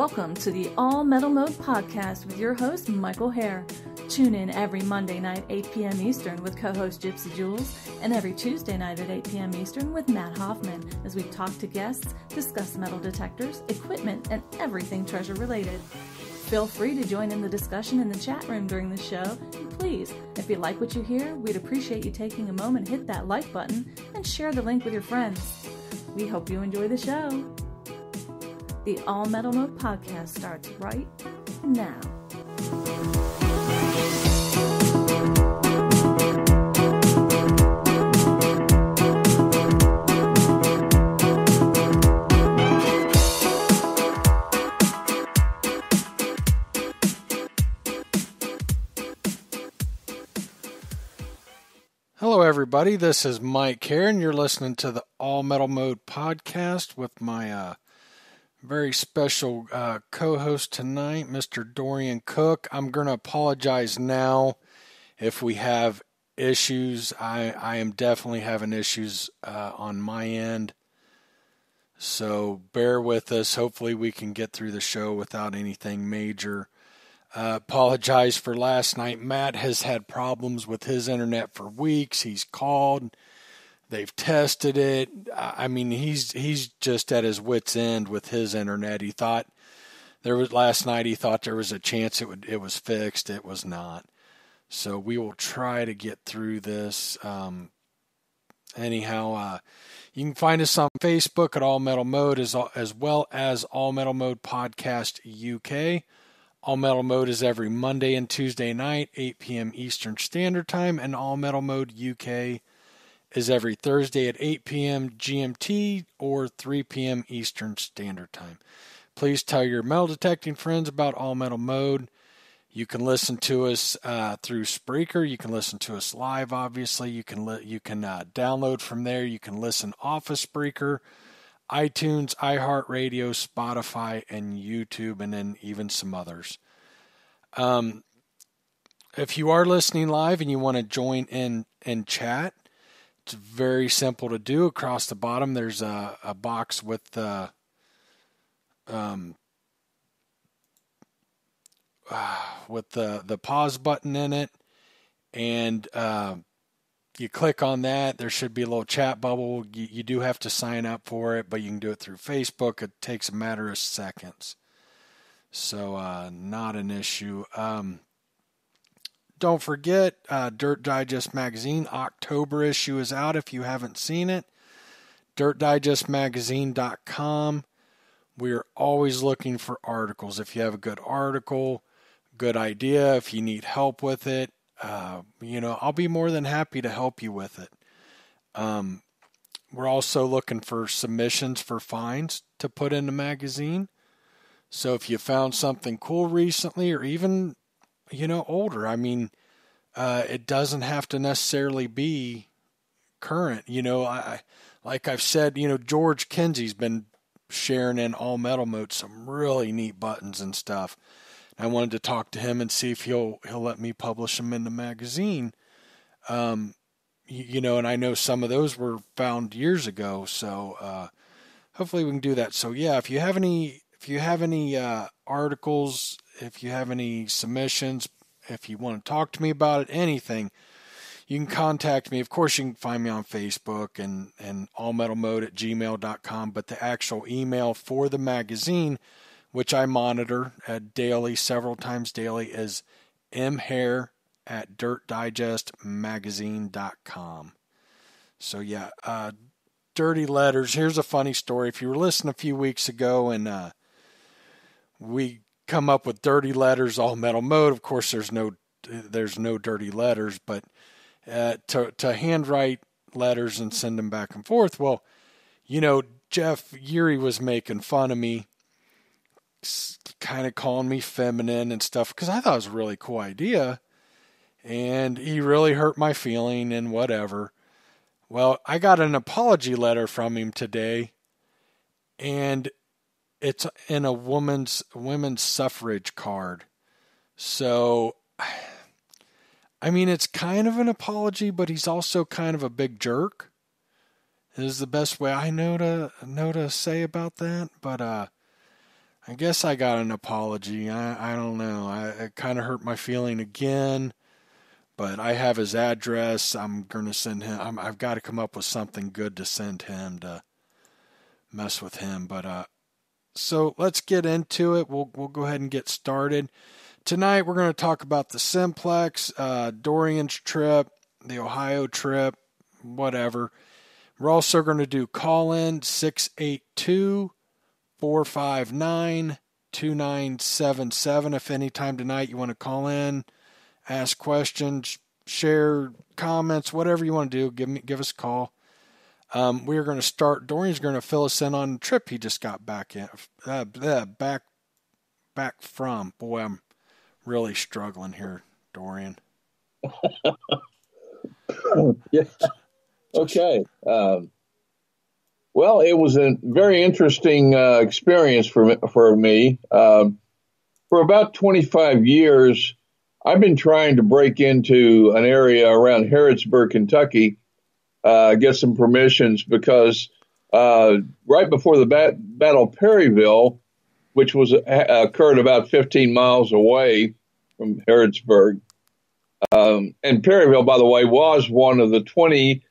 Welcome to the All Metal Mode podcast with your host, Michael Hare. Tune in every Monday night, 8 p.m. Eastern with co-host Gypsy Jules, and every Tuesday night at 8 p.m. Eastern with Matt Hoffman as we talk to guests, discuss metal detectors, equipment, and everything treasure related. Feel free to join in the discussion in the chat room during the show, and please, if you like what you hear, we'd appreciate you taking a moment to hit that like button and share the link with your friends. We hope you enjoy the show. The All Metal Mode podcast starts right now. Hello everybody, this is Mike here, and you're listening to the All Metal Mode podcast with my very special co-host tonight, Mr. Dorian Cook. I'm going to apologize now if we have issues. I am definitely having issues on my end, so bear with us. Hopefully we can get through the show without anything major. Apologize for last night. Matt has had problems with his internet for weeks. He's called. They've tested it. I mean, he's just at his wit's end with his internet. He thought last night he thought there was a chance it was fixed. It was not. So we will try to get through this. Anyhow, you can find us on Facebook at All Metal Mode as well as All Metal Mode Podcast UK. All Metal Mode is every Monday and Tuesday night, 8 p.m. Eastern Standard Time, and All Metal Mode UK is every Thursday at 8 p.m. GMT or 3 p.m. Eastern Standard Time. Please tell your metal detecting friends about All Metal Mode. You can listen to us through Spreaker. You can listen to us live, obviously. You can download from there. You can listen off of Spreaker, iTunes, iHeartRadio, Spotify, and YouTube, and then even some others. If you are listening live and you want to join in and chat, it's very simple to do. Across the bottom, there's a box with the pause button in it, and you click on that. There should be a little chat bubble. You do have to sign up for it, but you can do it through Facebook. It takes a matter of seconds, so not an issue. Don't forget, Dirt Digest Magazine October issue is out if you haven't seen it. DirtDigestMagazine.com. We are always looking for articles. If you have a good article, good idea, if you need help with it, I'll be more than happy to help you with it. We're also looking for submissions for finds to put in the magazine. So if you found something cool recently or even older. I mean, it doesn't have to necessarily be current. Like I've said, George Kinsey's been sharing in All Metal Mode some really neat buttons and stuff. I wanted to talk to him and see if he'll let me publish them in the magazine. And I know some of those were found years ago, so hopefully we can do that. So yeah, if you have any articles, if you have any submissions, if you want to talk to me about it, anything, you can contact me. Of course, you can find me on Facebook and allmetalmode@gmail.com, but the actual email for the magazine, which I monitor daily, several times daily, is mhair@dirtdigestmagazine.com. So yeah, dirty letters. Here's a funny story. If you were listening a few weeks ago and we come up with dirty letters, All Metal Mode. Of course, there's no dirty letters, but to handwrite letters and send them back and forth. Well, Jeff Urey was making fun of me, kind of calling me feminine and stuff, because I thought it was a really cool idea, and he really hurt my feeling and whatever. Well, I got an apology letter from him today, and it's in a women's suffrage card. So, I mean, it's kind of an apology, but he's also kind of a big jerk. Is the best way I know to say about that. But I guess I got an apology. I don't know. It kind of hurt my feeling again, but I have his address. I'm going to send him. I've got to come up with something good to send him to mess with him. But so let's get into it. We'll go ahead and get started. Tonight we're going to talk about the Simplex, Dorians trip, the Ohio trip, whatever. We're also going to do call-in 682-459-2977. If any time tonight you want to call in, ask questions, share comments, whatever you want to do, give us a call. We're going to start. Dorian's going to fill us in on the trip he just got back from. Boy, I'm really struggling here, Dorian. Yeah. Okay. Well, it was a very interesting experience for me. For about 25 years, I've been trying to break into an area around Harrodsburg, Kentucky, get some permissions because right before the Battle of Perryville, which occurred about 15 miles away from Harrodsburg, and Perryville, by the way, was one of the 20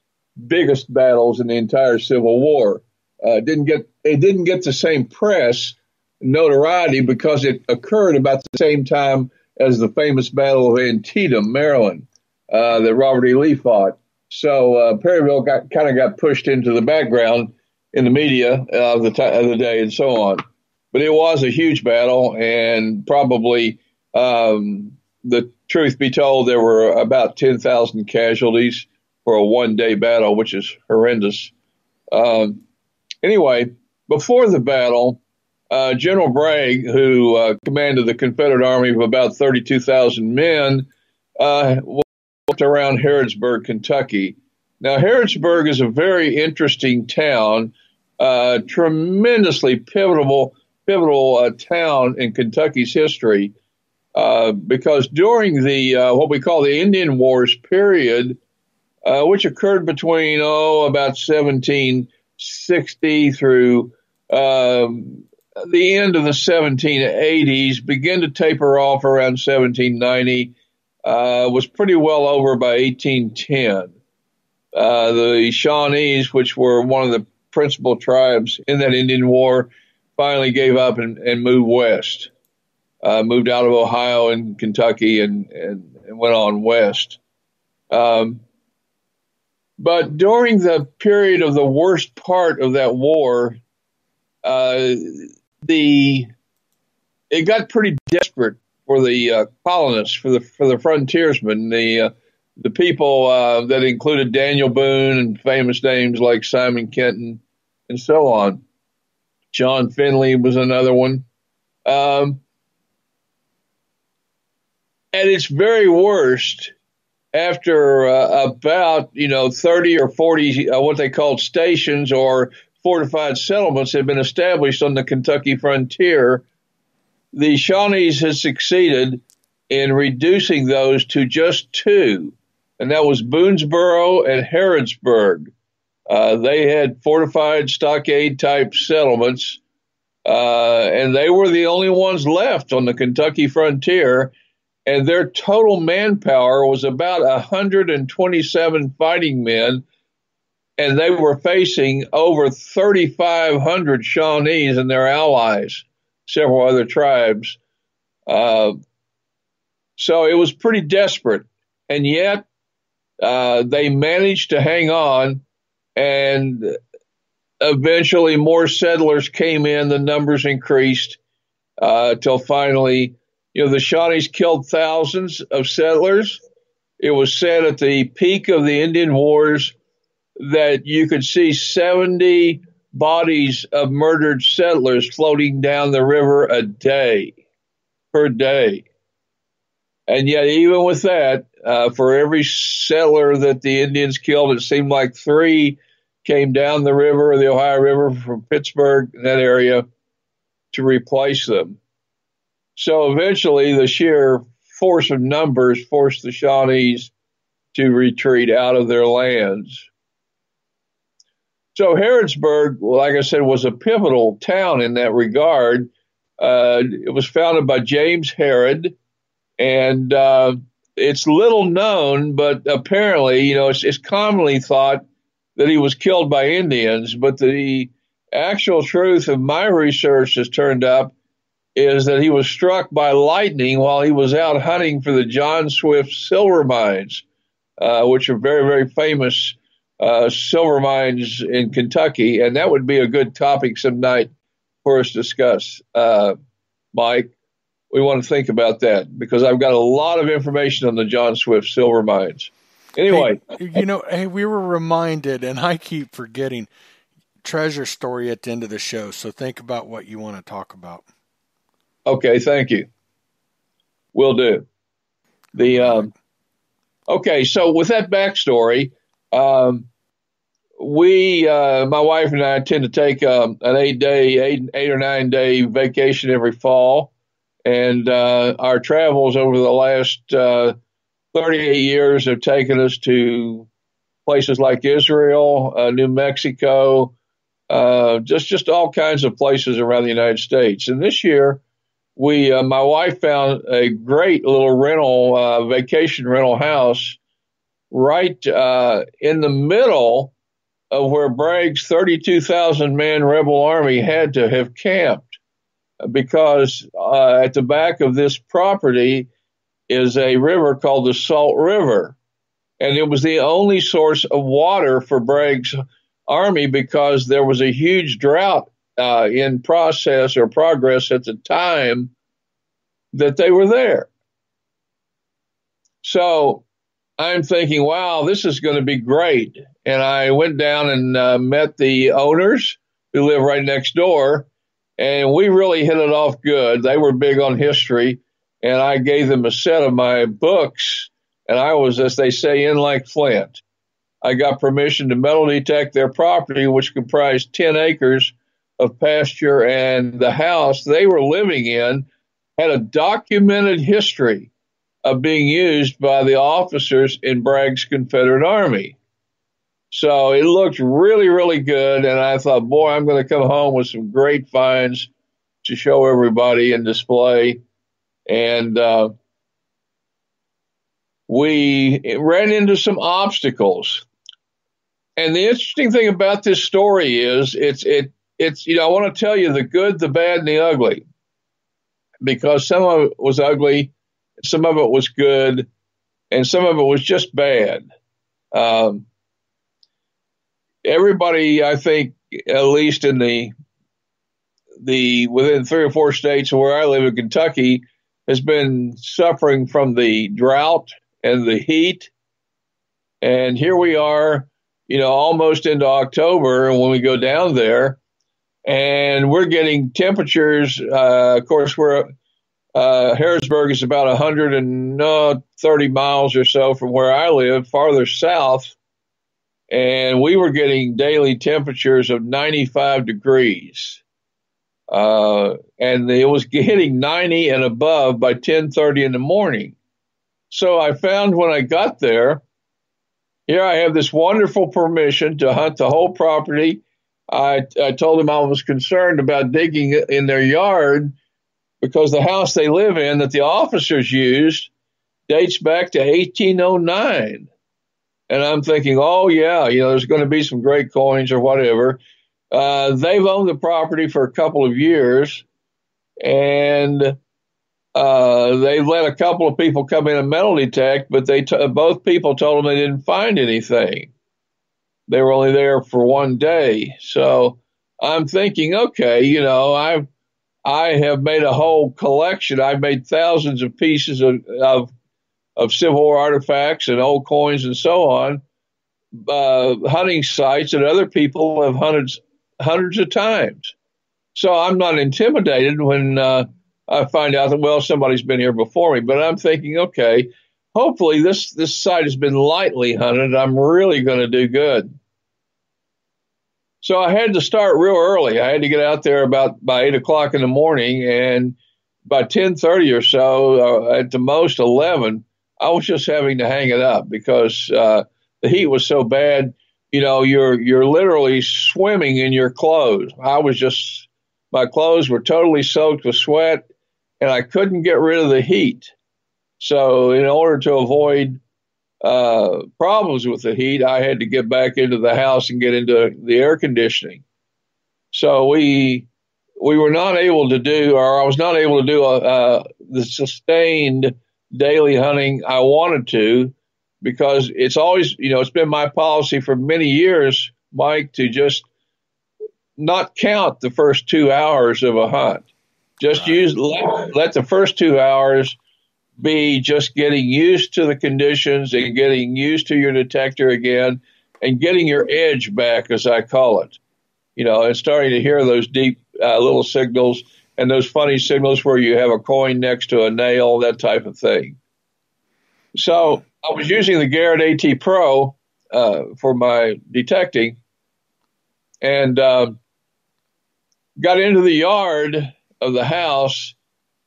biggest battles in the entire Civil War. It didn't get the same press notoriety because it occurred about the same time as the famous Battle of Antietam, Maryland, that Robert E. Lee fought. So Perryville got pushed into the background in the media of the day and so on. But it was a huge battle, and probably, the truth be told, there were about 10,000 casualties for a one-day battle, which is horrendous. Anyway, before the battle, General Bragg, who commanded the Confederate Army of about 32,000 men, walked around Harrodsburg, Kentucky. Now, Harrodsburg is a very interesting town, tremendously pivotal town in Kentucky's history, because during the what we call the Indian Wars period, which occurred between about 1760 through the end of the 1780s, began to taper off around 1790, was pretty well over by 1810. The Shawnees, which were one of the principal tribes in that Indian War, finally gave up and moved west, moved out of Ohio and Kentucky and went on west. But during the period of the worst part of that war, it got pretty desperate for the colonists, for the frontiersmen, the people that included Daniel Boone and famous names like Simon Kenton and so on. John Finley was another one. At its very worst, after about 30 or 40 what they called stations or fortified settlements had been established on the Kentucky frontier, the Shawnees had succeeded in reducing those to just two, and that was Boonesboro and Harrodsburg. They had fortified stockade-type settlements, and they were the only ones left on the Kentucky frontier, and their total manpower was about 127 fighting men, and they were facing over 3,500 Shawnees and their allies, several other tribes. So it was pretty desperate, and yet they managed to hang on, and eventually more settlers came in, the numbers increased till finally, the Shawnees killed thousands of settlers. It was said at the peak of the Indian Wars that you could see 70 bodies of murdered settlers floating down the river per day. And yet, even with that, for every settler that the Indians killed, it seemed like 3 came down the river, the Ohio River from Pittsburgh, that area, to replace them. So eventually, the sheer force of numbers forced the Shawnees to retreat out of their lands. So Harrodsburg, like I said, was a pivotal town in that regard. It was founded by James Herod, and it's little known, but apparently, it's commonly thought that he was killed by Indians. But the actual truth of my research has turned up is that he was struck by lightning while he was out hunting for the John Swift silver mines, which are very, very famous silver mines in Kentucky. And that would be a good topic some night for us to discuss. Mike, we want to think about that because I've got a lot of information on the John Swift silver mines. Anyway. Hey, we were reminded, and I keep forgetting, treasure story at the end of the show. So think about what you want to talk about. Okay, thank you. Will do. Okay, so with that backstory, my wife and I tend to take an 8 or 9 day vacation every fall, and our travels over the last 38 years have taken us to places like Israel, New Mexico, just all kinds of places around the United States. And this year, my wife found a great little vacation rental house right in the middle of where Bragg's 32,000 man rebel army had to have camped, because at the back of this property is a river called the Salt River. And it was the only source of water for Bragg's army because there was a huge drought in progress at the time that they were there. So I'm thinking, wow, this is going to be great. And I went down and met the owners who live right next door, and we really hit it off good. They were big on history, and I gave them a set of my books, and I was, as they say, in like flint. I got permission to metal detect their property, which comprised 10 acres of pasture, and the house they were living in had a documented history of being used by the officers in Bragg's Confederate Army. So it looked really, really good, and I thought, boy, I'm going to come home with some great finds to show everybody and display. And we ran into some obstacles. And the interesting thing about this story is it's I want to tell you the good, the bad, and the ugly, because some of it was ugly, some of it was good, and some of it was just bad. Everybody, I think, at least in the within 3 or 4 states where I live in Kentucky, has been suffering from the drought and the heat. And here we are, almost into October, and when we go down there, and we're getting temperatures, of course, Harrisburg is about 130 miles or so from where I live, farther south, and we were getting daily temperatures of 95 degrees. And it was hitting 90 and above by 10:30 in the morning. So I found when I got there, here I have this wonderful permission to hunt the whole property. I told them I was concerned about digging in their yard because the house they live in that the officers used dates back to 1809. And I'm thinking, oh, yeah, there's going to be some great coins or whatever. They've owned the property for a couple of years, and they've let a couple of people come in and metal detect, but both people told them they didn't find anything. They were only there for one day. So I'm thinking, okay, I have made a whole collection. I've made thousands of pieces of Civil War artifacts and old coins and so on, hunting sites that other people have hunted hundreds of times. So I'm not intimidated when I find out that, well, somebody's been here before me. But I'm thinking, okay, hopefully this site has been lightly hunted. I'm really going to do good. So I had to start real early. I had to get out there by 8 o'clock in the morning, and by 10:30 or so, at the most 11, I was just having to hang it up because the heat was so bad. You're literally swimming in your clothes. I was just My clothes were totally soaked with sweat, and I couldn't get rid of the heat. So in order to avoid problems with the heat, I had to get back into the house and get into the air conditioning. So we were not able to do, or I was not able to do the sustained daily hunting I wanted to, because it's always, it's been my policy for many years, Mike, to just not count the first 2 hours of a hunt. Just let the first 2 hours be just getting used to the conditions and getting used to your detector again and getting your edge back, as I call it. And starting to hear those deep little signals and those funny signals where you have a coin next to a nail, that type of thing. So I was using the Garrett AT Pro for my detecting, and got into the yard of the house.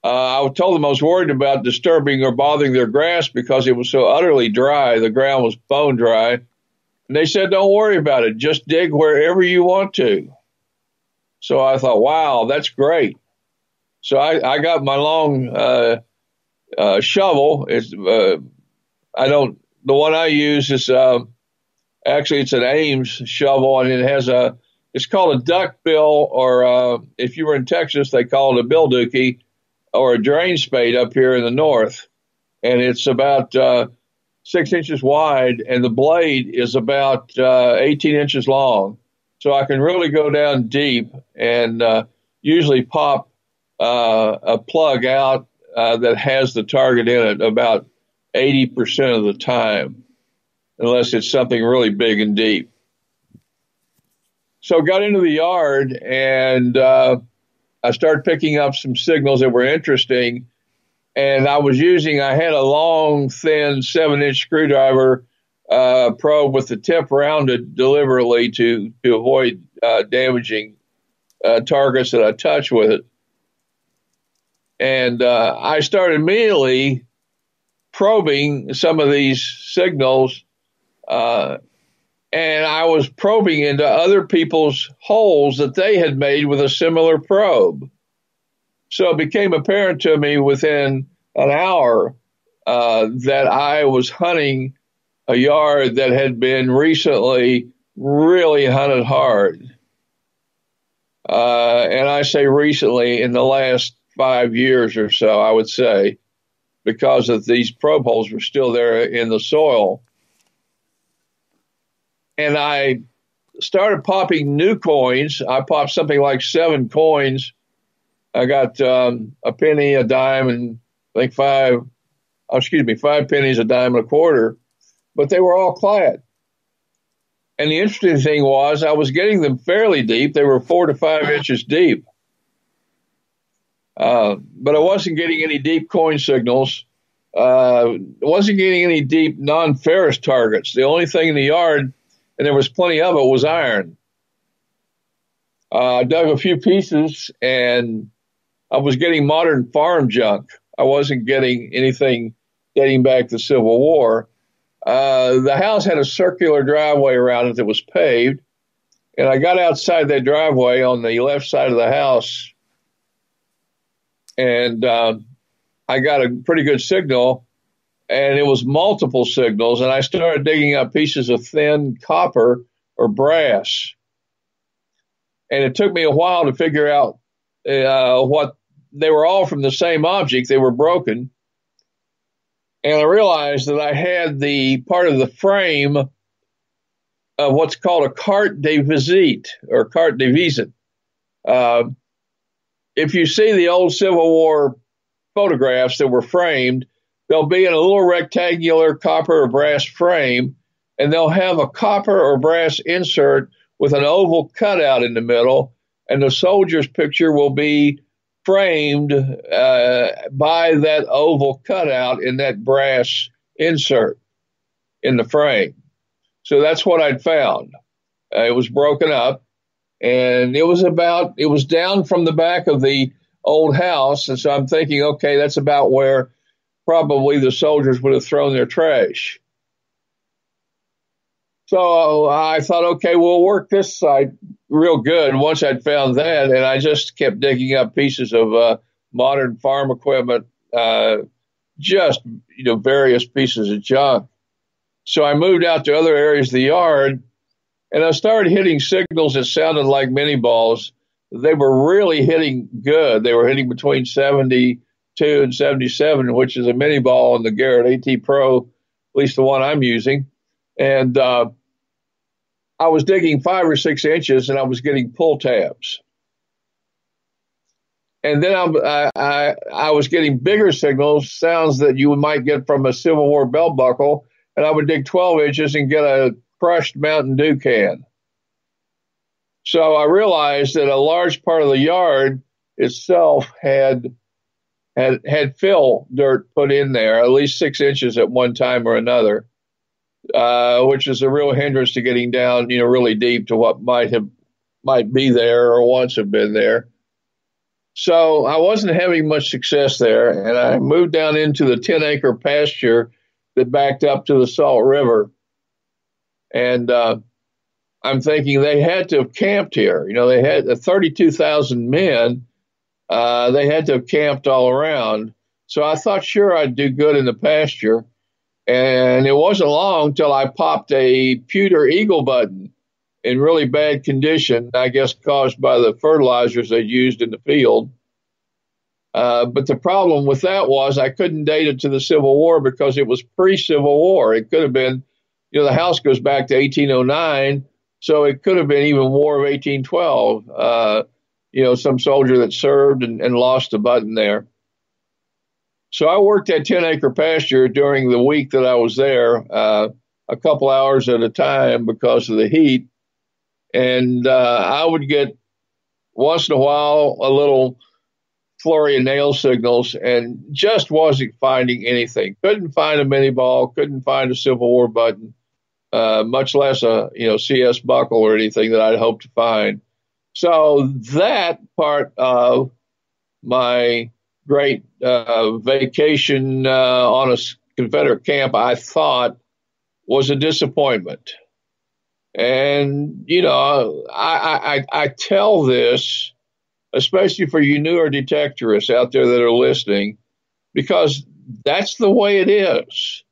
I told them I was worried about disturbing or bothering their grass because it was so utterly dry. The ground was bone dry. And they said, don't worry about it. Just dig wherever you want to. So I thought, wow, that's great. So I got my long shovel. The one I use is actually it's an Ames shovel, and it's called a duck bill, or if you were in Texas, they call it a bill dookie, or a drain spade up here in the north. And it's about 6 inches wide, and the blade is about 18 inches long. So I can really go down deep and usually pop a plug out that has the target in it about 80% of the time, unless it's something really big and deep. So got into the yard, and I started picking up some signals that were interesting. And I had a long, thin 7-inch screwdriver probe with the tip rounded deliberately to avoid damaging targets that I touch with it. And I started immediately probing some of these signals, and I was probing into other people's holes that they had made with a similar probe. So it became apparent to me within an hour that I was hunting a yard that had been recently really hunted hard. And I say recently, in the last 5 years or so, I would say, because of these probe holes were still there in the soil. And I started popping new coins. I popped something like 7 coins. I got a penny, a dime, and I think 5 pennies, a dime, and a quarter. But they were all clad. And the interesting thing was I was getting them fairly deep. They were 4 to 5 inches deep. But I wasn't getting any deep coin signals. I wasn't getting any deep non-ferrous targets. The only thing in the yard, and there was plenty of it, was iron. I dug a few pieces, and I was getting modern farm junk. I wasn't getting anything dating back to the Civil War. The house had a circular driveway around it that was paved, and I got outside that driveway on the left side of the house, and I got a pretty good signal, and it was multiple signals, and I started digging up pieces of thin copper or brass. And it took me a while to figure out what they were all from the same object. They were broken. And I realized that I had the part of the frame of what's called a carte de visite or carte de visite. If you see the old Civil War photographs that were framed, they'll be in a little rectangular copper or brass frame, and they'll have a copper or brass insert with an oval cutout in the middle, and the soldier's picture will be framed by that oval cutout in that brass insert in the frame. So that's what I'd found. It was broken up, and it was down from the back of the old house, and so I'm thinking, okay, that's about where probably the soldiers would have thrown their trash. So I thought, okay, we'll work this site real good once I'd found that. And I just kept digging up pieces of modern farm equipment, just, various pieces of junk. So I moved out to other areas of the yard, and I started hitting signals that sounded like mini balls. They were really hitting good. They were hitting between 72 and 77, which is a mini ball in the Garrett AT Pro, at least the one I'm using. And I was digging 5 or 6 inches, and I was getting pull tabs. And then I was getting bigger signals, sounds that you might get from a Civil War belt buckle, and I would dig 12 inches and get a crushed Mountain Dew can. So I realized that a large part of the yard itself had fill dirt put in there, at least 6 inches at one time or another, which is a real hindrance to getting down, really deep to what might be there or once have been there. So I wasn't having much success there, and I moved down into the 10-acre pasture that backed up to the Salt River. And I'm thinking they had to have camped here. They had 32,000 men. They had to have camped all around. So I thought, sure, I'd do good in the pasture. And it wasn't long till I popped a pewter eagle button in really bad condition, I guess caused by the fertilizers they'd used in the field. But the problem with that was I couldn't date it to the Civil War because it was pre-Civil War. It could have been, the house goes back to 1809, so it could have been even War of 1812, some soldier that served and lost a button there. So I worked that 10-acre pasture during the week that I was there, a couple hours at a time because of the heat. And I would get once in a while a little flurry of nail signals and just wasn't finding anything. Couldn't find a mini ball, couldn't find a Civil War button, much less a CS buckle or anything that I'd hoped to find. So that part of my great vacation on a Confederate camp, I thought, was a disappointment. And, I tell this, especially for you newer detectorists out there that are listening, because that's the way it is.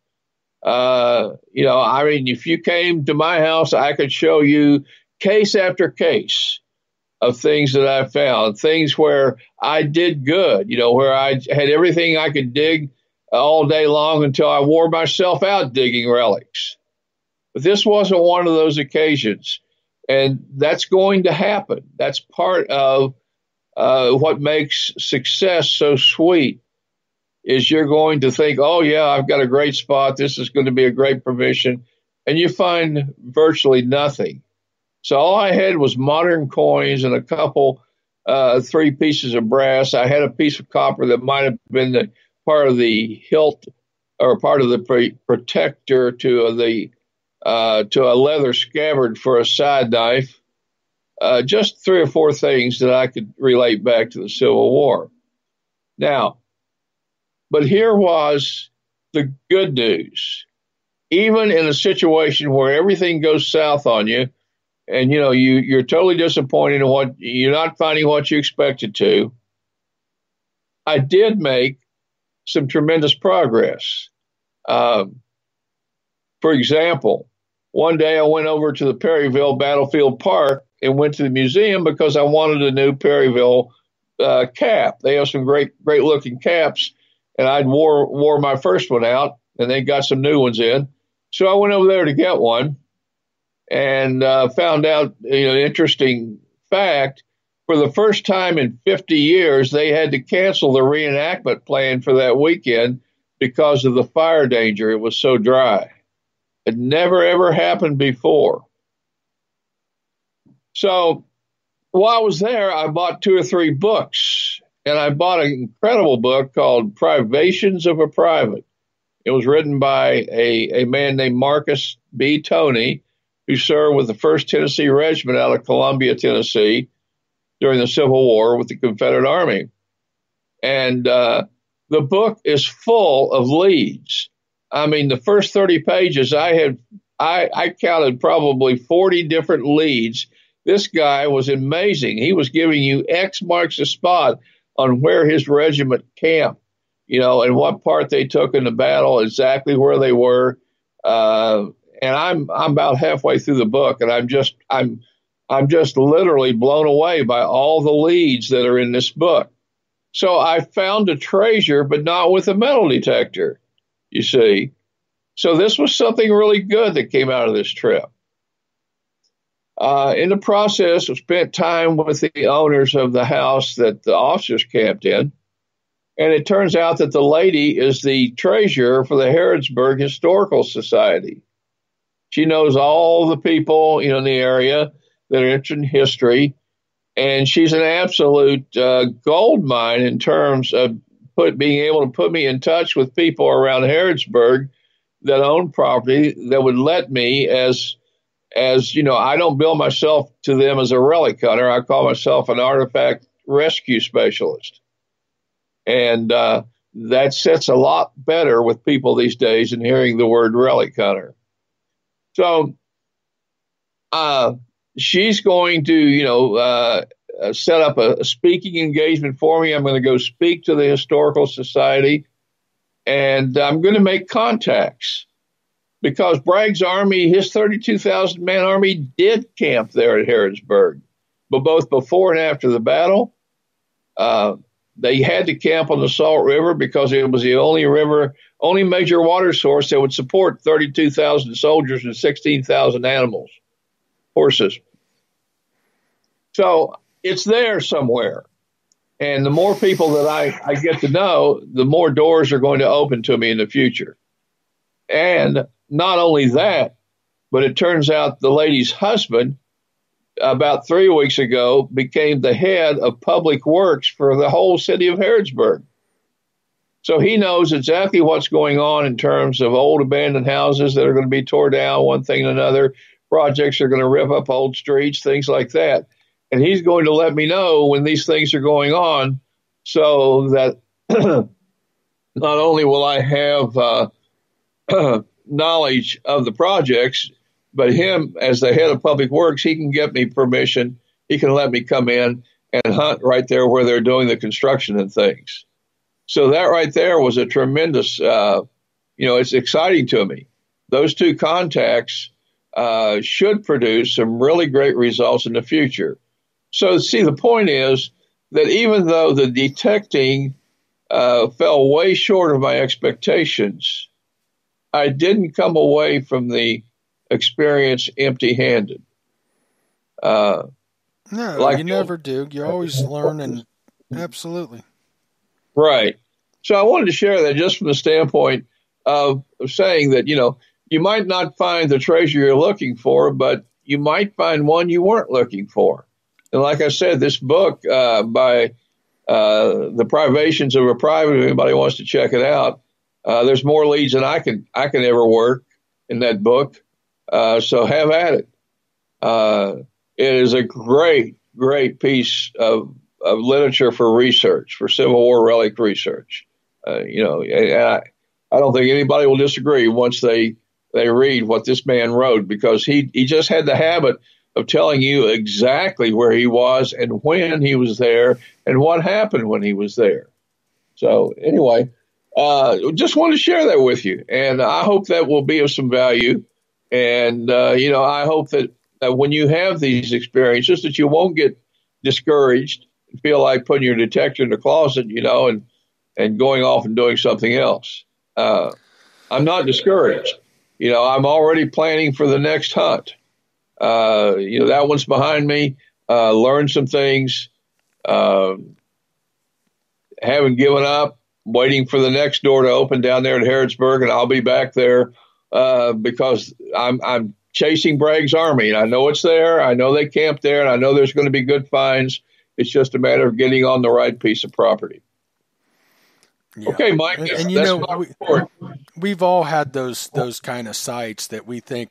If you came to my house, I could show you case after case of things that I found, things where I did good, where I had everything I could dig all day long until I wore myself out digging relics. But this wasn't one of those occasions, and that's going to happen. That's part of what makes success so sweet, is you're going to think, oh, yeah, I've got a great spot. This is going to be a great permission. And you find virtually nothing. So all I had was modern coins and a couple, 3 pieces of brass. I had a piece of copper that might have been part of the hilt or part of the protector to a leather scabbard for a side knife. Just 3 or 4 things that I could relate back to the Civil War. Now, but here was the good news. Even in a situation where everything goes south on you, and you're totally disappointed in what you're not finding what you expected to, I did make some tremendous progress. For example, one day I went over to the Perryville Battlefield Park and went to the museum because I wanted a new Perryville cap. They have some great looking caps, and I'd wore my first one out, and they got some new ones in. So I went over there to get one, and found out an interesting fact. For the first time in 50 years, they had to cancel the reenactment plan for that weekend because of the fire danger. It was so dry. It never, ever happened before. So while I was there, I bought 2 or 3 books, and I bought an incredible book called Privations of a Private. It was written by a man named Marcus B. Toney, who served with the 1st Tennessee Regiment out of Columbia, Tennessee, during the Civil War with the Confederate Army. And the book is full of leads. I mean, the first 30 pages, I I counted probably 40 different leads. This guy was amazing. He was giving you X marks the spot on where his regiment camped, and what part they took in the battle, exactly where they were. And I'm about halfway through the book, and I'm just literally blown away by all the leads that are in this book. So I found a treasure, but not with a metal detector, you see. So this was something really good that came out of this trip. In the process, I spent time with the owners of the house that the officers camped in. And it turns out that the lady is the treasurer for the Harrodsburg Historical Society. She knows all the people, in the area that are interested in history. And she's an absolute gold mine in terms of being able to put me in touch with people around Harrodsburg that own property that would let me, as I don't bill myself to them as a relic hunter. I call myself an artifact rescue specialist. And that sits a lot better with people these days than hearing the word relic hunter. So she's going to, set up a speaking engagement for me. I'm going to go speak to the Historical Society, and I'm going to make contacts because Bragg's army, his 32,000-man army, did camp there at Harrodsburg. But both before and after the battle, they had to camp on the Salt River because it was the only major water source that would support 32,000 soldiers and 16,000 animals, horses. So it's there somewhere. And the more people that I get to know, the more doors are going to open to me in the future. And not only that, but it turns out the lady's husband, about 3 weeks ago, became the head of public works for the whole city of Harrodsburg. So he knows exactly what's going on in terms of old abandoned houses that are going to be torn down, one thing and another. Projects are going to rip up old streets, things like that. And he's going to let me know when these things are going on so that not only will I have knowledge of the projects, but him as the head of public works, he can get me permission. He can let me come in and hunt right there where they're doing the construction and things. So that right there was a tremendous, it's exciting to me. Those two contacts should produce some really great results in the future. So, see, the point is that even though the detecting fell way short of my expectations, I didn't come away from the experience empty-handed. No, you never do. You always learn, and absolutely. Right. So I wanted to share that just from the standpoint of saying that, you might not find the treasure you're looking for, but you might find one you weren't looking for. And like I said, this book by The Privations of a Private, if anybody wants to check it out, there's more leads than I can ever work in that book. So have at it. It is a great, great piece of literature for research, for Civil War relic research. And I don't think anybody will disagree once they read what this man wrote, because he just had the habit of telling you exactly where he was and when he was there and what happened when he was there. So anyway, just wanted to share that with you, and I hope that will be of some value. And, I hope that when you have these experiences that you won't get discouraged and feel like putting your detector in the closet, and going off and doing something else. I'm not discouraged. I'm already planning for the next hunt. That one's behind me. Learned some things. Haven't given up. Waiting for the next door to open down there at Harrodsburg, and I'll be back there because I'm chasing Bragg's army, and I know it's there. I know they camped there, and I know there's going to be good finds. It's just a matter of getting on the right piece of property. Yeah. Okay, Mike. And we've all had those kind of sites that we think,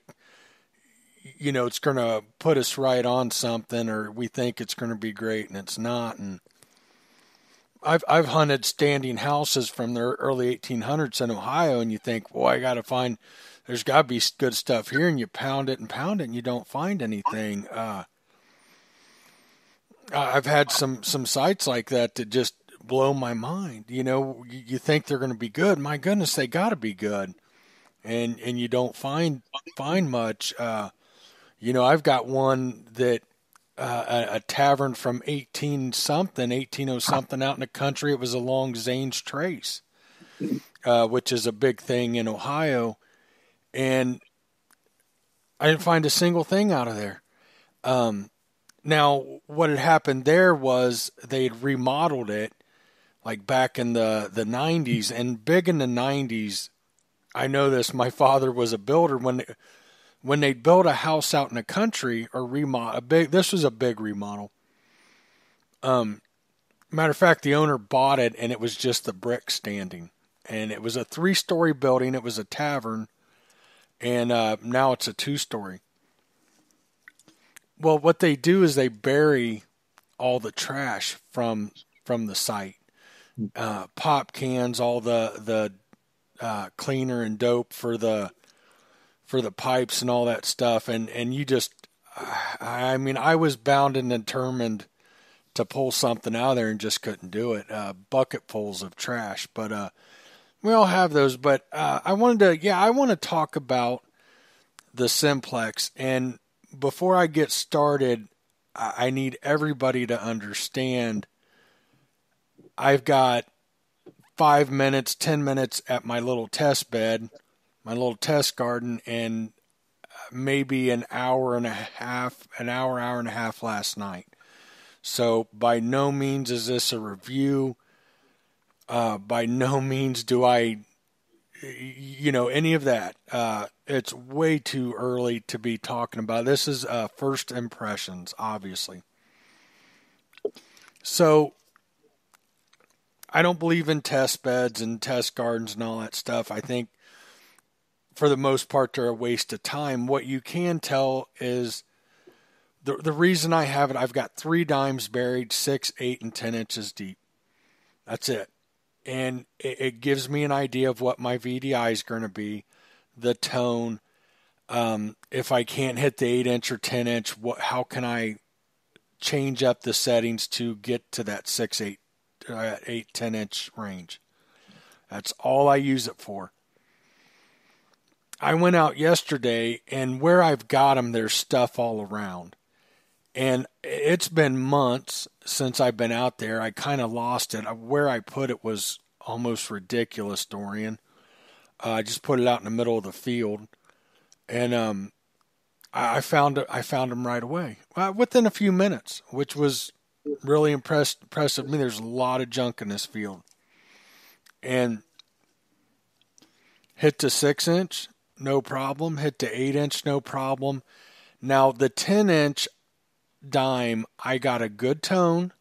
it's going to put us right on something, or we think it's going to be great and it's not. And I've hunted standing houses from the early 1800s in Ohio, and you think, well, I got to find, there's got to be good stuff here, and you pound it, and you don't find anything. I've had some sites like that just blow my mind. You think they're going to be good. My goodness, they got to be good, and you don't find much. I've got one that a tavern from 1800 something out in the country. It was along Zane's Trace, which is a big thing in Ohio, and I didn't find a single thing out of there. Now, what had happened there was they had remodeled it, like back in the 90s, and big in the 90s. I know this. My father was a builder when they built a house out in the country or remodel. This was a big remodel. Matter of fact, the owner bought it, and it was just the brick standing, and it was a 3-story building. It was a tavern, and now it's a 2-story. Well, what they do is they bury all the trash from the site, pop cans, all the cleaner and dope for the pipes and all that stuff, and you just, I mean, I was bound and determined to pull something out of there and just couldn't do it. Bucketfuls of trash, but we all have those. But I want to talk about the Simplex. And before I get started, I need everybody to understand I've got 5 minutes, 10 minutes at my little test bed, my little test garden, and maybe an hour and a half last night. So by no means is this a review. By no means do I, any of that. It's way too early to be talking about. This is first impressions, obviously. So I don't believe in test beds and test gardens and all that stuff. I think for the most part they're a waste of time. What you can tell is the reason I have it, I've got 3 dimes buried 6, 8, and 10 inches deep. That's it. And it gives me an idea of what my VDI is going to be, the tone. If I can't hit the 8-inch or 10-inch, how can I change up the settings to get to that 6, 8, 10-inch range? That's all I use it for. I went out yesterday, and where I've got them, there's stuff all around. And it's been months since I've been out there. I kind of lost it. Where I put it was almost ridiculous, Dorian. I just put it out in the middle of the field, and I found them right away, within a few minutes, which was really impressive. I mean, there's a lot of junk in this field, and hit the 6-inch, no problem. Hit the 8-inch, no problem. Now the 10-inch dime, I got a good tone,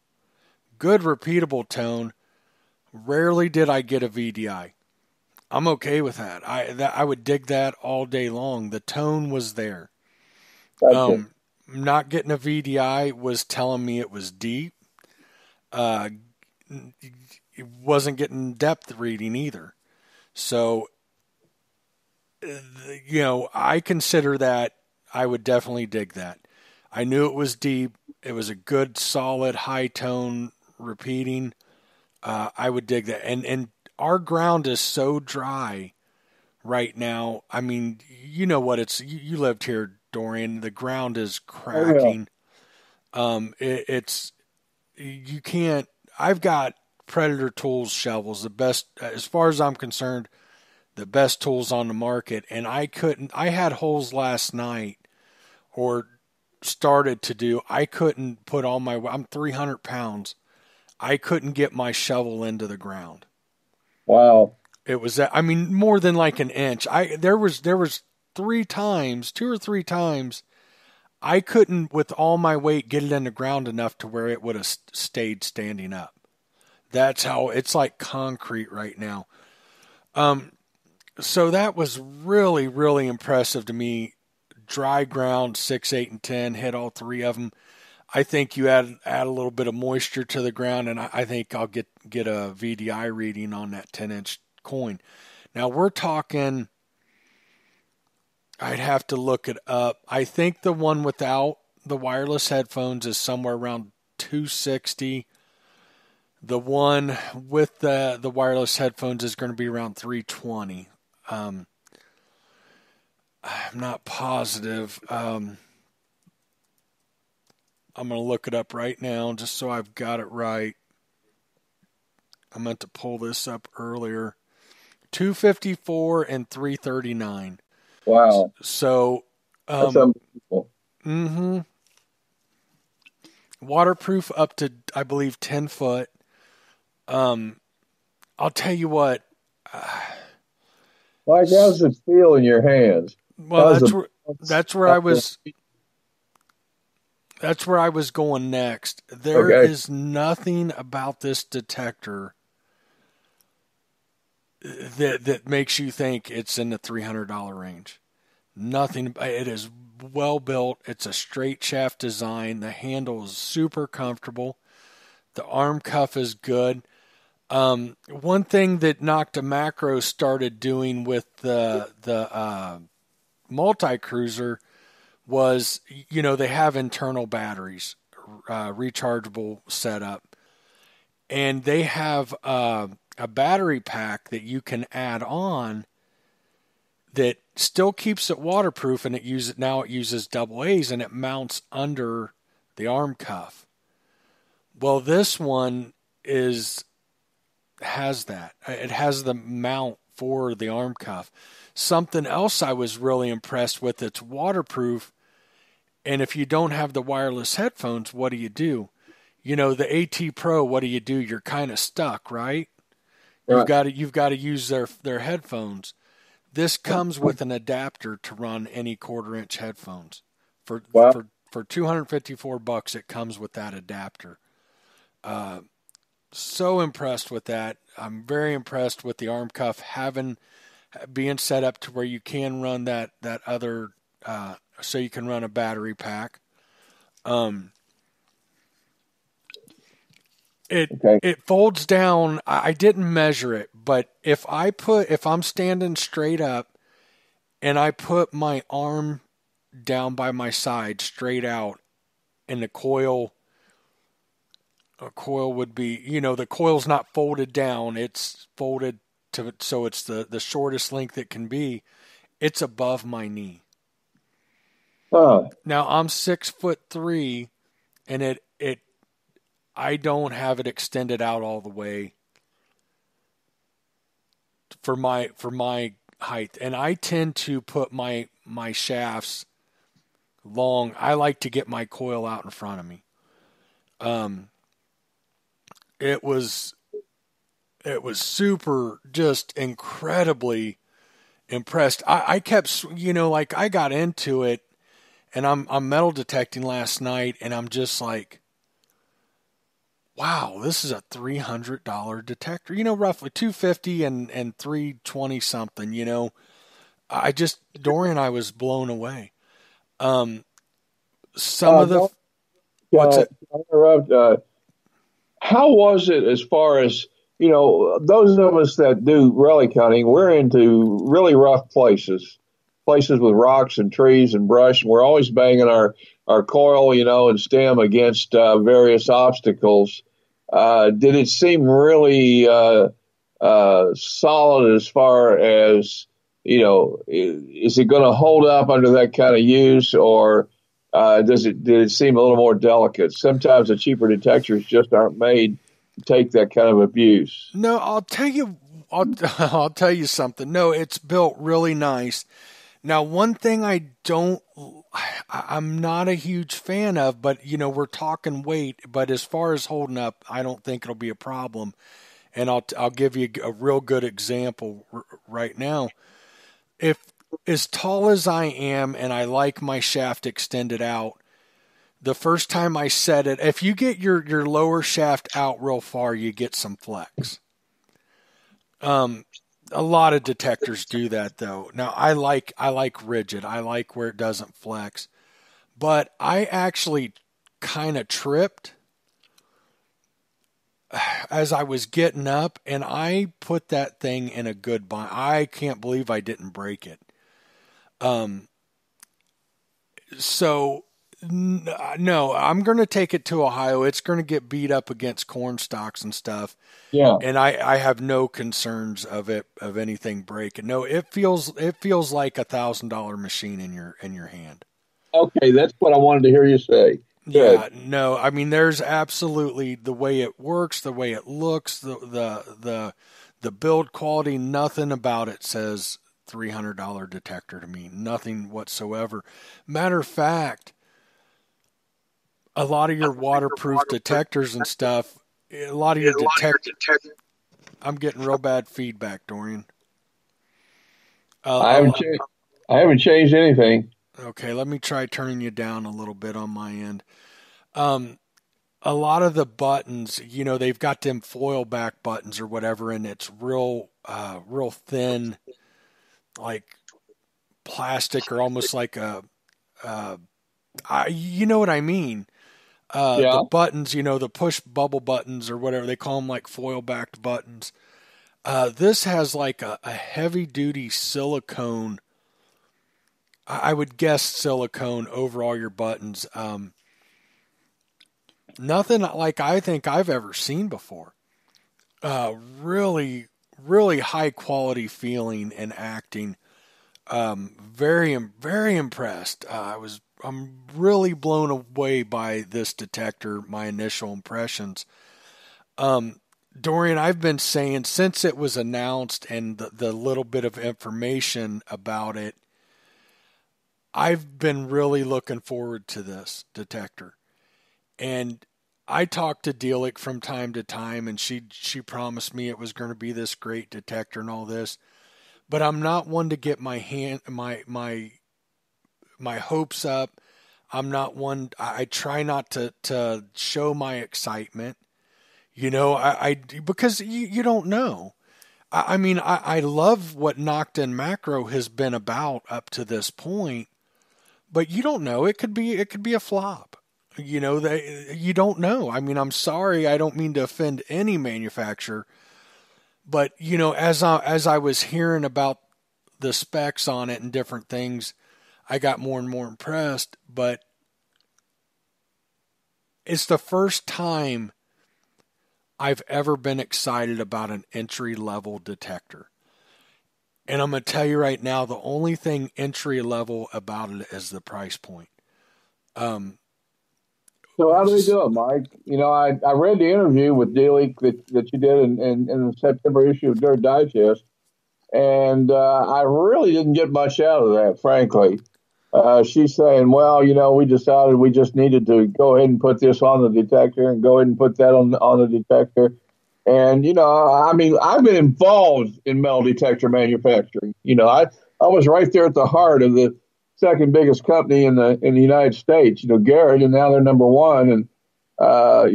good repeatable tone. Rarely did I get a VDI. I'm okay with that. I would dig that all day long. The tone was there. Not getting a VDI was telling me it was deep. It wasn't getting depth reading either. So, I consider that, I would definitely dig that. I knew it was deep. It was a good, solid, high tone repeating. I would dig that. And our ground is so dry right now. I mean, you know what it's, you lived here, Dorian. The ground is cracking. It's, you can't, I've got Predator Tools shovels, the best, as far as I'm concerned, the best tools on the market. And I had holes last night, or started to do. I couldn't put all I'm 300 pounds. I couldn't get my shovel into the ground. Wow. It was that, I mean, more than like an inch. There was 2 or 3 times I couldn't, with all my weight, get it in the ground enough to where it would have stayed standing up. That's how, it's like concrete right now. So that was really, really impressive to me. Dry ground, 6, 8, and 10, hit all 3 of them. I think you add a little bit of moisture to the ground, and I think I'll get a VDI reading on that 10-inch coin. Now we're talking, I'd have to look it up. I think the one without the wireless headphones is somewhere around 260. The one with the wireless headphones is going to be around 320. I'm not positive. I'm going to look it up right now just so I've got it right. I meant to pull this up earlier. 254 and 339. Wow. So, that's unbelievable. Mm-hmm. Waterproof up to, I believe, 10 foot. I'll tell you what. Like, how's it feel in your hands? Well, that's where I was. That's where I was going next. There is nothing about this detector that makes you think it's in the $300 range. Nothing. It is well built. It's a straight shaft design. The handle is super comfortable. The arm cuff is good. One thing that Nocta Macro started doing with the multi-cruiser was, they have internal batteries, rechargeable setup, and they have a battery pack that you can add on that still keeps it waterproof, and it uses double A's, and it mounts under the arm cuff. Well, this one has that. It has the mount for the arm cuff. Something else I was really impressed with, it's waterproof, and if you don't have the wireless headphones, what do you do? The AT Pro, what do? You're kind of stuck, right? You've got to use their headphones. This comes with an adapter to run any 1/4-inch headphones. For $254, it comes with that adapter. So impressed with that. I'm very impressed with the arm cuff being set up to where you can run that other, so you can run a battery pack. It folds down. I didn't measure it, but if I'm standing straight up and I put my arm down by my side straight out, and a coil would be, the coil's not folded down, it's folded so it's the shortest length it can be. It's above my knee. Oh. Now I'm 6'3", and I don't have it extended out all the way for my height, and I tend to put my shafts long. I like to get my coil out in front of me. It was super, just incredibly impressed. I kept, I got into it, and I'm metal detecting last night, and I'm just like, wow, this is a $300 detector. Roughly $250 and $320 something. Dorian, I was blown away. What's it? How was it as far as, those of us that do relic hunting, we're into really rough places with rocks and trees and brush, and we're always banging our coil, and stem against various obstacles. Did it seem really solid as far as, is it going to hold up under that kind of use, or did it seem a little more delicate? Sometimes the cheaper detectors just aren't made to take that kind of abuse. No, I'll tell you something. No, it's built really nice. Now, one thing I'm not a huge fan of, but we're talking weight, but as far as holding up, I don't think it'll be a problem. And I'll give you a real good example right now. If as tall as I am and I like my shaft extended out, the first time I set it, if you get your lower shaft out real far, you get some flex. A lot of detectors do that though. Now I like rigid. I like where it doesn't flex. But I actually kind of tripped as I was getting up, and I put that thing in a good bind. I can't believe I didn't break it. So, no, I'm going to take it to Ohio. It's going to get beat up against corn stalks and stuff. Yeah. And I have no concerns of anything breaking. No, it feels like $1,000 machine in your hand. Okay, that's what I wanted to hear you say. Good. Yeah, no, I mean, there's absolutely the way it works, the way it looks, the build quality. Nothing about it says $300 detector to me. Nothing whatsoever. Matter of fact, a lot of your waterproof detectors and stuff, a lot of your detectors. I'm getting real bad feedback, Dorian. I haven't changed anything. Okay, let me try turning you down a little bit on my end. A lot of the buttons, they've got them foil back buttons or whatever, and it's real thin, like plastic or almost like you know what I mean? Yeah. The buttons, the push bubble buttons or whatever, they call them like foil backed buttons. This has like a heavy duty silicone, I would guess silicone over all your buttons. Nothing like I think I've ever seen before. Really, really high quality feeling and acting. Very, very impressed. I'm really blown away by this detector, my initial impressions. Dorian, I've been saying since it was announced and the little bit of information about it, I've been really looking forward to this detector. And I talked to Delic from time to time, and she promised me it was going to be this great detector and all this. But I'm not one to get my hopes up. I'm not one. I try not to show my excitement. Because you don't know. I mean, I love what Knocked-In Macro has been about up to this point, but you don't know. It could be a flop. You don't know. I mean, I'm sorry. I don't mean to offend any manufacturer, but as I was hearing about the specs on it and different things, I got more and more impressed. But it's the first time I've ever been excited about an entry-level detector. And I'm going to tell you right now, the only thing entry-level about it is the price point. So how do they do it, Mike? I read the interview with Delic that you did in the September issue of Dirt Digest, and I really didn't get much out of that, frankly. She's saying, well, we decided we just needed to go ahead and put this on the detector and go ahead and put that on the detector. And, I mean, I've been involved in metal detector manufacturing. I was right there at the heart of the second biggest company in the United States, Garrett, and now they're number one. And, I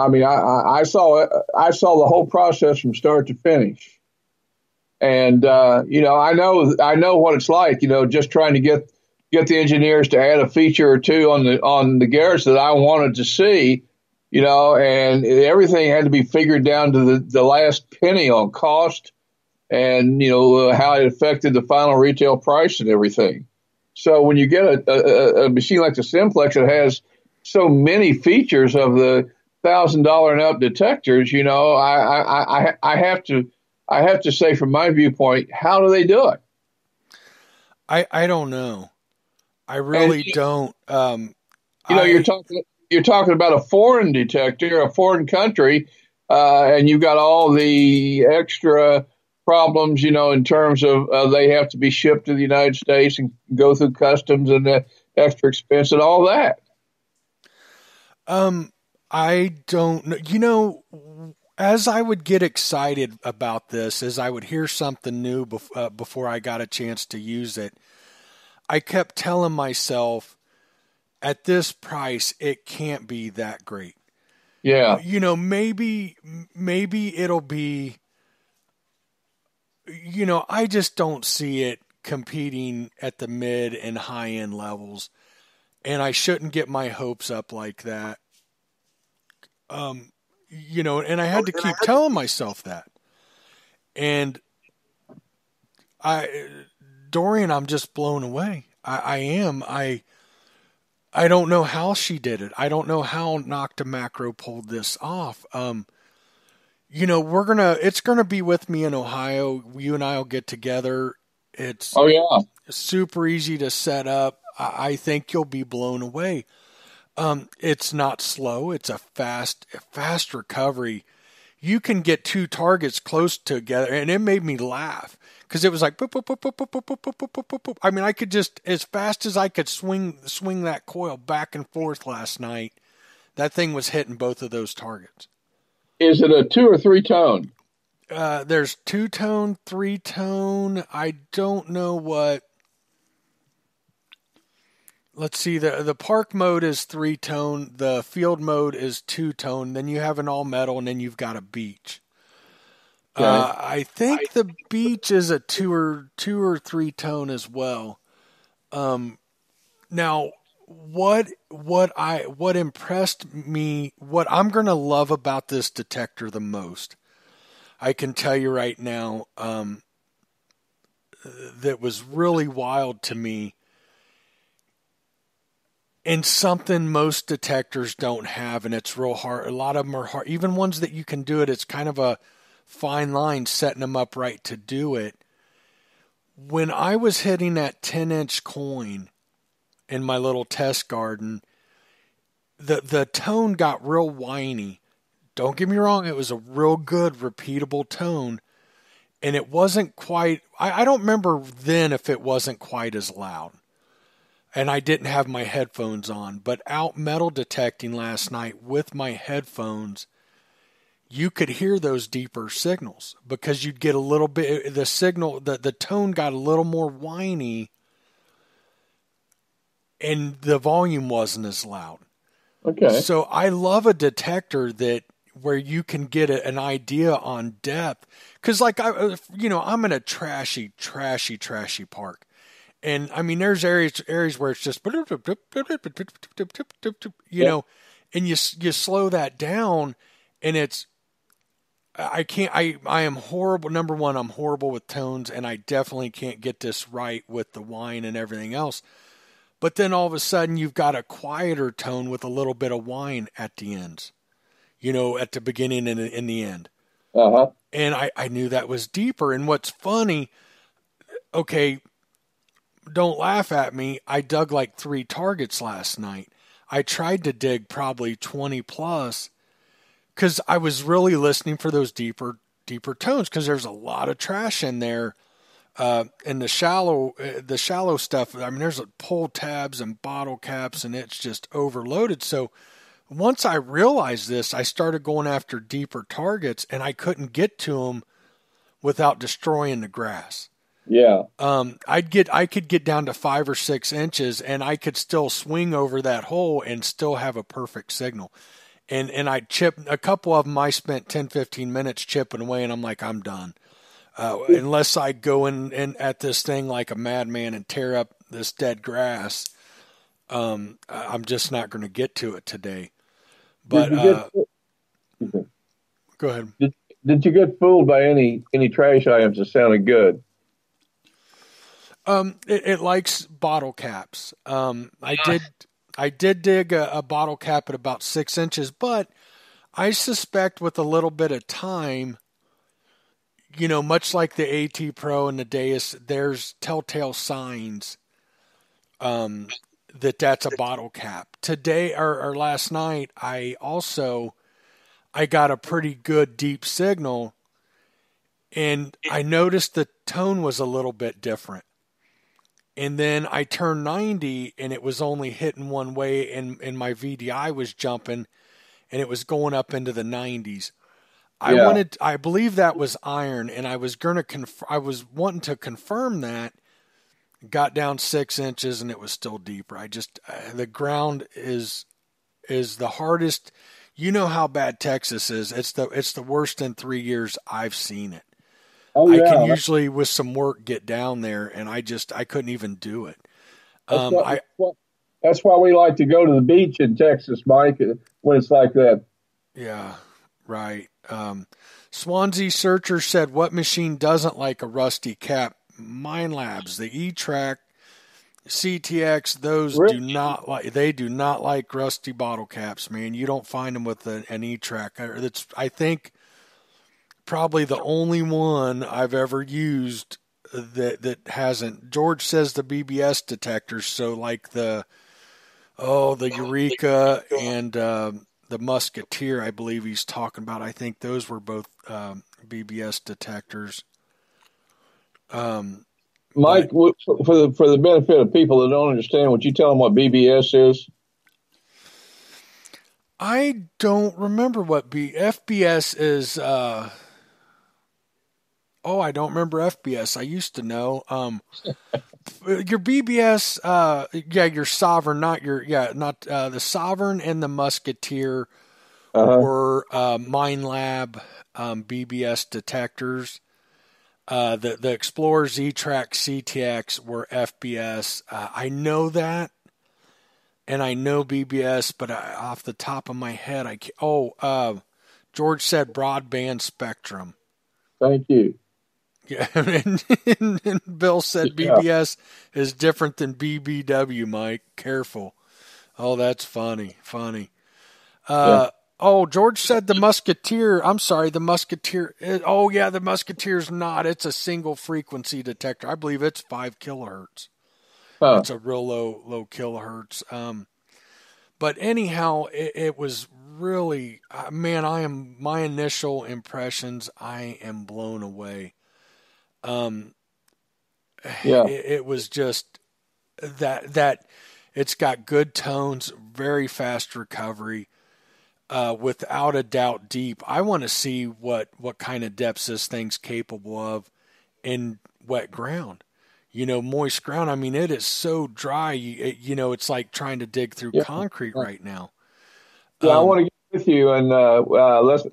mean, I saw the whole process from start to finish. And, I know what it's like, just trying to get the engineers to add a feature or two on the Garretts that I wanted to see, and everything had to be figured down to the last penny on cost and, how it affected the final retail price and everything. So when you get a machine like the Simplex that has so many features of the $1,000 and up detectors, I have to say from my viewpoint, how do they do it? I don't know. I really don't. You're talking about a foreign detector, a foreign country, and you've got all the extra problems, in terms of they have to be shipped to the United States and go through customs and the extra expense and all that. I don't know. As I would get excited about this, as I would hear something new before I got a chance to use it, I kept telling myself, at this price, it can't be that great. Yeah. Maybe it'll be, I just don't see it competing at the mid and high end levels. And I shouldn't get my hopes up like that. And I had to keep telling myself that. And Dorian, I'm just blown away. I am. I don't know how she did it. I don't know how Nocta Macro pulled this off. It's gonna be with me in Ohio. You and I will get together. It's super easy to set up. I think you'll be blown away. It's not slow. It's a fast recovery. You can get two targets close together, and it made me laugh because it was like boop, boop, boop, boop, boop, boop, boop, boop, boop, boop, boop. I mean, I could just, as fast as I could swing that coil back and forth last night, that thing was hitting both of those targets. Is it a 2 or 3 tone? There's 2-tone, 3-tone. I don't know what. Let's see. The park mode is 3-tone. The field mode is 2-tone. Then you have an all metal, and then you've got a beach. Okay. I think the beach is a 2 or 3-tone as well. Now, what impressed me, what I'm going to love about this detector the most, I can tell you right now, that was really wild to me, and something most detectors don't have, and it's real hard. A lot of them are hard. Even ones that you can do it, it's kind of a fine line setting them up right to do it. When I was hitting that 10-inch coin in my little test garden, the tone got real whiny. Don't get me wrong, it was a real good, repeatable tone, and it wasn't quite, I don't remember then if it wasn't quite as loud. And I didn't have my headphones on, but out metal detecting last night with my headphones, you could hear those deeper signals because you'd get a little bit, the signal, the tone got a little more whiny and the volume wasn't as loud. Okay. So I love a detector where you can get an idea on depth. Cause like I'm in a trashy park. And I mean, there's areas where it's just, and you slow that down, and it's, I am horrible. Number one, I'm horrible with tones, and I definitely can't get this right with the whine and everything else. But then all of a sudden, you've got a quieter tone with a little bit of whine at the ends, at the beginning and in the end. Uh-huh. And I knew that was deeper. And what's funny, okay, don't laugh at me. I dug like 3 targets last night. I tried to dig probably 20 plus because I was really listening for those deeper tones because there's a lot of trash in there. And the shallow stuff, I mean, there's pull tabs and bottle caps and it's just overloaded. So once I realized this, I started going after deeper targets and I couldn't get to them without destroying the grass. Yeah. I could get down to 5 or 6 inches and I could still swing over that hole and still have a perfect signal. And I chipped a couple of them. I spent 10, 15 minutes chipping away and I'm like, I'm done. Unless I go in at this thing like a madman and tear up this dead grass, I'm just not going to get to it today. But, go ahead. Did you get fooled by any trash items that sounded good? It likes bottle caps. I did dig a bottle cap at about 6 inches, but I suspect with a little bit of time, much like the AT Pro and the Deus, there's telltale signs that's a bottle cap. Today or last night, I got a pretty good deep signal, and I noticed the tone was a little bit different. And then I turned 90 and it was only hitting one way and my VDI was jumping and it was going up into the 90s. Yeah. I believe that was iron and I was wanting to confirm that. Got down 6 inches and it was still deeper. The ground is the hardest. You know how bad Texas is. It's the worst in 3 years I've seen it. Oh, yeah. I can usually, with some work, get down there, and I couldn't even do it. That's why we like to go to the beach in Texas, Mike, when it's like that. Yeah, right. Swansea Searcher said, what machine doesn't like a rusty cap? Mine Labs, the E-Track, CTX, those Really? do not like rusty bottle caps, man. You don't find them with an E-Track. It's, I think, probably the only one I've ever used that hasn't. George says the BBS detectors, so like the Eureka and the Musketeer, I believe he's talking about. I think those were both BBS detectors. Mike, for the benefit of people that don't understand, would you tell them what BBS is? I don't remember what FBS is. I don't remember FBS. I used to know. Your BBS, your Sovereign, not the Sovereign and the Musketeer were Mine Lab BBS detectors. The Explorer Z-Track CTX were FBS. I know that, and I know BBS, but off the top of my head, I can't. George said broadband spectrum. Thank you. Yeah, and Bill said BBS is different than BBW, Mike. Careful. Oh, that's funny. George said the Musketeer. I'm sorry, the Musketeer. The Musketeer's not. It's a single frequency detector. I believe it's 5 kilohertz. It's a real low kilohertz. But anyhow, it was really, man, my initial impressions, I am blown away. It was just that it's got good tones, very fast recovery, without a doubt deep. I want to see what kind of depths this thing's capable of in wet ground. Moist ground. I mean, it is so dry. It's like trying to dig through concrete right now. Yeah, I want to get with you and let's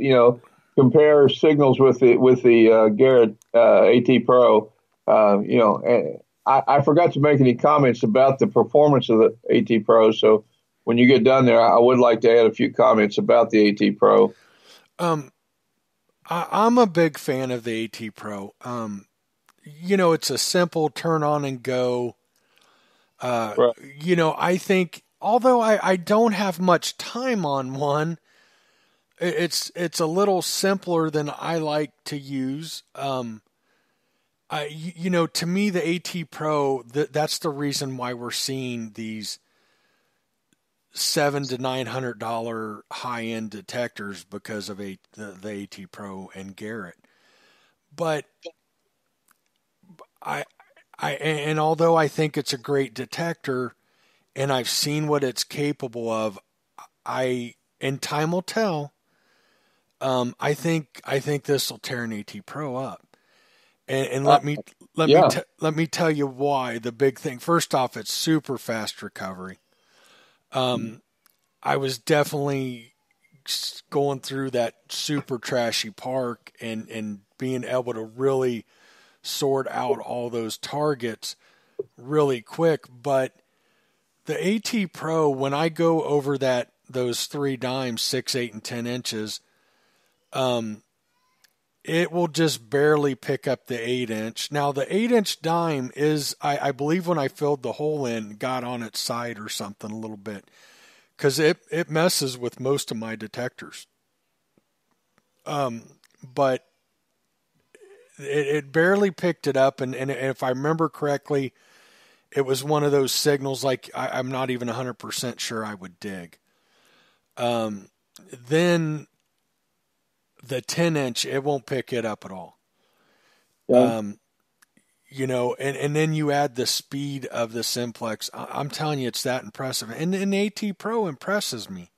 compare signals with the Garrett AT Pro. I forgot to make any comments about the performance of the AT Pro. So when you get done there, I would like to add a few comments about the AT Pro. I'm a big fan of the AT Pro. It's a simple turn on and go. Right. I think, although I don't have much time on one, it's a little simpler than I like to use. To me, the AT Pro, that's the reason why we're seeing these $700 to $900 high-end detectors because of the AT Pro and Garrett. But and although I think it's a great detector, and I've seen what it's capable of, and time will tell. I think this will tear an AT Pro up, and let me tell you why. The big thing, first off, it's super fast recovery. I was definitely going through that super trashy park and being able to really sort out all those targets really quick. But the AT Pro, when I go over those 3 dimes, 6, 8, and 10 inches, it will just barely pick up the 8-inch. Now, the 8-inch dime is, I believe when I filled the hole in, got on its side or something a little bit, because it messes with most of my detectors. But it barely picked it up, and if I remember correctly, it was one of those signals like I'm not even 100% sure I would dig. Then the 10-inch, it won't pick it up at all. Yeah. And then you add the speed of the Simplex. I'm telling you, it's that impressive. And the AT Pro impresses me.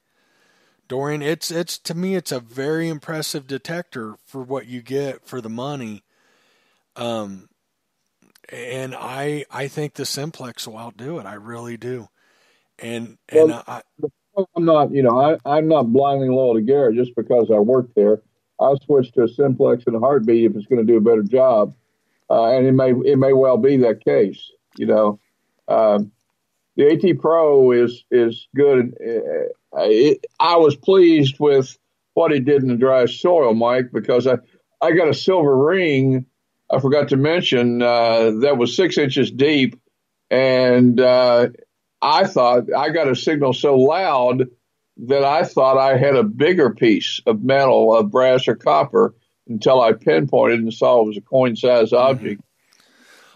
Dorian, it's to me, it's a very impressive detector for what you get for the money. And I think the Simplex will outdo it. I really do. I'm not, I'm not blindly loyal to Garrett just because I work there. I'll switch to a Simplex in a heartbeat if it's going to do a better job. And it may well be that case. The AT Pro is good. I was pleased with what he did in the dry soil, Mike, because I got a silver ring, I forgot to mention, that was 6 inches deep. And I thought I got a signal so loud that I thought I had a bigger piece of metal, of brass or copper, until I pinpointed and saw it was a coin-sized object.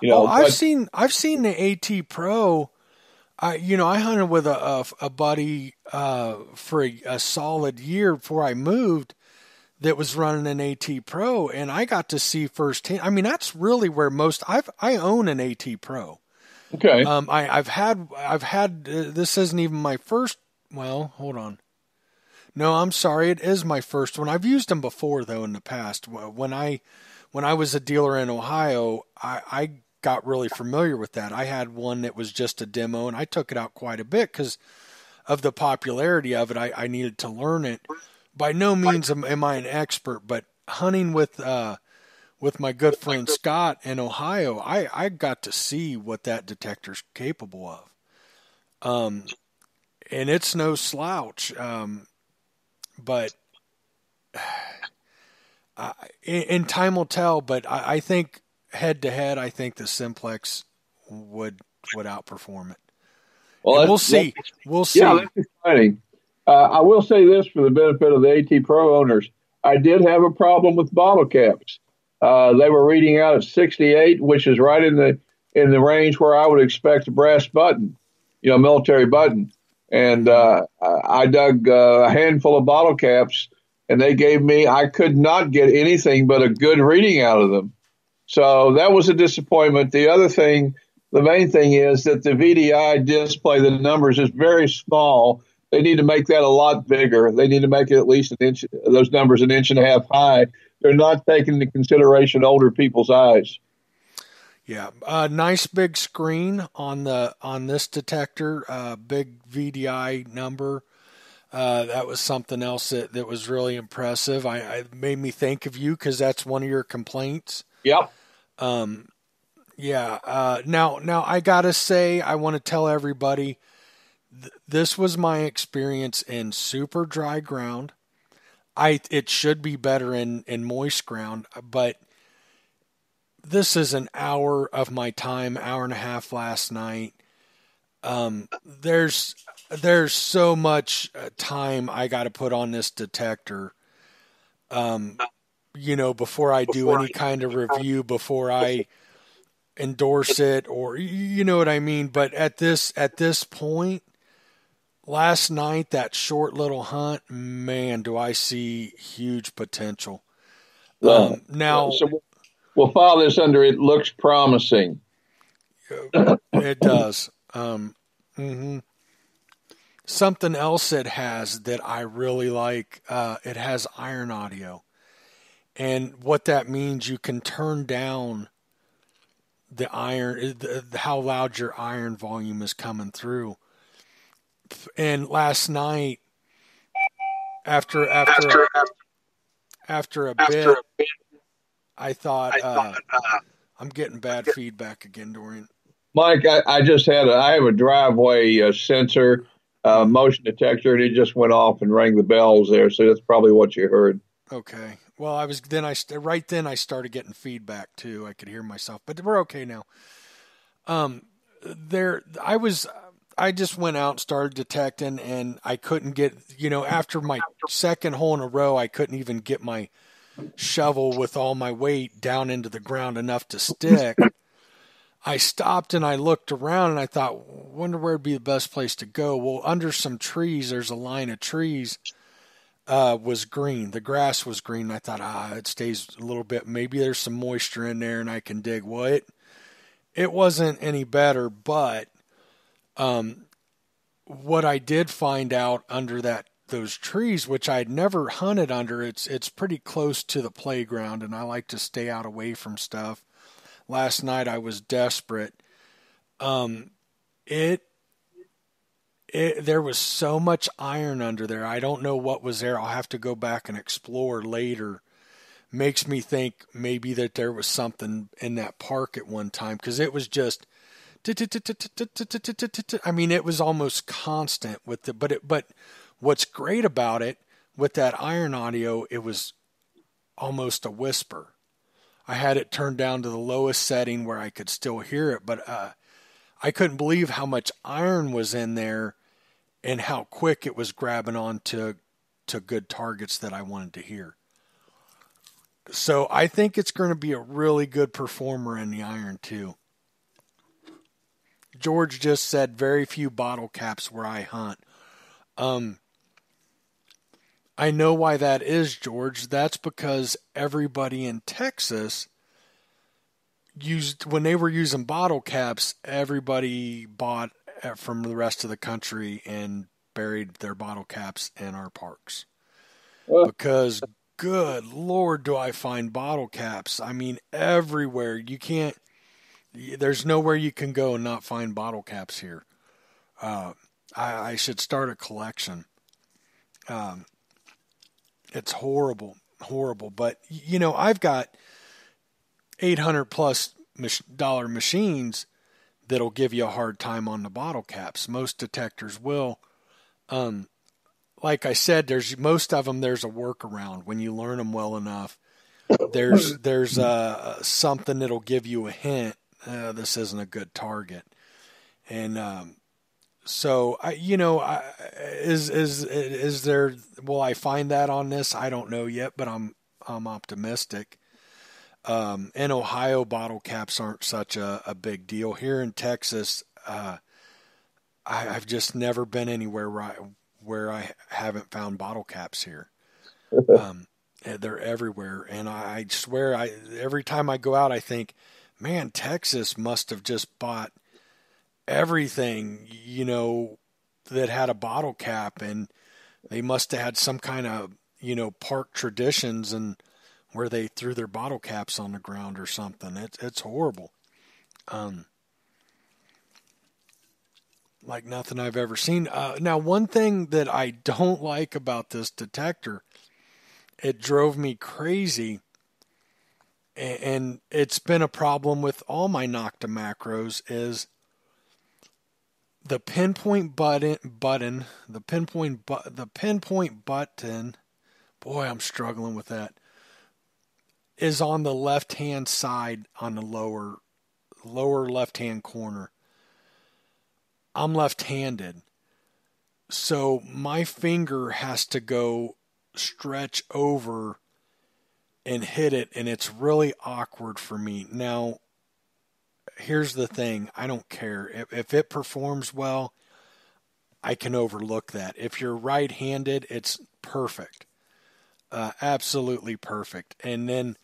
You know, I've seen the AT Pro. I hunted with a buddy for a solid year before I moved that was running an AT Pro, and I got to see firsthand. I mean, that's really where I own an AT Pro. Okay. I've had this isn't even my first. Well, hold on. No, I'm sorry. It is my first one. I've used them before though in the past. When I was a dealer in Ohio, I got really familiar with that. I had one that was just a demo, and I took it out quite a bit because of the popularity of it. I needed to learn it. By no means am I an expert, but hunting with my good friend Scott in Ohio, I got to see what that detector's capable of. And it's no slouch. But in time will tell. But I think head to head, I think the Simplex would outperform it. Well, we'll see. We'll see. Yeah, that's exciting. I will say this for the benefit of the AT Pro owners. I did have a problem with bottle caps. They were reading out at 68, which is right in the range where I would expect a brass button, military button. And I dug a handful of bottle caps, and I could not get anything but a good reading out of them. So that was a disappointment. The main thing is that the VDI display, the numbers is very small. They need to make that a lot bigger. They need to make it at least those numbers an inch and a half high. They're not taking into consideration older people's eyes. Yeah, nice big screen on this detector, big VDI number. That was something else that was really impressive. I made me think of you because that's one of your complaints. Yep. Yeah. Now I gotta say, I want to tell everybody, this was my experience in super dry ground. It should be better in moist ground, but this is an hour of my time, hour and a half last night. There's so much time I got to put on this detector. Before I do any kind of review, before I endorse it, or you know what I mean. But at this point, last night, that short little hunt, man, do I see huge potential. Now. We'll file this under it looks promising. It does. Something else it has that I really like, it has iron audio. And what that means, you can turn down the iron, how loud your iron volume is coming through. And last night, after a bit, I thought, I'm getting bad feedback again, Dorian. Mike, I have a driveway sensor, motion detector, and it just went off and rang the bells there. So that's probably what you heard. Okay. Well, I started getting feedback too. I could hear myself, but we're okay now. I just went out and started detecting, and I couldn't get, after my second hole in a row, I couldn't even get my shovel with all my weight down into the ground enough to stick. I stopped and I looked around and I thought, wonder where would be the best place to go. Well, under some trees, there's a line of trees, was green. The grass was green. I thought, it stays a little bit. Maybe there's some moisture in there and I can dig. Well, it wasn't any better, but what I did find out under those trees, which I'd never hunted under, it's pretty close to the playground, and I like to stay out away from stuff. Last night I was desperate. There was so much iron under there. I don't know what was there. I'll have to go back and explore later. Makes me think maybe that there was something in that park at one time, because it was just, I mean, it was almost constant with but what's great about it with that iron audio, it was almost a whisper. I had it turned down to the lowest setting where I could still hear it, but I couldn't believe how much iron was in there and how quick it was grabbing on to good targets that I wanted to hear. So I think it's going to be a really good performer in the iron too. George just said very few bottle caps where I hunt. I know why that is, George. That's because everybody in Texas when they were using bottle caps, everybody bought from the rest of the country and buried their bottle caps in our parks. Because, good Lord, do I find bottle caps. I mean, everywhere. There's nowhere you can go and not find bottle caps here. I should start a collection. It's horrible. But, I've got $800+ machines that'll give you a hard time on the bottle caps. Most detectors will. Like I said, most of them, there's a workaround. When you learn them well enough, there's something that'll give you a hint. This isn't a good target. And, so is there, will I find that on this? I don't know yet, but I'm optimistic. In Ohio, bottle caps aren't such a big deal. Here in Texas, I've just never been anywhere where I haven't found bottle caps here. They're everywhere. And I swear, every time I go out, I think, man, Texas must have just bought everything, that had a bottle cap, and they must have had some kind of, park traditions and where they threw their bottle caps on the ground or something. It's horrible. Like nothing I've ever seen. Now, one thing that I don't like about this detector, it drove me crazy, and it's been a problem with all my Nocta macros, is the pinpoint button, boy, I'm struggling with that, is on the left-hand side on the lower left-hand corner. I'm left-handed, so my finger has to go stretch over and hit it, and it's really awkward for me. Now, here's the thing. I don't care. If it performs well, I can overlook that. If you're right-handed, it's perfect. Absolutely perfect. And then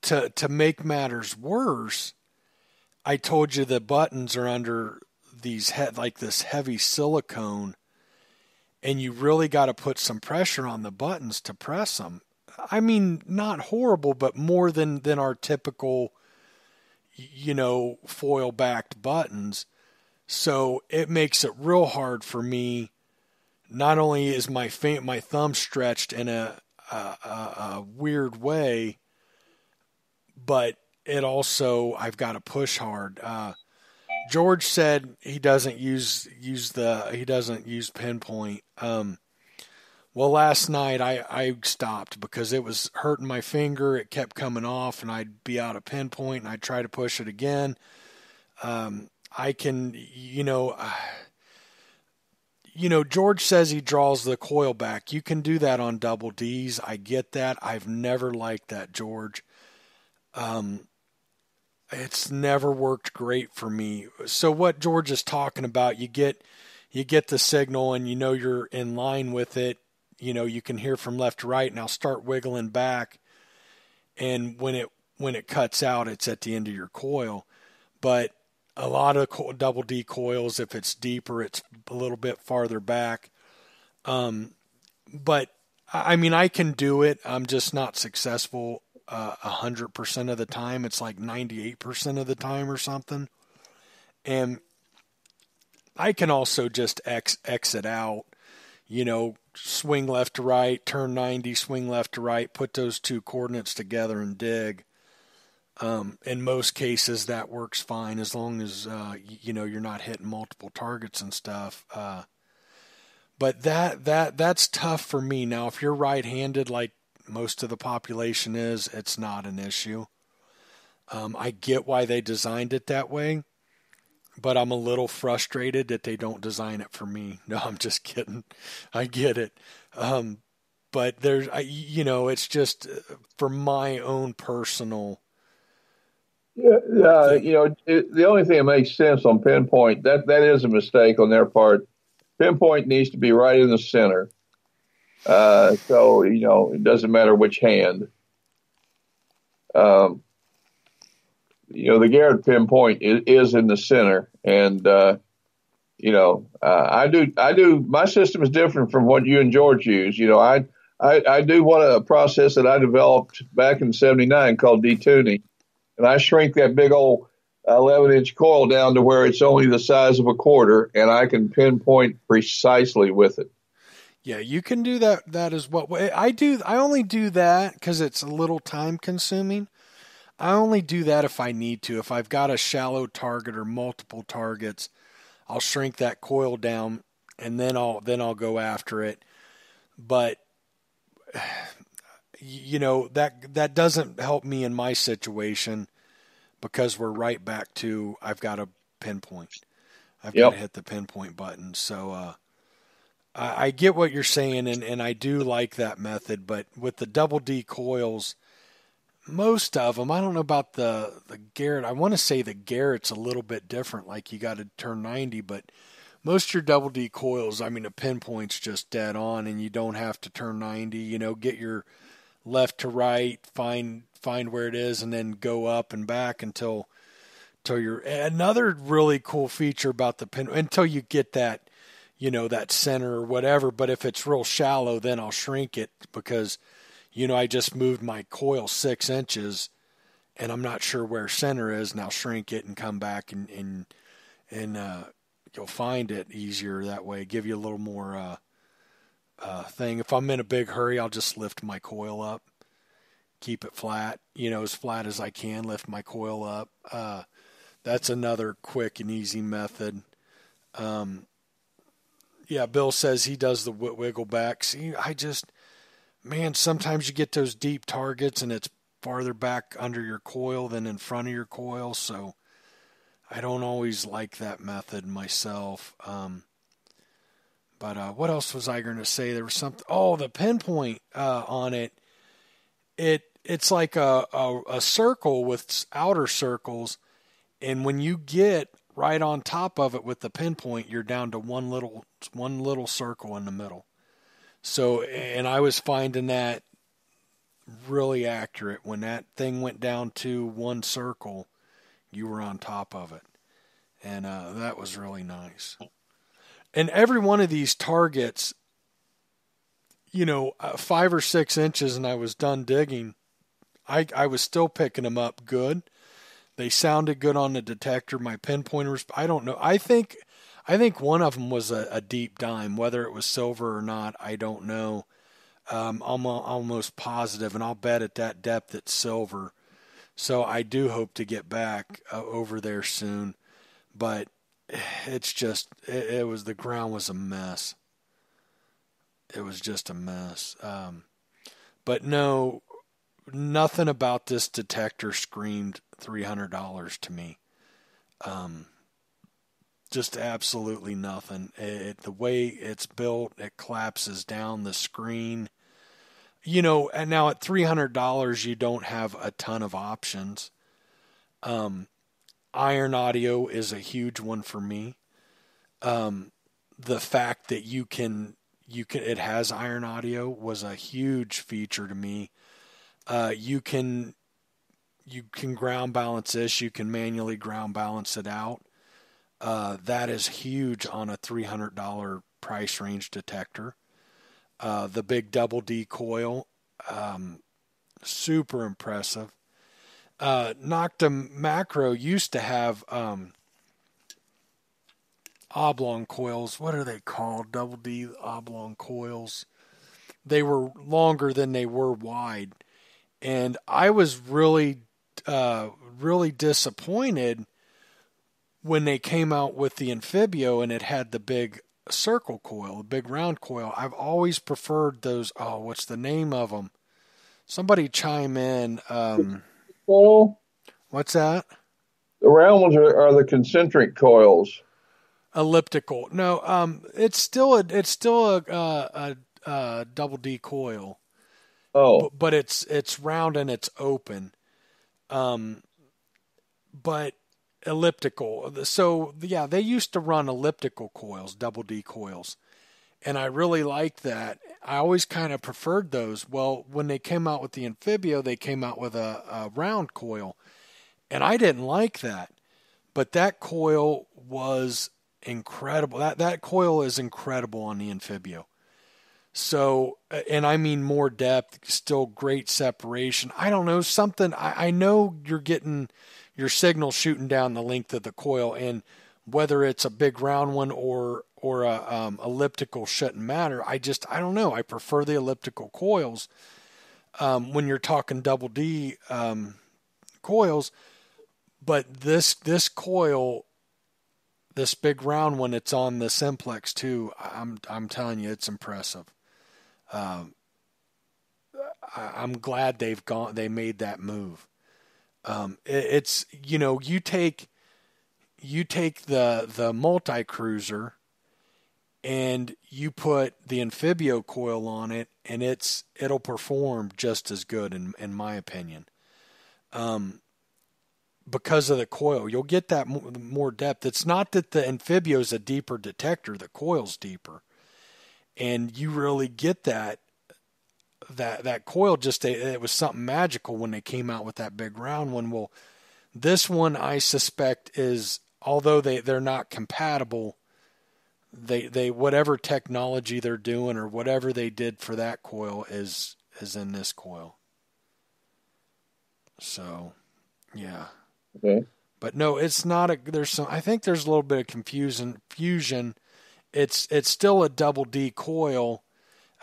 to make matters worse, I told you the buttons are under these this heavy silicone, and you really got to put some pressure on the buttons to press them. I mean, not horrible, but more than our typical, foil-backed buttons. So it makes it real hard for me. Not only is my thumb stretched in a weird way, but it also, I've got to push hard. George said he doesn't use pinpoint. Well, last night I stopped because it was hurting my finger. It kept coming off, and I'd be out of pinpoint, and I'd try to push it again. I can, George says he draws the coil back. You can do that on double Ds. I get that. I've never liked that, George. It's never worked great for me. So what George is talking about, you get the signal, and you're in line with it. You can hear from left to right, and I'll start wiggling back. And when it cuts out, it's at the end of your coil. But a lot of double D coils, if it's deeper, it's a little bit farther back. But I mean, I can do it. I'm just not successful 100% of the time. It's like 98% of the time or something. And I can also just exit out, swing left to right, turn 90, swing left to right, put those two coordinates together and dig. In most cases, that works fine as long as, you're not hitting multiple targets and stuff. But that's tough for me. Now, if you're right-handed like most of the population is, it's not an issue. I get why they designed it that way, but I'm a little frustrated that they don't design it for me. No, I'm just kidding. I get it. But it's just for my own personal. Yeah, the only thing that makes sense on pinpoint, that is a mistake on their part. Pinpoint needs to be right in the center. So, it doesn't matter which hand. The Garrett pinpoint is in the center. And, I do, my system is different from what you and George use. I do a process that I developed back in '79 called detuning. And I shrink that big old 11-inch coil down to where it's only the size of a quarter, and I can pinpoint precisely with it. Yeah, you can do that. That is what I do. I only do that because it's a little time consuming. I only do that if I need to. If I've got a shallow target or multiple targets, I'll shrink that coil down, and then I'll go after it. But that doesn't help me in my situation because we're right back to I've got to pinpoint. I've got to hit the pinpoint button. So I get what you're saying, and I do like that method. But with the double D coils, most of them, I don't know about the Garrett. I want to say the Garrett's a little bit different. Like you got to turn 90, but most of your double D coils, I mean, the pinpoint's just dead on, and you don't have to turn 90. Get your left to right, find where it is, and then go up and back until you're. Another really cool feature about the pin until you get that, that center or whatever. But if it's real shallow, then I'll shrink it because, I just moved my coil 6 inches, and I'm not sure where center is, and I'll shrink it and come back and you'll find it easier that way. Give you a little more thing. If I'm in a big hurry, I'll just lift my coil up, keep it flat, as flat as I can, lift my coil up. That's another quick and easy method. Bill says he does the wiggle back. See, sometimes you get those deep targets and it's farther back under your coil than in front of your coil, so I don't always like that method myself. But what else was I going to say? There was something. Oh, the pinpoint on it. It's like a circle with outer circles, and when you get right on top of it with the pinpoint, you're down to one little circle in the middle. So, and I was finding that really accurate. When that thing went down to one circle, you were on top of it, and that was really nice. And every one of these targets, 5 or 6 inches, and I was done digging. I was still picking them up good. They sounded good on the detector. My pinpointers, I don't know. I think one of them was a deep dime. Whether it was silver or not, I don't know. I'm almost positive, and I'll bet at that depth it's silver. So I do hope to get back over there soon. But it's just, the ground was a mess. It was just a mess. But no, nothing about this detector screamed $300 to me. Just absolutely nothing. The way it's built, it collapses down the screen. And now at $300, you don't have a ton of options. Iron audio is a huge one for me. The fact that it has iron audio was a huge feature to me. You can ground balance this. You can manually ground balance it out. That is huge on a $300 price range detector. The big double D coil, super impressive. Nocta Macro used to have oblong coils. What are they called? Double D oblong coils. They were longer than they were wide. And I was really disappointed when they came out with the Amphibio and it had the big circle coil, a big round coil. I've always preferred those. Oh, what's the name of them? Somebody chime in. Coil? What's that? The round ones are the concentric coils. Elliptical. No, it's still a double D coil. Oh, But it's round and it's open. But elliptical. So yeah, they used to run elliptical coils, double D coils. And I really liked that. I always kind of preferred those. Well, when they came out with the Amphibio, they came out with a round coil. And I didn't like that. But that coil was incredible. That coil is incredible on the Amphibio. So, and I mean more depth, still great separation. I don't know, something, I know you're getting your signal shooting down the length of the coil, and whether it's a big round one or a elliptical shouldn't matter. I don't know. I prefer the elliptical coils when you're talking double D coils. But this coil, this big round one, it's on the Simplex too. I'm telling you, it's impressive. I'm glad they made that move. It's, you take the multi-cruiser and you put the Amphibio coil on it, and it'll perform just as good in my opinion. Because of the coil, you'll get that more depth. It's not that the Amphibio is a deeper detector; the coil's deeper, and you really get that coil. Just it was something magical when they came out with that big round one. Well, this one I suspect is, although they're not compatible, they whatever technology they're doing or whatever they did for that coil is in this coil. So, yeah. okay. But no, it's not I think there's a little bit of fusion. It's still a double D coil.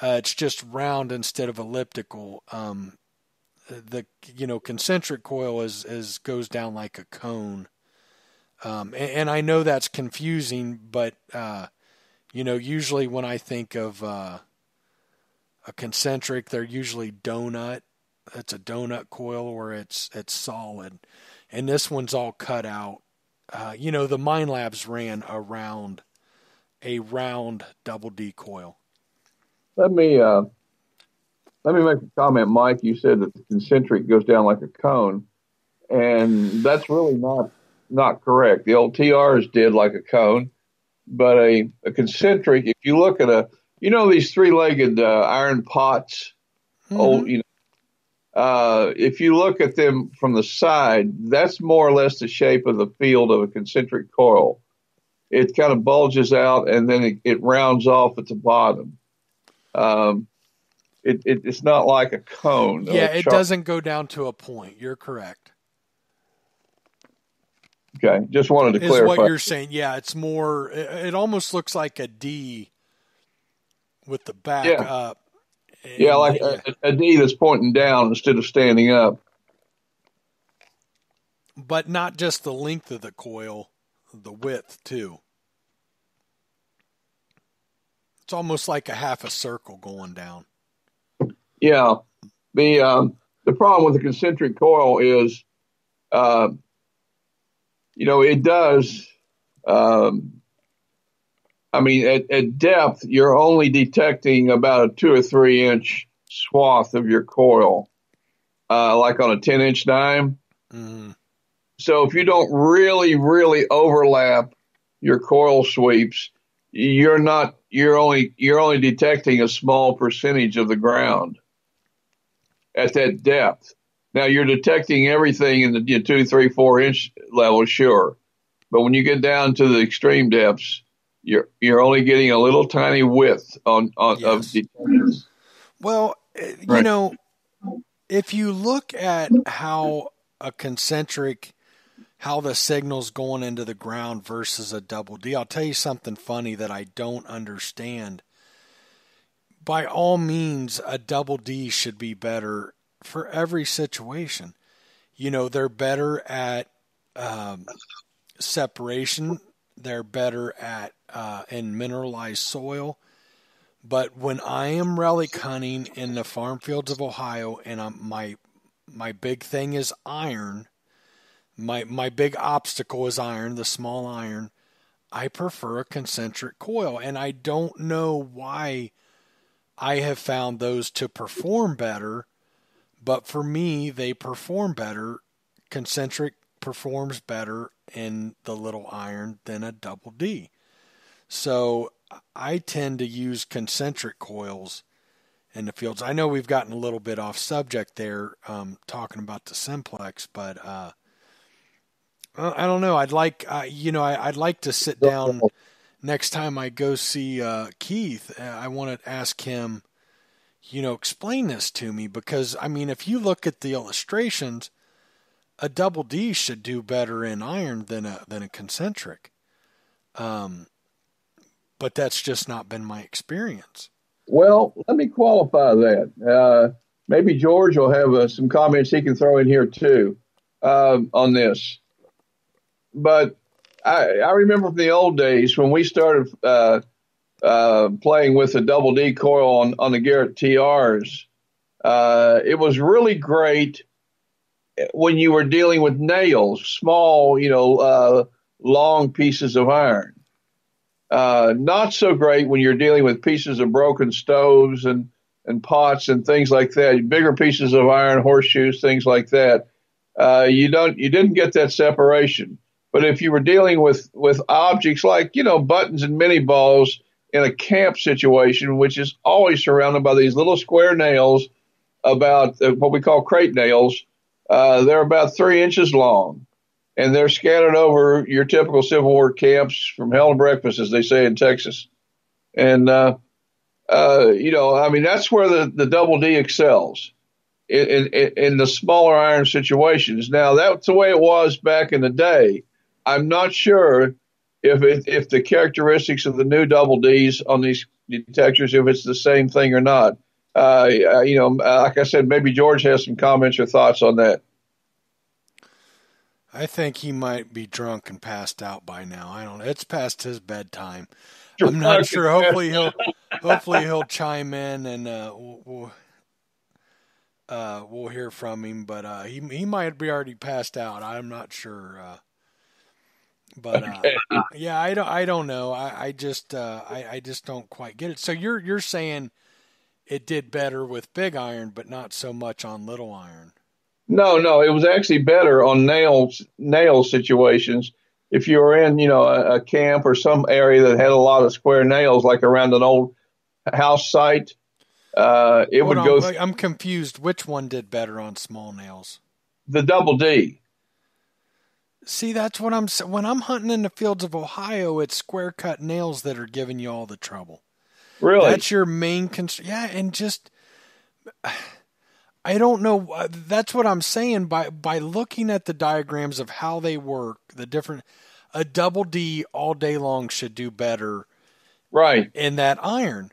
It's just round instead of elliptical. The concentric coil goes down like a cone. And I know that's confusing, but usually when I think of a concentric, they're usually donut. It's a donut coil, or it's solid. And this one's all cut out. The Mine Labs ran a round double D coil. Let me make a comment, Mike. You said that the concentric goes down like a cone, and that's really not correct. The old TRs did like a cone, but a concentric, if you look at these three-legged iron pots, Mm-hmm. if you look at them from the side, that's more or less the shape of the field of a concentric coil. It kind of bulges out, and then it rounds off at the bottom. It's not like a cone. Yeah, it doesn't go down to a point. You're correct. Okay, just wanted to clarify. Is what you're saying. Yeah, it's more, it almost looks like a D with the back up. Yeah, like a D that's pointing down instead of standing up. But not just the length of the coil, the width too. It's almost like a half a circle going down. Yeah, the problem with the concentric coil is, it does. At depth, you're only detecting about a 2 or 3 inch swath of your coil, like on a 10-inch dime. Mm-hmm. So if you don't really, really overlap your coil sweeps, you're only detecting a small percentage of the ground at that depth. Now you're detecting everything in the 2, 3, 4 inch level, sure, but when you get down to the extreme depths, you're only getting a little tiny width of detectors. Well, Right. If you look at how a concentric, how the signal's going into the ground versus a double D, I'll tell you something funny that I don't understand. By all means, a double D should be better for every situation. They're better at separation. they're better at in mineralized soil. But when I am relic hunting in the farm fields of Ohio, and my big thing is iron, my big obstacle is iron, the small iron, I prefer a concentric coil. And I don't know why I have found those to perform better, but for me, they perform better. Concentric performs better in the little iron than a double D. So I tend to use concentric coils in the fields. I know we've gotten a little bit off subject there, talking about the Simplex, but I don't know. I'd like, I'd like to sit down next time I go see Keith. I want to ask him, explain this to me, because I mean, if you look at the illustrations, a double D should do better in iron than a concentric. But that's just not been my experience. Well, let me qualify that. Maybe George will have some comments he can throw in here too on this. But I remember from the old days when we started playing with the double D coil on the Garrett TRs. It was really great when you were dealing with nails, small, long pieces of iron. Not so great when you're dealing with pieces of broken stoves and pots and things like that. Bigger pieces of iron, horseshoes, things like that. You didn't get that separation. But if you were dealing with objects like, buttons and mini balls in a camp situation, which is always surrounded by these little square nails, about what we call crate nails, they're about 3 inches long. And they're scattered over your typical Civil War camps from hell to breakfast, as they say in Texas. And, that's where the double D excels in the smaller iron situations. Now, that's the way it was back in the day. I'm not sure if the characteristics of the new double Ds on these detectors, if it's the same thing or not. Like I said, maybe George has some comments or thoughts on that. I think he might be drunk and passed out by now. I don't know. It's past his bedtime. I'm not sure. Hopefully he'll chime in and we'll hear from him. But he might be already passed out. I'm not sure. Yeah, I don't know. I just don't quite get it. So you're saying it did better with big iron, but not so much on little iron. No, it was actually better on nail situations. If you were in, a camp or some area that had a lot of square nails, like around an old house site, I'm confused. Which one did better on small nails? The double D. See, that's what I'm saying. When I'm hunting in the fields of Ohio, it's square cut nails that are giving you all the trouble. Really? That's your main concern. Yeah, and just I don't know. That's what I'm saying. By looking at the diagrams of how they work, a double D all day long should do better, right, in that iron.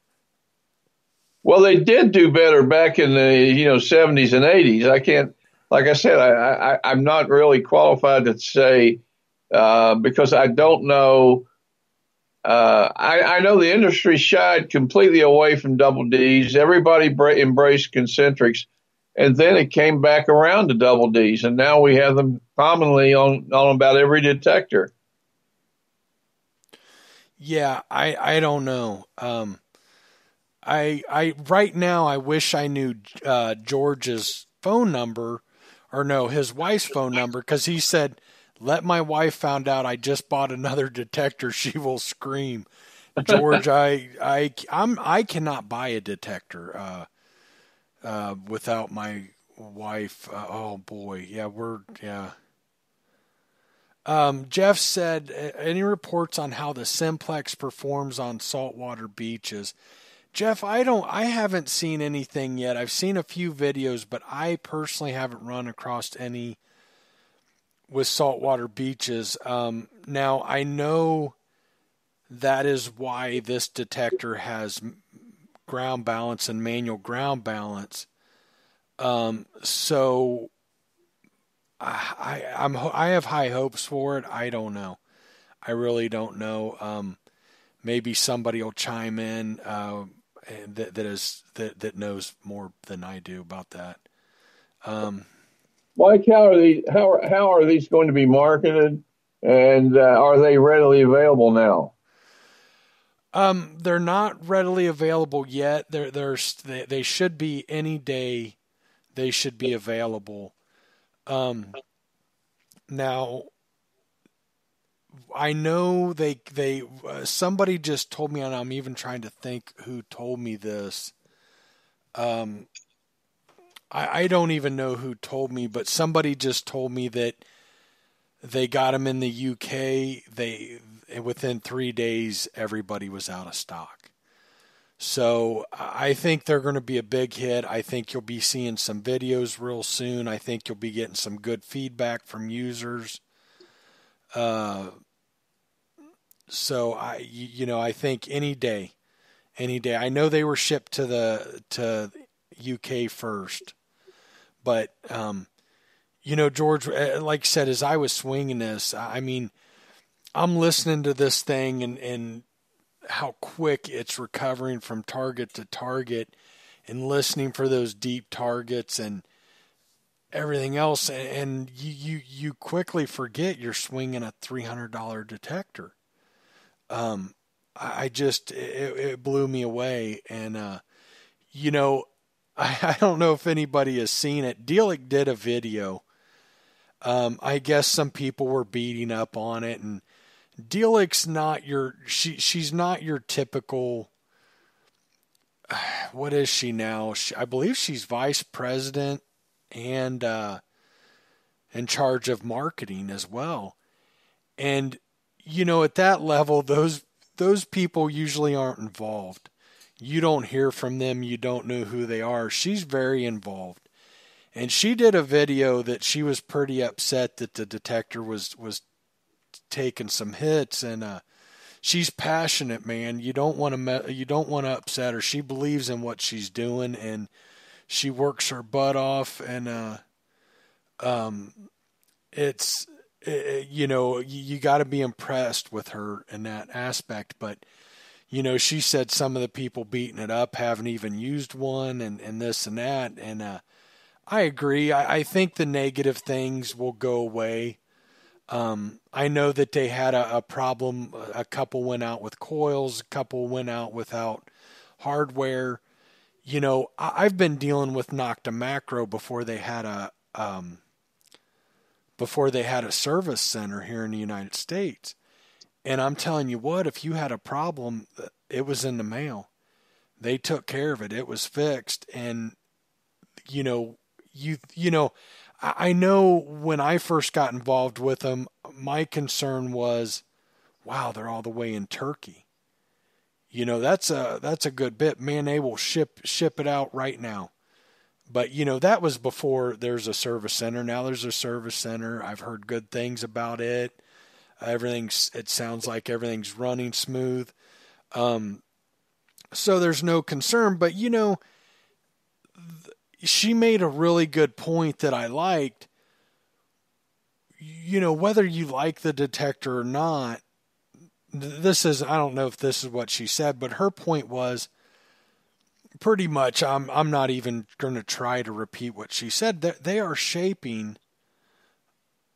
Well, they did do better back in the 70s and 80s. I can't, like I said, I'm not really qualified to say because I don't know. I know the industry shied completely away from double Ds. Everybody embraced concentrics. And then it came back around to double Ds, and now we have them commonly on about every detector. Yeah, I don't know. I right now I wish I knew George's phone number, or no, his wife's phone number, because he said, "Let my wife found out I just bought another detector, she will scream." George, I cannot buy a detector. Without my wife. Oh boy. Yeah. Jeff said, any reports on how the Simplex performs on saltwater beaches? Jeff, I haven't seen anything yet. I've seen a few videos, but I personally haven't run across any with saltwater beaches. Now I know that is why this detector has ground balance and manual ground balance. So I have high hopes for it. I don't know. I really don't know. Maybe somebody will chime in that knows more than I do about that. Mike, how are these going to be marketed, and are they readily available now? They're not readily available yet. They should be any day. They should be available. Now, I know somebody just told me, and I'm even trying to think who told me this. I don't even know who told me, but somebody just told me that they got them in the UK. Within 3 days, everybody was out of stock. So I think they're going to be a big hit. I think you'll be seeing some videos real soon. I think you'll be getting some good feedback from users. So I think any day. I know they were shipped to UK first, but George, like I said, as I was swinging this, I mean, I'm listening to this thing and how quick it's recovering from target to target, and listening for those deep targets and everything else, and you quickly forget you're swinging a $300 detector. It blew me away, and I don't know if anybody has seen it. Delic did a video. I guess some people were beating up on it, and Delic's not she's not your typical, what is she now? I believe she's vice president and in charge of marketing as well. And at that level, those people usually aren't involved. You don't hear from them. You don't know who they are. She's very involved. And she did a video that she was pretty upset that the detector was taking some hits, and she's passionate, man. You don't want to upset her. She believes in what she's doing, and she works her butt off, and you got to be impressed with her in that aspect. But she said some of the people beating it up haven't even used one, and this and that, and I agree. I think the negative things will go away. I know that they had a problem. A couple went out with coils. A couple went out without hardware. I've been dealing with Nocta Macro before they had a service center here in the United States. And I'm telling you what, if you had a problem, it was in the mail. They took care of it. It was fixed. And, I know when I first got involved with them, my concern was, wow, they're all the way in Turkey. That's a good bit. Man, they will ship it out right now. But, that was before there's a service center. Now there's a service center. I've heard good things about it. It sounds like everything's running smooth. So there's no concern. But, she made a really good point that I liked. Whether you like the detector or not, I don't know if this is what she said, but her point was pretty much, I'm not even going to try to repeat what she said. They are shaping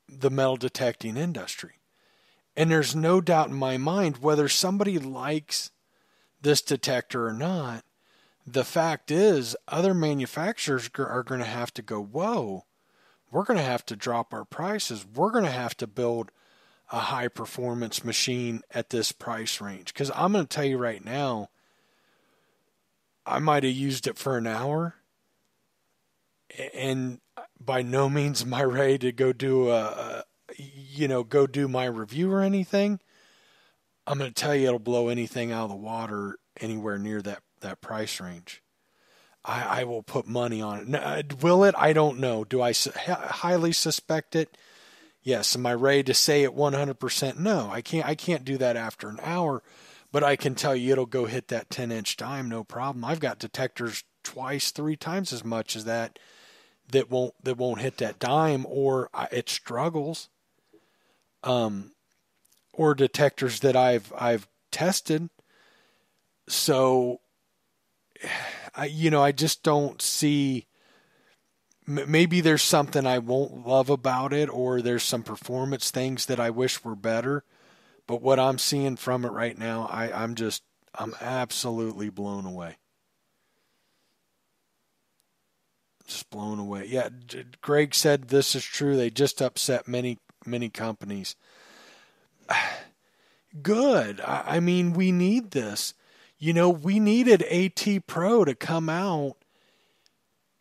the metal detecting industry. And there's no doubt in my mind, whether somebody likes this detector or not, the fact is, other manufacturers are going to have to go, whoa, we're going to have to drop our prices. We're going to have to build a high-performance machine at this price range. Because I'm going to tell you right now, I might have used it for an hour, and by no means am I ready to go do go do my review or anything. I'm going to tell you it'll blow anything out of the water anywhere near that price range. I will put money on it. Will it? I don't know. Do I highly suspect it? Yes. Am I ready to say it 100%? No, I can't do that after an hour, but I can tell you it'll go hit that 10-inch dime, no problem. I've got detectors 2x, 3 times as much as that won't hit that dime, or it struggles. or detectors that I've tested. So, I just don't see. Maybe there's something I won't love about it, or there's some performance things that I wish were better. But what I'm seeing from it right now, I'm absolutely blown away. Just blown away. Yeah, Greg said this is true. They just upset many companies. Good. I mean, we need this. We needed AT Pro to come out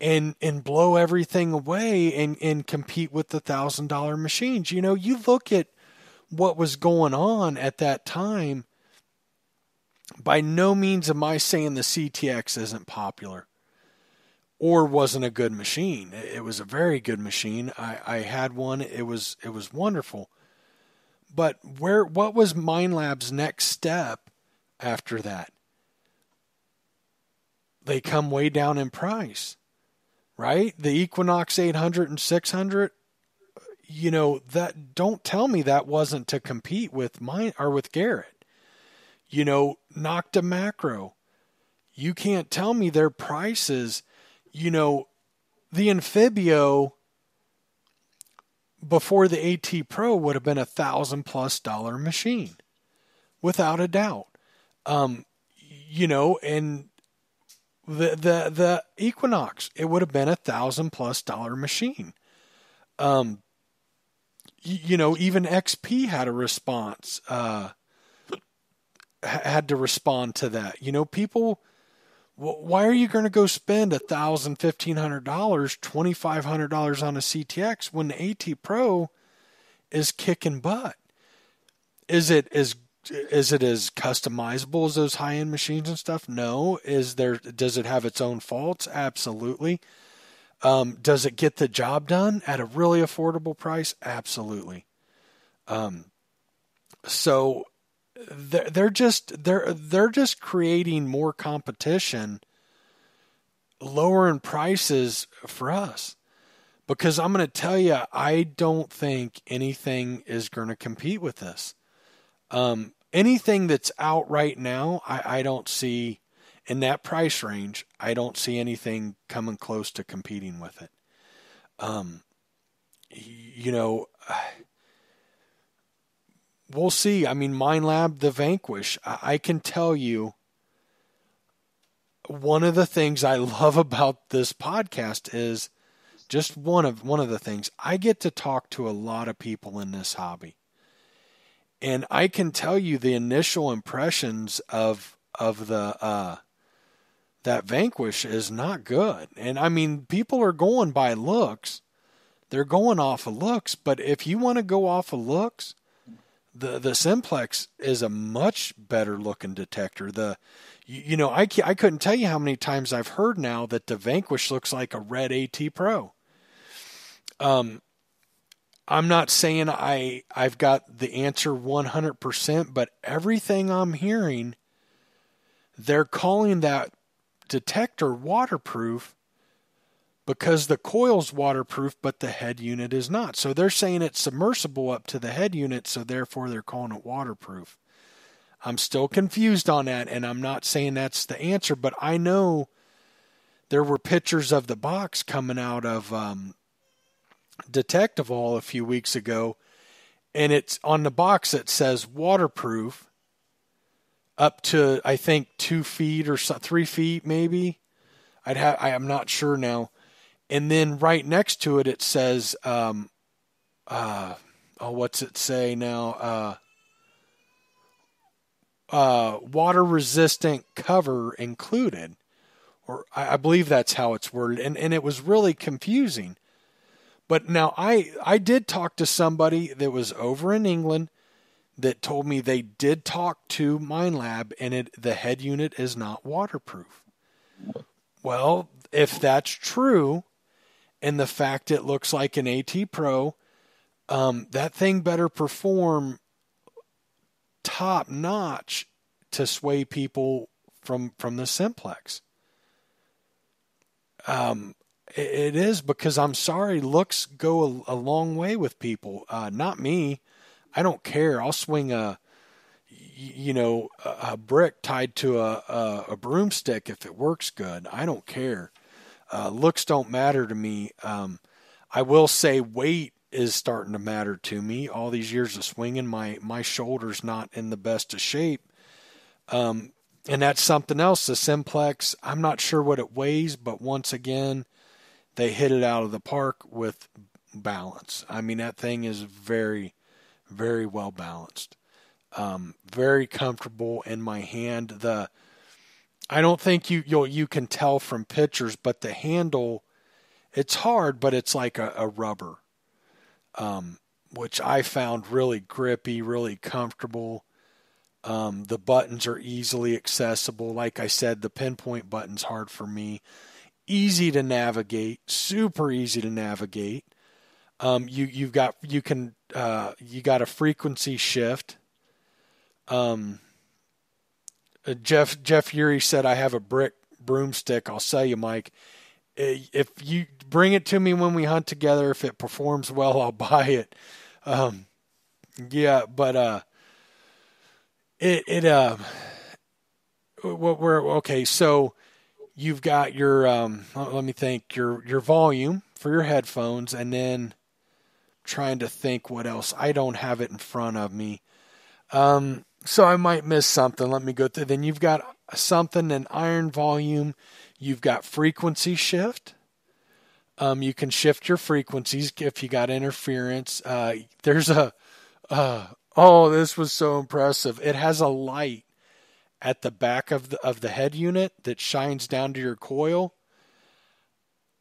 and blow everything away and compete with the $1,000 machines. You look at what was going on at that time. By no means am I saying the CTX isn't popular or wasn't a good machine. It was a very good machine. I had one. It was wonderful. But what was MindLab's next step after that? They come way down in price, right? The Equinox 800 and 600, that, don't tell me that wasn't to compete with with Garrett. Nocta Macro. You can't tell me their prices. The Amphibio before the AT Pro would have been $1,000+ machine, without a doubt. And the Equinox, it would have been $1,000+ machine. Even XP had a response, had to respond to that. People, why are you going to go spend $1,000, $1,500, $2,500 on a CTX when the AT Pro is kicking butt? Is it as customizable as those high-end machines and stuff? No. Does it have its own faults? Absolutely. Does it get the job done at a really affordable price? Absolutely. So they're just creating more competition, lowering prices for us. Because I'm going to tell you, I don't think anything is going to compete with this. Anything that's out right now, I don't see in that price range. I don't see anything coming close to competing with it. We'll see. I mean, MindLab, the Vanquish, I can tell you one of the things I love about this podcast is just one of the things. I get to talk to a lot of people in this hobby. And I can tell you the initial impressions of the that Vanquish is not good. And I mean, people are going by looks. They're going off of looks, but if you want to go off of looks, the Simplex is a much better looking detector. I couldn't tell you how many times I've heard now that the Vanquish looks like a red AT Pro. I'm not saying I've got the answer 100%, but everything I'm hearing, they're calling that detector waterproof because the coil's waterproof, but the head unit is not. So they're saying it's submersible up to the head unit, so therefore they're calling it waterproof. I'm still confused on that, and I'm not saying that's the answer, but I know there were pictures of the box coming out of Detectivall a few weeks ago, and it's on the box it says waterproof up to, I think, 2 feet or 3 feet maybe. I'm not sure now. And then right next to it, it says, what's it say now? Water resistant cover included, or I believe that's how it's worded. And it was really confusing. But now I did talk to somebody that was over in England that told me they did talk to MindLab and the head unit is not waterproof. Well, if that's true, and the fact it looks like an AT Pro, that thing better perform top notch to sway people from the Simplex. It is, because I'm sorry, looks go a long way with people. Not me. I don't care. I'll swing a brick tied to a broomstick if it works good. I don't care. Looks don't matter to me. I will say weight is starting to matter to me. All these years of swinging, my shoulder's not in the best of shape. And that's something else. The Simplex, I'm not sure what it weighs, but once again, they hit it out of the park with balance. I mean, that thing is very, very well balanced. Very comfortable in my hand. I don't think you can tell from pictures, but the handle, it's hard, but it's like a rubber, which I found really grippy, really comfortable. The buttons are easily accessible. Like I said, the pinpoint button's hard for me. Easy to navigate, super easy to navigate. You got a frequency shift. Jeff Urey said, I have a brick broomstick. I'll sell you, Mike. If you bring it to me when we hunt together, if it performs well, I'll buy it. Okay. So you've got your, let me think, your volume for your headphones, and then trying to think what else. I don't have it in front of me. So I might miss something. Let me go through. Then you've got something, an iron volume. You've got frequency shift. You can shift your frequencies if you got interference. There's this was so impressive. It has a light at the back of the head unit that shines down to your coil.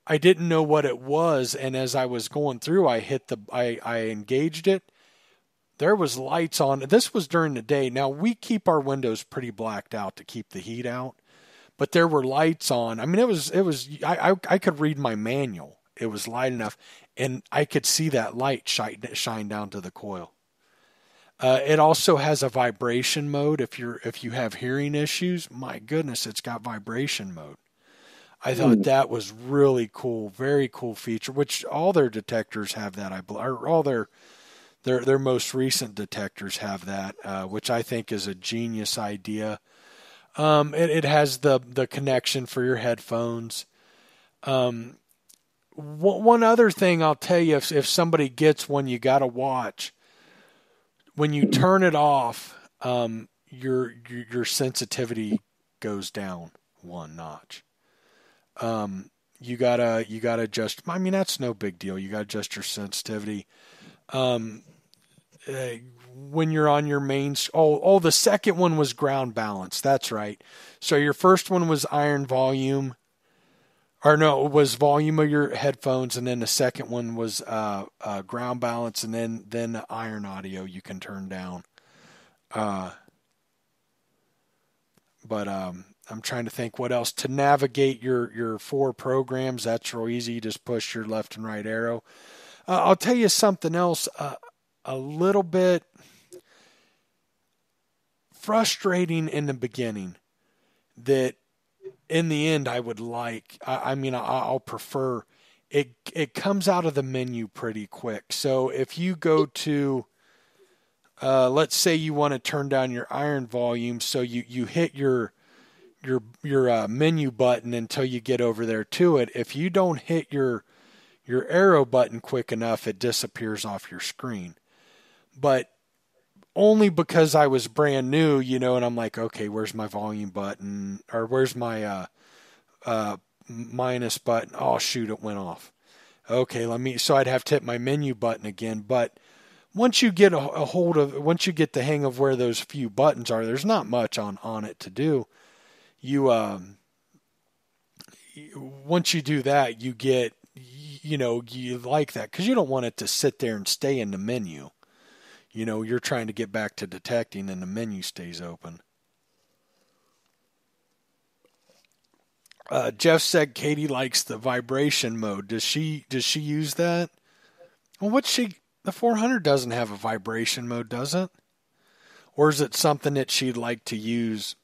I didn't know what it was, and as I was going through, I engaged it. There was lights on. This was during the day. Now, we keep our windows pretty blacked out to keep the heat out, but there were lights on. I mean, I could read my manual. It was light enough, and I could see that light shine down to the coil. It also has a vibration mode. If you have hearing issues, my goodness, it's got vibration mode. I thought that was really cool, very cool feature, which all their detectors have that, or all their most recent detectors have that, which I think is a genius idea. It has the connection for your headphones. One other thing I'll tell you, if somebody gets one, you got to watch. When you turn it off, your sensitivity goes down one notch. You gotta adjust. I mean, that's no big deal. You gotta adjust your sensitivity. When you're on your main, the second one was ground balance. That's right. So your first one was iron volume, or no, it was volume of your headphones, and then the second one was ground balance, and then the iron audio you can turn down. I'm trying to think what else to navigate your 4 programs. That's real easy. You just push your left and right arrow. I'll tell you something else. A little bit frustrating in the beginning that in the end I would like. I'll prefer it. It comes out of the menu pretty quick. So if you go to, let's say you want to turn down your iron volume, so you hit your menu button until you get over there to it. If you don't hit your arrow button quick enough, it disappears off your screen. But only because I was brand new, and I'm like, okay, where's my volume button, or where's my minus button? Oh shoot, it went off. Okay, so I'd have to hit my menu button again. But once you get once you get the hang of where those few buttons are, there's not much on it to do. Once you do that, you get, you like that, because you don't want it to sit there and stay in the menu. You're trying to get back to detecting, and the menu stays open. Jeff said Katie likes the vibration mode. Does she use that? Well, the 400 doesn't have a vibration mode, does it? Or is it something that she'd like to use?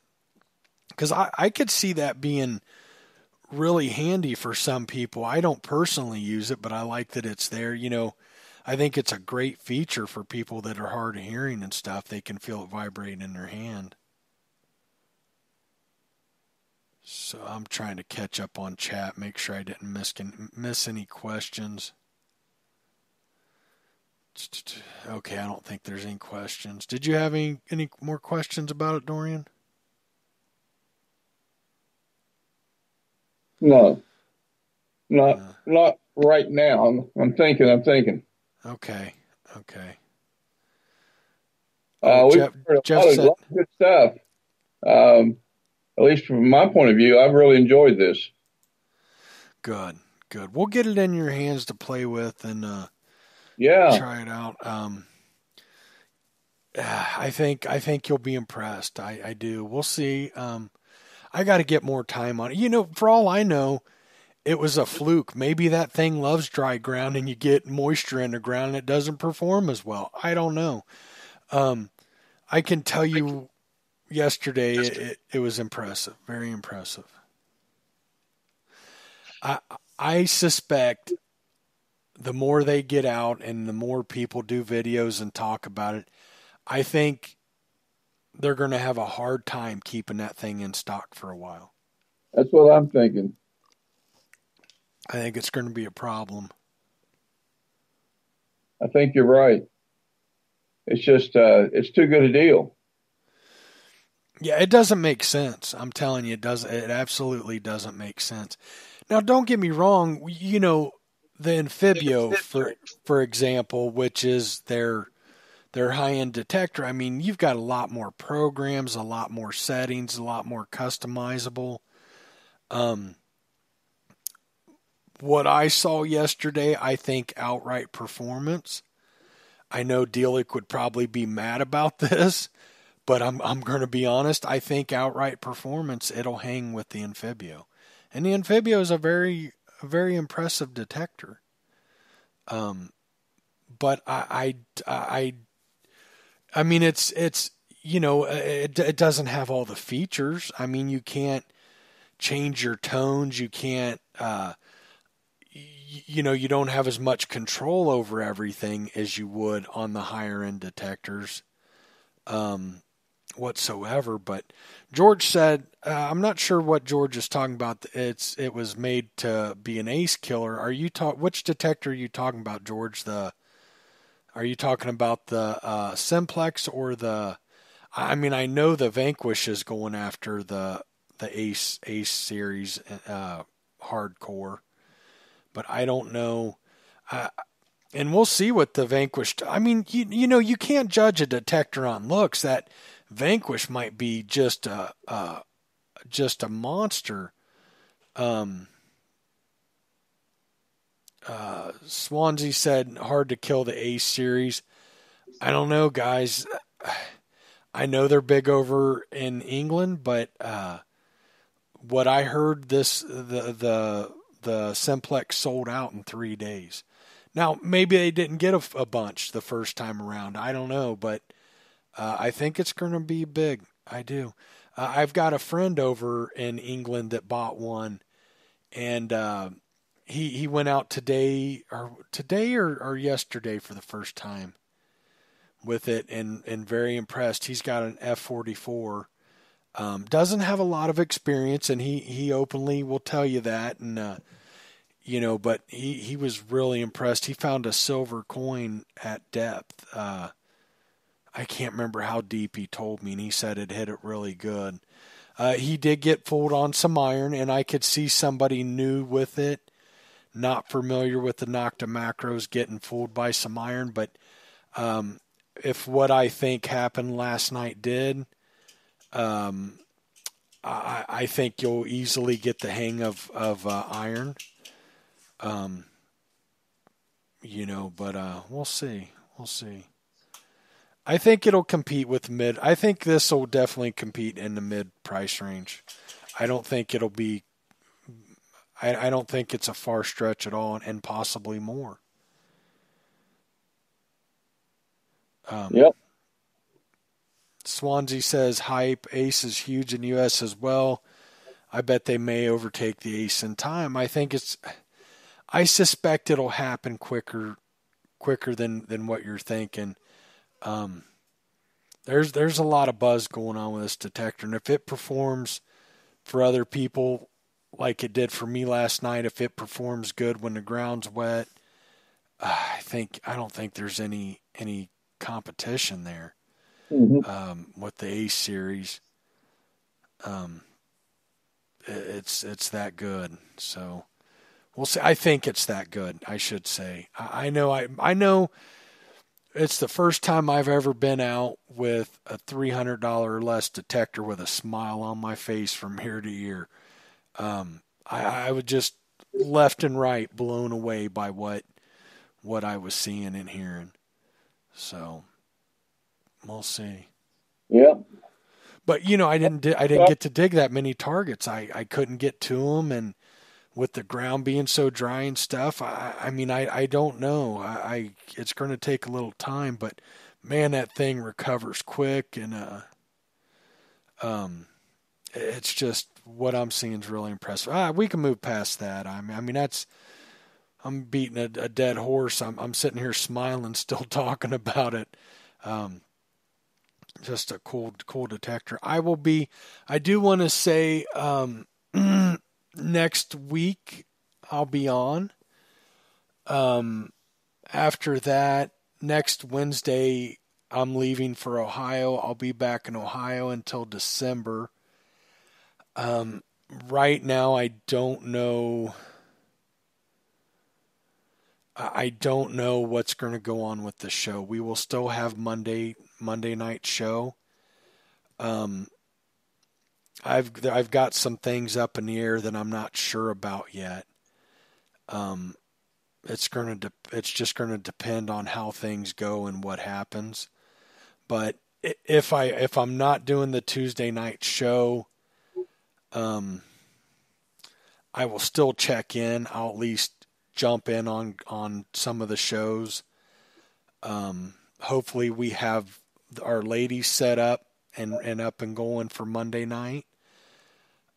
Because I could see that being really handy for some people. I don't personally use it, but I like that it's there. I think it's a great feature for people that are hard of hearing and stuff. They can feel it vibrate in their hand. So I'm trying to catch up on chat, make sure I didn't miss any questions. Okay, I don't think there's any questions. Did you have any more questions about it, Dorian? No, not right now. I'm thinking. Okay. We've heard Jeff a said, lot of good stuff. At least from my point of view, I've really enjoyed this. Good. We'll get it in your hands to play with and try it out. I think you'll be impressed. I do. We'll see. I got to get more time on it. For all I know, it was a fluke. Maybe that thing loves dry ground and you get moisture in the ground and it doesn't perform as well. I don't know. I can tell you yesterday it was impressive, very impressive. I suspect the more they get out and the more people do videos and talk about it, I think they're going to have a hard time keeping that thing in stock for a while. That's what I'm thinking. I think it's going to be a problem. I think you're right. It's just, it's too good a deal. Yeah, it doesn't make sense. I'm telling you, it absolutely doesn't make sense. Now, don't get me wrong. The Amphibio, for example, which is their high-end detector. I mean, you've got a lot more programs, a lot more settings, a lot more customizable. What I saw yesterday, I think outright performance. I know Delic would probably be mad about this, but I'm going to be honest. I think outright performance, it'll hang with the Amphibio. And the Amphibio is a very impressive detector. But I mean, it's it doesn't have all the features. I mean, you can't change your tones. You can't, you don't have as much control over everything as you would on the higher end detectors, whatsoever. But George said, I'm not sure what George is talking about. It was made to be an ace killer. Which detector are you talking about, George? Are you talking about the Simplex or the? I mean, I know the Vanquish is going after the Ace series hardcore, but I don't know. And we'll see what the Vanquish. I mean, you can't judge a detector on looks. That Vanquish might be just a monster. Swansea said hard to kill the Ace series. I don't know, guys. I know they're big over in England, but what I heard, the Simplex sold out in 3 days. Now maybe they didn't get a bunch the first time around. I don't know, but I think it's going to be big. I do. I've got a friend over in England that bought one, and he went out today or yesterday for the first time with it, and very impressed. He's got an F-44. Doesn't have a lot of experience, and he openly will tell you that, and but he was really impressed. He found a silver coin at depth. I can't remember how deep he told me, and he said it hit it really good. He did get fooled on some iron, and I could see somebody new with it, not familiar with the Nocta macros, getting fooled by some iron. But if what I think happened last night did, I think you'll easily get the hang of iron. But we'll see. I think it'll compete with mid. I think this will definitely compete in the mid price range. I don't think it'll be. I don't think it's a far stretch at all, and possibly more. Yep. Swansea says hype. Ace is huge in the U.S. as well. I bet they may overtake the Ace in time. I suspect it'll happen quicker quicker than what you're thinking. There's a lot of buzz going on with this detector, and if it performs for other people like it did for me last night, if it performs good when the ground's wet, I don't think there's any competition there. With the Ace series. It's that good. So we'll see. I think it's that good, I should say. I know it's the first time I've ever been out with a $300 or less detector with a smile on my face from ear to ear. I was just left and right blown away by what I was seeing and hearing. So we'll see. Yeah. But I didn't get to dig that many targets. I couldn't get to them, and with the ground being so dry and stuff, I don't know. It's going to take a little time, but man, that thing recovers quick, and it's just what I'm seeing is really impressive. We can move past that. I'm beating a dead horse. I'm sitting here smiling, still talking about it. Just a cool detector. I do want to say, next week I'll be on. After that, next Wednesday, I'm leaving for Ohio. I'll be back in Ohio until December. Right now, I don't know what's going to go on with the show. We will still have Monday night show. I've got some things up in the air that I'm not sure about yet. It's just going to depend on how things go and what happens. But if I'm not doing the Tuesday night show, I will still check in. I'll at least jump in on some of the shows. Hopefully we have our ladies set up and up and going for Monday night.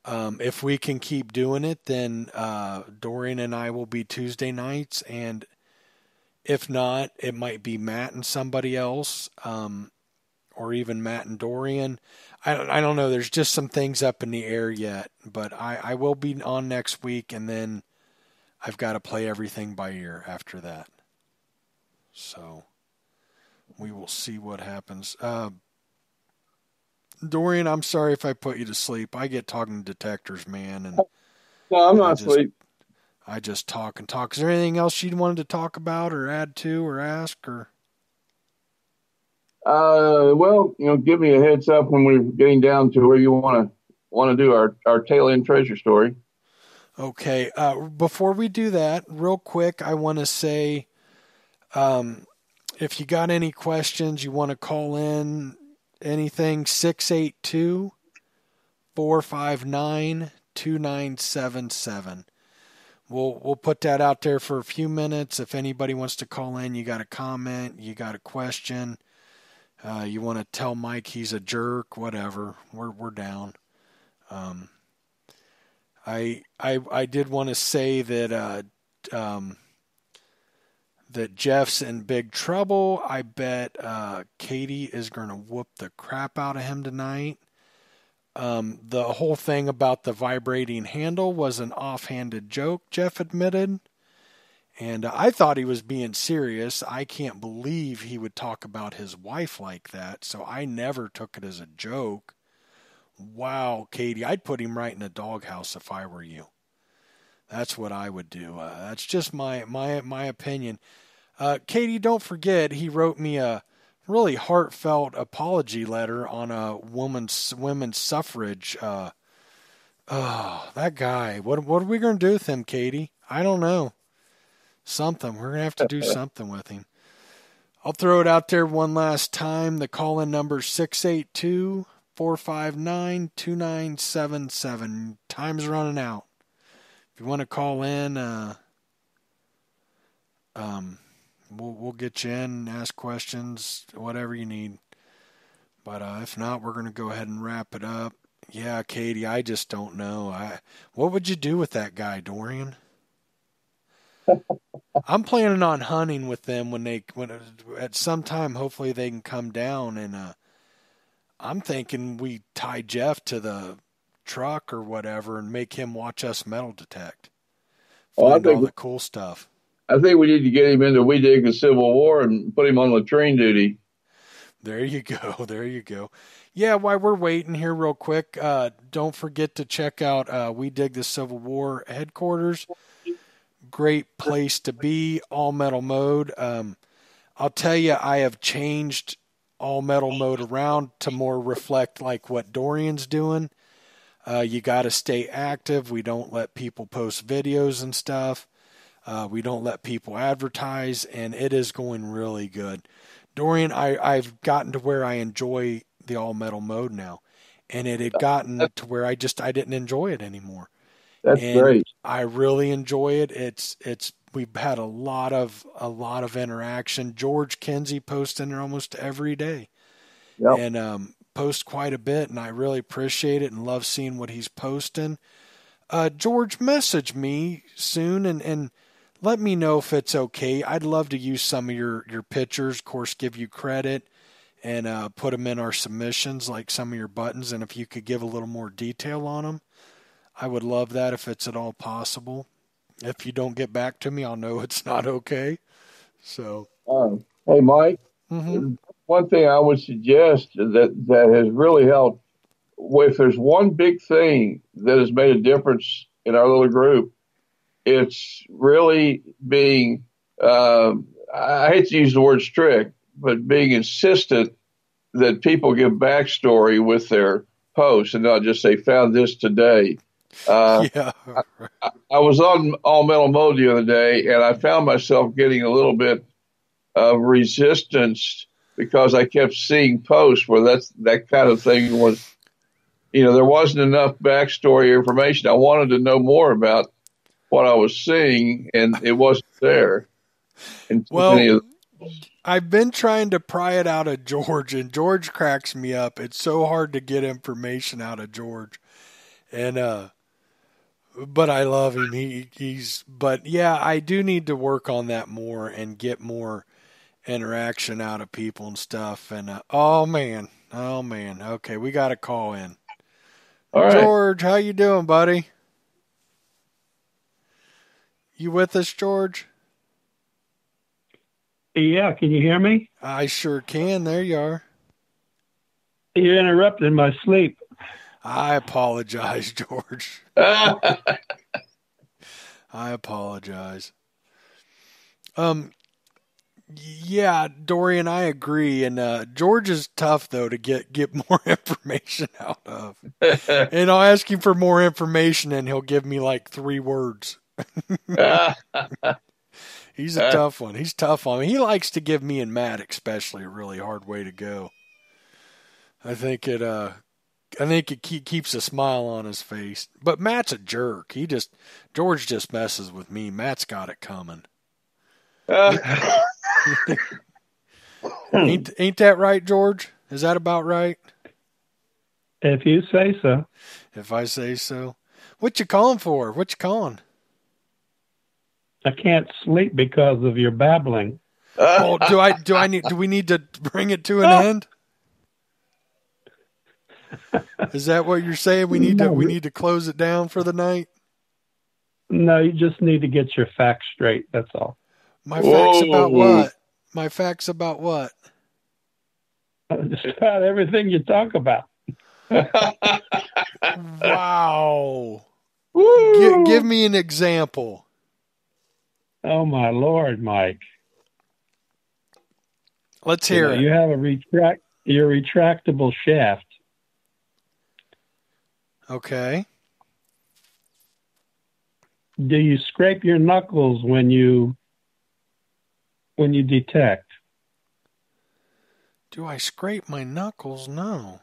If we can keep doing it, then Dorian and I will be Tuesday nights, and if not, it might be Matt and somebody else, or even Matt and Dorian. I don't know. There's just some things up in the air yet, but I will be on next week, and then I've got to play everything by ear after that. So we will see what happens. Dorian, I'm sorry if I put you to sleep. I get talking detectors, man. And no, I'm not asleep. I just talk and talk. Is there anything else you wanted to talk about or add to or ask? Or well, give me a heads up when we're getting down to where you want to do our tail end treasure story. Okay. Before we do that, real quick, I want to say, if you got any questions, you want to call in, anything, 682-459-2977. We'll put that out there for a few minutes. If anybody wants to call in, you got a comment, you got a question, you want to tell Mike he's a jerk, whatever, we're down. I did want to say that that Jeff's in big trouble. I bet Katie is going to whoop the crap out of him tonight. The whole thing about the vibrating handle was an offhanded joke, Jeff admitted. And I thought he was being serious. I can't believe he would talk about his wife like that, so I never took it as a joke. Wow, Katie, I'd put him right in the doghouse if I were you. That's what I would do. That's just my opinion. Katie, don't forget, he wrote me a really heartfelt apology letter on a women's suffrage. That guy. What are we going to do with him, Katie? I don't know. Something. We're going to have to do something with him. I'll throw it out there one last time. The call-in number is 682-459-2977. Time's running out. If you want to call in, we'll get you in, ask questions, whatever you need. But if not, we're going to go ahead and wrap it up. Yeah, Katie, I just don't know. What would you do with that guy, Dorian? I'm planning on hunting with them when at some time. Hopefully they can come down, and I'm thinking we tie Jeff to the truck or whatever and make him watch us metal detect, find all the cool stuff. I think we need to get him into We Dig the Civil War and put him on latrine duty. There you go. There you go. Yeah, while we're waiting here real quick, don't forget to check out We Dig the Civil War headquarters. Great place to be, all metal mode. I'll tell you, I have changed all metal mode around to more reflect like what Dorian's doing. You got to stay active. We don't let people post videos and stuff. We don't let people advertise, and it is going really good. Dorian, I've gotten to where I enjoy the all metal mode now, and it had gotten to where I didn't enjoy it anymore. That's great. I really enjoy it. We've had a lot of interaction. George Kinsey posts in there almost every day, and posts quite a bit, and I really appreciate it and love seeing what he's posting. George, message me soon and let me know if it's okay. I'd love to use some of your pictures, of course, give you credit, and put them in our submissions, like some of your buttons, and if you could give a little more detail on them, I would love that if it's at all possible. If you don't get back to me, I'll know it's not okay. So, hey, Mike, one thing I would suggest that has really helped, if there's one big thing that has made a difference in our little group, it's really being, I hate to use the word strict, but being insistent that people give backstory with their posts and not just say, found this today. I was on all metal mode the other day, and I found myself getting a little bit of resistance because I kept seeing posts where that kind of thing was, there wasn't enough backstory or information. I wanted to know more about what I was seeing, and it wasn't there. And I've been trying to pry it out of George, and George cracks me up. It's so hard to get information out of George, and but I love him. But yeah, I do need to work on that more and get more interaction out of people and stuff. And oh man, okay, we got a call in. All right. George, how you doing, buddy? You with us, George? Yeah, can you hear me? I sure can. There you are. You interrupted my sleep. I apologize, George. I apologize. Yeah, Dorian, I agree. And George is tough, though, to get more information out of. And I'll ask him for more information, and he'll give me like 3 words. He's a tough one. He's tough on me. He likes to give me and Matt especially a really hard way to go. I think it keeps a smile on his face. But Matt's a jerk. George just messes with me. Matt's got it coming. Ain't that right, George? Is that about right? If you say so. If I say so. What you calling for? What you calling? I can't sleep because of your babbling. Oh, do we need to bring it to an end? Is that what you're saying? We need to close it down for the night? No, you just need to get your facts straight. That's all. My facts about what? My facts about what? Just about everything you talk about. Wow. Give me an example. Oh, my Lord, Mike. Let's hear it. You have your retractable shaft. Okay. Do you scrape your knuckles when you detect? Do I scrape my knuckles? No.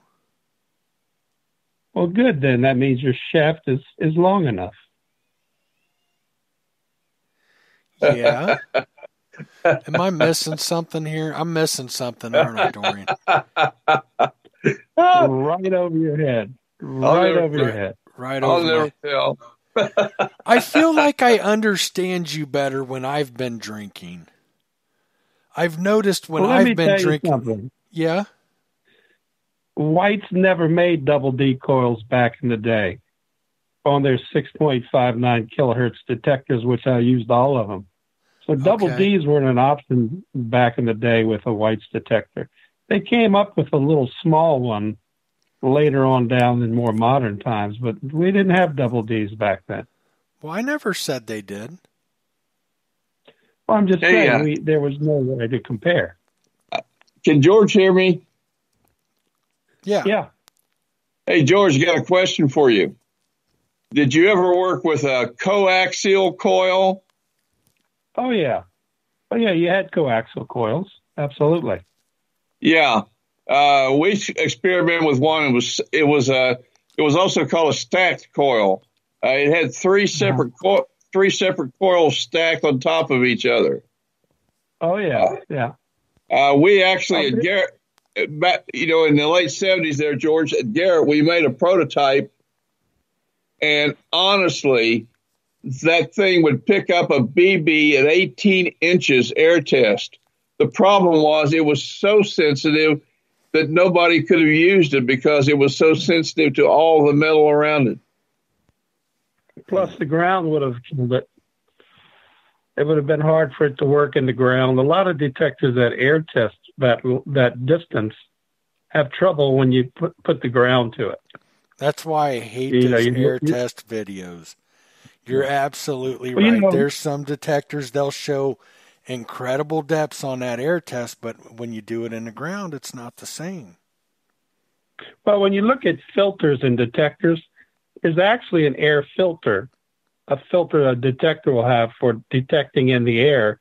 Well, good then. That means your shaft is long enough. Yeah. Am I missing something here? I'm missing something, aren't I, Dorian? Right over your head. Right over your head. Right over I'll never tell. I feel like I understand you better when I've been drinking. I've noticed when I've been drinking. Something. Yeah? Whites never made double D coils back in the day on their 6.59 kilohertz detectors, which I used all of them. So double Ds weren't an option back in the day with a White's detector. They came up with a little small one later on down in more modern times, but we didn't have double Ds back then. Well, I never said they did. Well, I'm just saying there was no way to compare. Can George hear me? Yeah. Yeah. Hey, George, got a question for you. Did you ever work with a coaxial coil? Oh, yeah. Oh, yeah, you had coaxial coils. Absolutely. Yeah. We experimented with one. It was also called a stacked coil. It had three separate coils stacked on top of each other. Oh, yeah. Yeah. We actually at Garrett, back, in the late 70s there, George, at Garrett, we made a prototype. And honestly, that thing would pick up a BB at 18 inches air test. The problem was it was so sensitive that nobody could have used it because it was so sensitive to all the metal around it. Plus, the ground would have killed it. It would have been hard for it to work in the ground. A lot of detectors that air test that distance have trouble when you put the ground to it. That's why I hate those air test videos. You're absolutely right. There's some detectors, they'll show incredible depths on that air test, but when you do it in the ground, it's not the same. Well, when you look at filters and detectors, there's actually an air filter, a filter a detector will have for detecting in the air.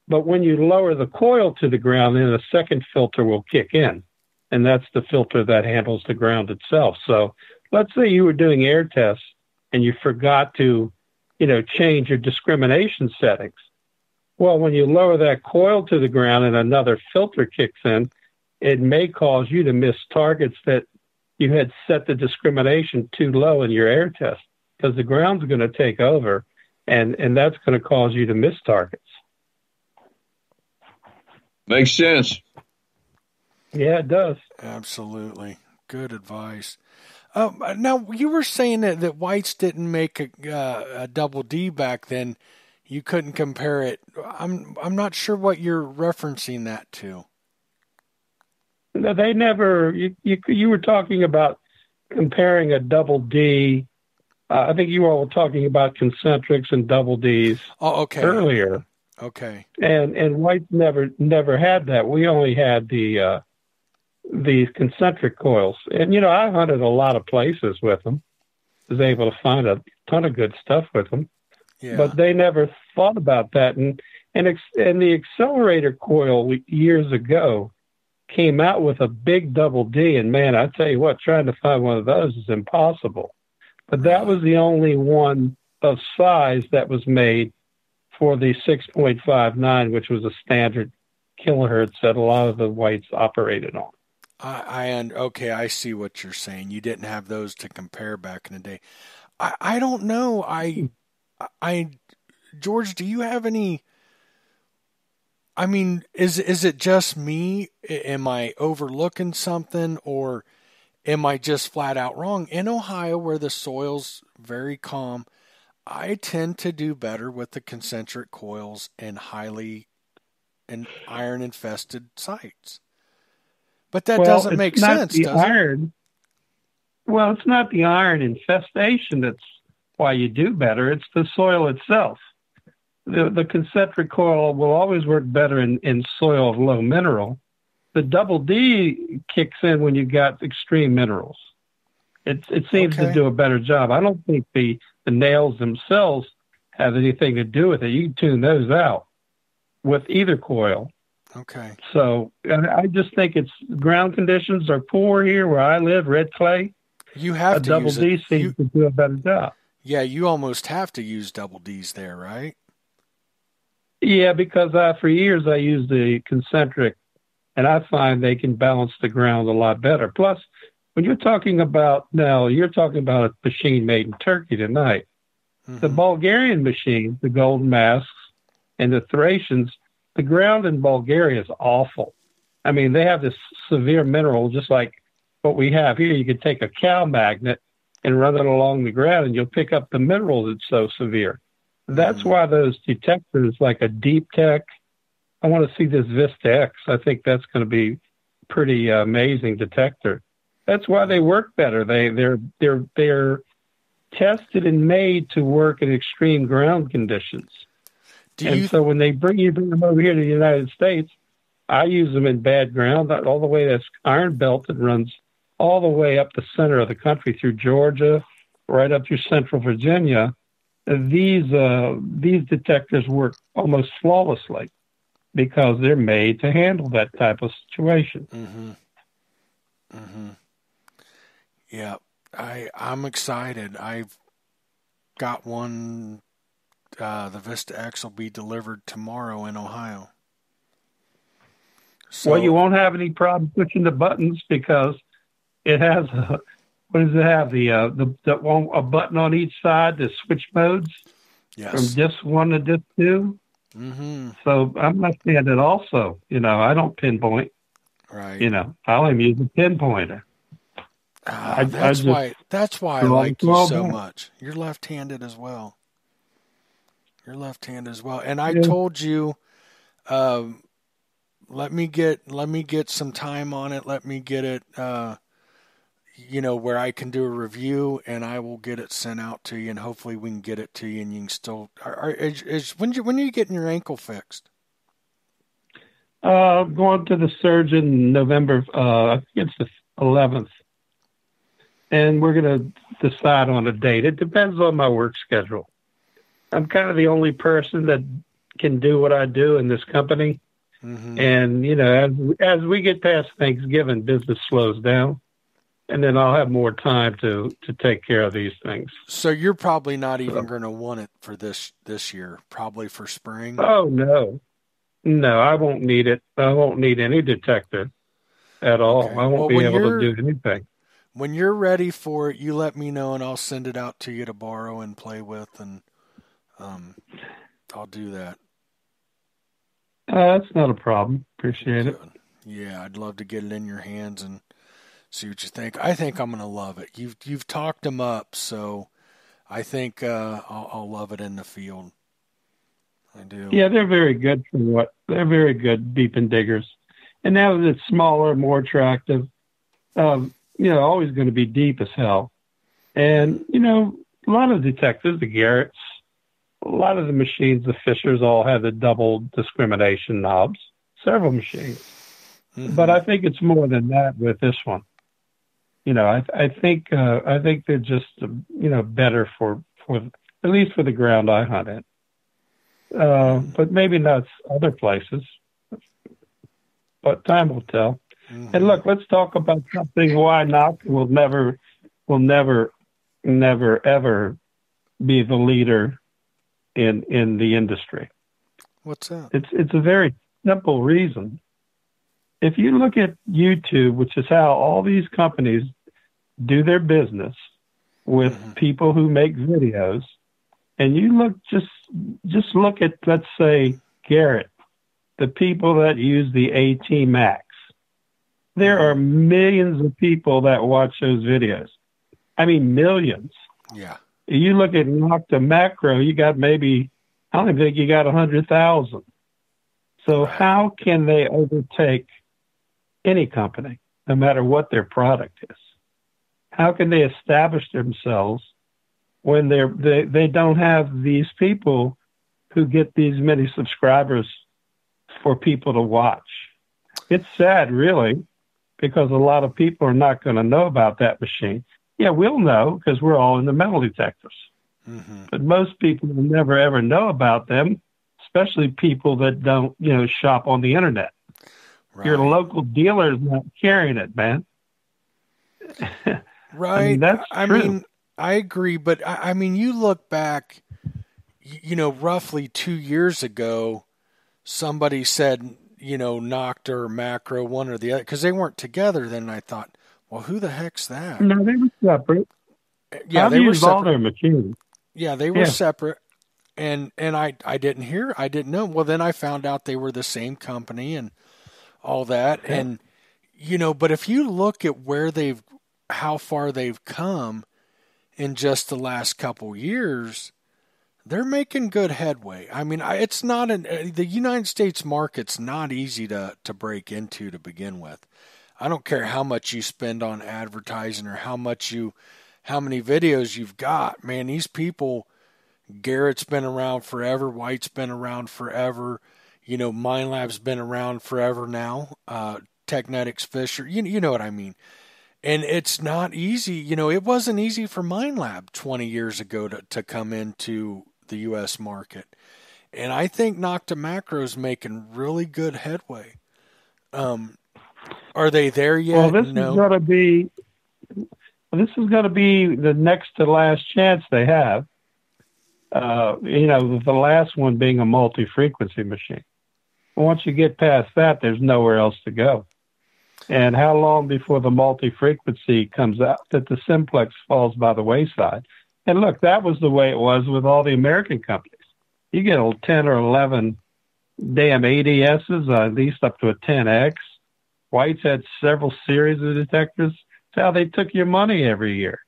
But when you lower the coil to the ground, then a second filter will kick in. And that's the filter that handles the ground itself. So let's say you were doing air tests and you forgot to, change your discrimination settings. Well, when you lower that coil to the ground and another filter kicks in, it may cause you to miss targets that you had set the discrimination too low in your air test, because the ground's going to take over, and that's going to cause you to miss targets. Makes sense. Yeah, it does. Absolutely. Good advice. Now, you were saying that Whites didn't make a double D back then. You couldn't compare it. I'm not sure what you're referencing that to. No, they never. You were talking about comparing a double D. I think you all were talking about concentrics and double Ds. Oh, okay. Earlier. Okay. And White never had that. We only had the concentric coils. And I hunted a lot of places with them. Was able to find a ton of good stuff with them. Yeah. But they never thought about that. And the accelerator coil years ago came out with a big double D, and man, I tell you what, trying to find one of those is impossible. But that was the only one of size that was made for the 6.59, which was a standard kilohertz that a lot of the Whites operated on. Okay, I see what you're saying. You didn't have those to compare back in the day. I don't know. George, do you have any? I mean, is it just me? Am I overlooking something, or am I just flat out wrong? In Ohio, where the soil's very calm, I tend to do better with the concentric coils in highly iron-infested sites. But that doesn't make sense, does it? Well, it's not the iron infestation that's why you do better. It's the soil itself. The concentric coil will always work better in soil of low mineral. The double D kicks in when you got extreme minerals. It seems to do a better job. I don't think the nails themselves have anything to do with it. You can tune those out with either coil. Okay. So I just think it's ground conditions are poor here where I live, red clay. You have to double use D seems to do a better job. Yeah, you almost have to use double Ds there, right? Yeah, because for years I used the concentric, and I find they can balance the ground a lot better. Plus, when you're talking about a machine made in Turkey tonight, The Bulgarian machines, the Golden Masks and the Thracians, the ground in Bulgaria is awful. I mean, they have this severe mineral, just like what we have here. You could take a cow magnet and run it along the ground, and you'll pick up the mineral that's so severe. That's why those detectors, like a Deep Tech, I want to see this Vista X. I think that's going to be pretty amazing detector. That's why they work better. They're tested and made to work in extreme ground conditions. So when they bring them over here to the United States, I use them in bad ground, all the way that's Iron Belt that runs all the way up the center of the country through Georgia, right up through Central Virginia. These detectors work almost flawlessly because they're made to handle that type of situation. Yeah, I'm excited. I've got one. The Vista X will be delivered tomorrow in Ohio. So, well, you won't have any problem pushing the buttons because it has what does it have? A button on each side to switch modes from disc 1 to disc 2. So I'm left-handed also. I don't pinpoint. Right. I only use a pinpointer. That's why I like you so much. You're left-handed as well. And I told you, let me get some time on it. Let me get it, where I can do a review, and I will get it sent out to you, and hopefully we can get it to you, and you can still. When are you getting your ankle fixed? Going to the surgeon in November. I think it's the 11th, and we're going to decide on a date. It depends on my work schedule. I'm kind of the only person that can do what I do in this company. And, as we get past Thanksgiving, business slows down, and then I'll have more time to take care of these things. So you're probably not even going to want it for this year, probably for spring? Oh, no. No, I won't need it. I won't need any detector at all. Okay. I won't be able to do anything. When you're ready for it, you let me know, and I'll send it out to you to borrow and play with, and I'll do that. That's not a problem. Appreciate it. Yeah, I'd love to get it in your hands and see what you think. I think I'm going to love it. You've talked them up, so I think I'll love it in the field. I do. Yeah, they're very good they're very good beeping diggers. And now that it's smaller, more attractive, always going to be deep as hell. And, a lot of detectors, the Garretts, a lot of the machines, the Fishers all have the double discrimination knobs, several machines. But I think it's more than that with this one. I think they're just, better for at least for the ground I hunt in. But maybe not other places. But time will tell. And look, let's talk about something why Nocta will never, ever be the leader in the industry. What's that? It's a very simple reason. If you look at YouTube, which is how all these companies do their business with people who make videos, and you look just look at, let's say, Garrett, the people that use the AT Max. There are millions of people that watch those videos. I mean, millions. Yeah. You look at Nocta Macro, you got maybe, I don't even think you got 100,000. So how can they overtake any company, no matter what their product is? How can they establish themselves when they don't have these people who get these many subscribers for people to watch? It's sad, really, because a lot of people are not going to know about that machine. Yeah, we'll know because we're all in the metal detectors. But most people will never, ever know about them, especially people that don't, shop on the internet. Right. Your local dealer is not carrying it, man. Right. That's true. I agree, but you look back, roughly 2 years ago, somebody said, Nocta or Macro, one or the other, because they weren't together then. And I thought, well, who the heck's that? No, they were separate. Yeah, I've used all their machines. Yeah, they were separate. And I didn't know. Well, then I found out they were the same company and all that. Yeah. And, but if you look at how far they've come in just the last couple years, they're making good headway. I mean, it's not the United States market's not easy to break into to begin with. I don't care how much you spend on advertising or how many videos you've got, man, these people, Garrett's been around forever. White's been around forever. MindLab's been around forever now. Technetics, Fisher, you know what I mean. And it's not easy. It wasn't easy for MindLab 20 years ago to come into the U.S. market. And I think Nocta Macro's making really good headway. Are they there yet? Well, this No. is going to be the next to last chance they have. The last one being a multi-frequency machine. Once you get past that, there's nowhere else to go. And how long before the multi-frequency comes out that the Simplex falls by the wayside? And look, that was the way it was with all the American companies. You get 10 or 11 damn ADSs, at least up to a 10X. White's had several series of detectors. That's how they took your money every year.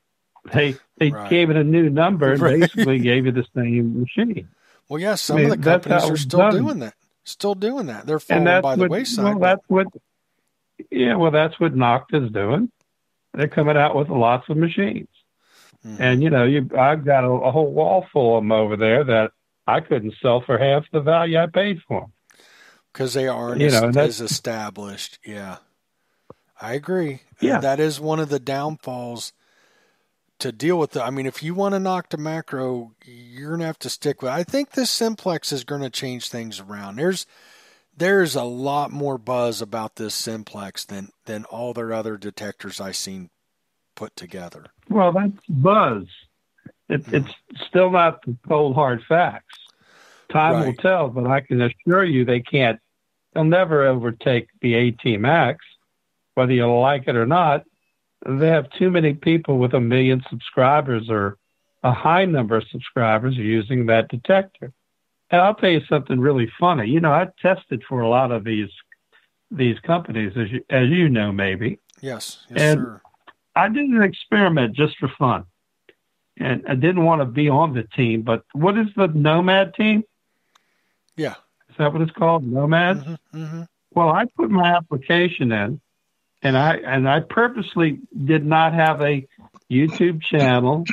They Right. gave it a new number and Right. basically gave you the same machine. Well, yeah, some of the companies are still doing that. Still doing that. They're falling by the wayside. Well, that's what Nocta's doing. They're coming out with lots of machines. Mm-hmm. And, I've got a whole wall full of them over there that I couldn't sell for half the value I paid for them. Because they aren't as established. Yeah. I agree. Yeah. That is one of the downfalls to deal with. I mean, if you want to knock the macro, you're going to have to stick with it. I think this Simplex is going to change things around. There's a lot more buzz about this Simplex than all their other detectors I've seen put together. Well, that's buzz. It's still not the cold, hard facts. Time will tell, but I can assure you they'll never overtake the AT Max, whether you like it or not. They have too many people with 1 million subscribers or a high number of subscribers using that detector. And I'll tell you something really funny. I tested for a lot of these companies, as you know, maybe. Yes, sir. I did an experiment just for fun. And I didn't want to be on the team, but what is the Nomad team? Yeah. Is that what it's called? Nomad? Mm-hmm, mm-hmm. Well, I put my application in, and I purposely did not have a YouTube channel.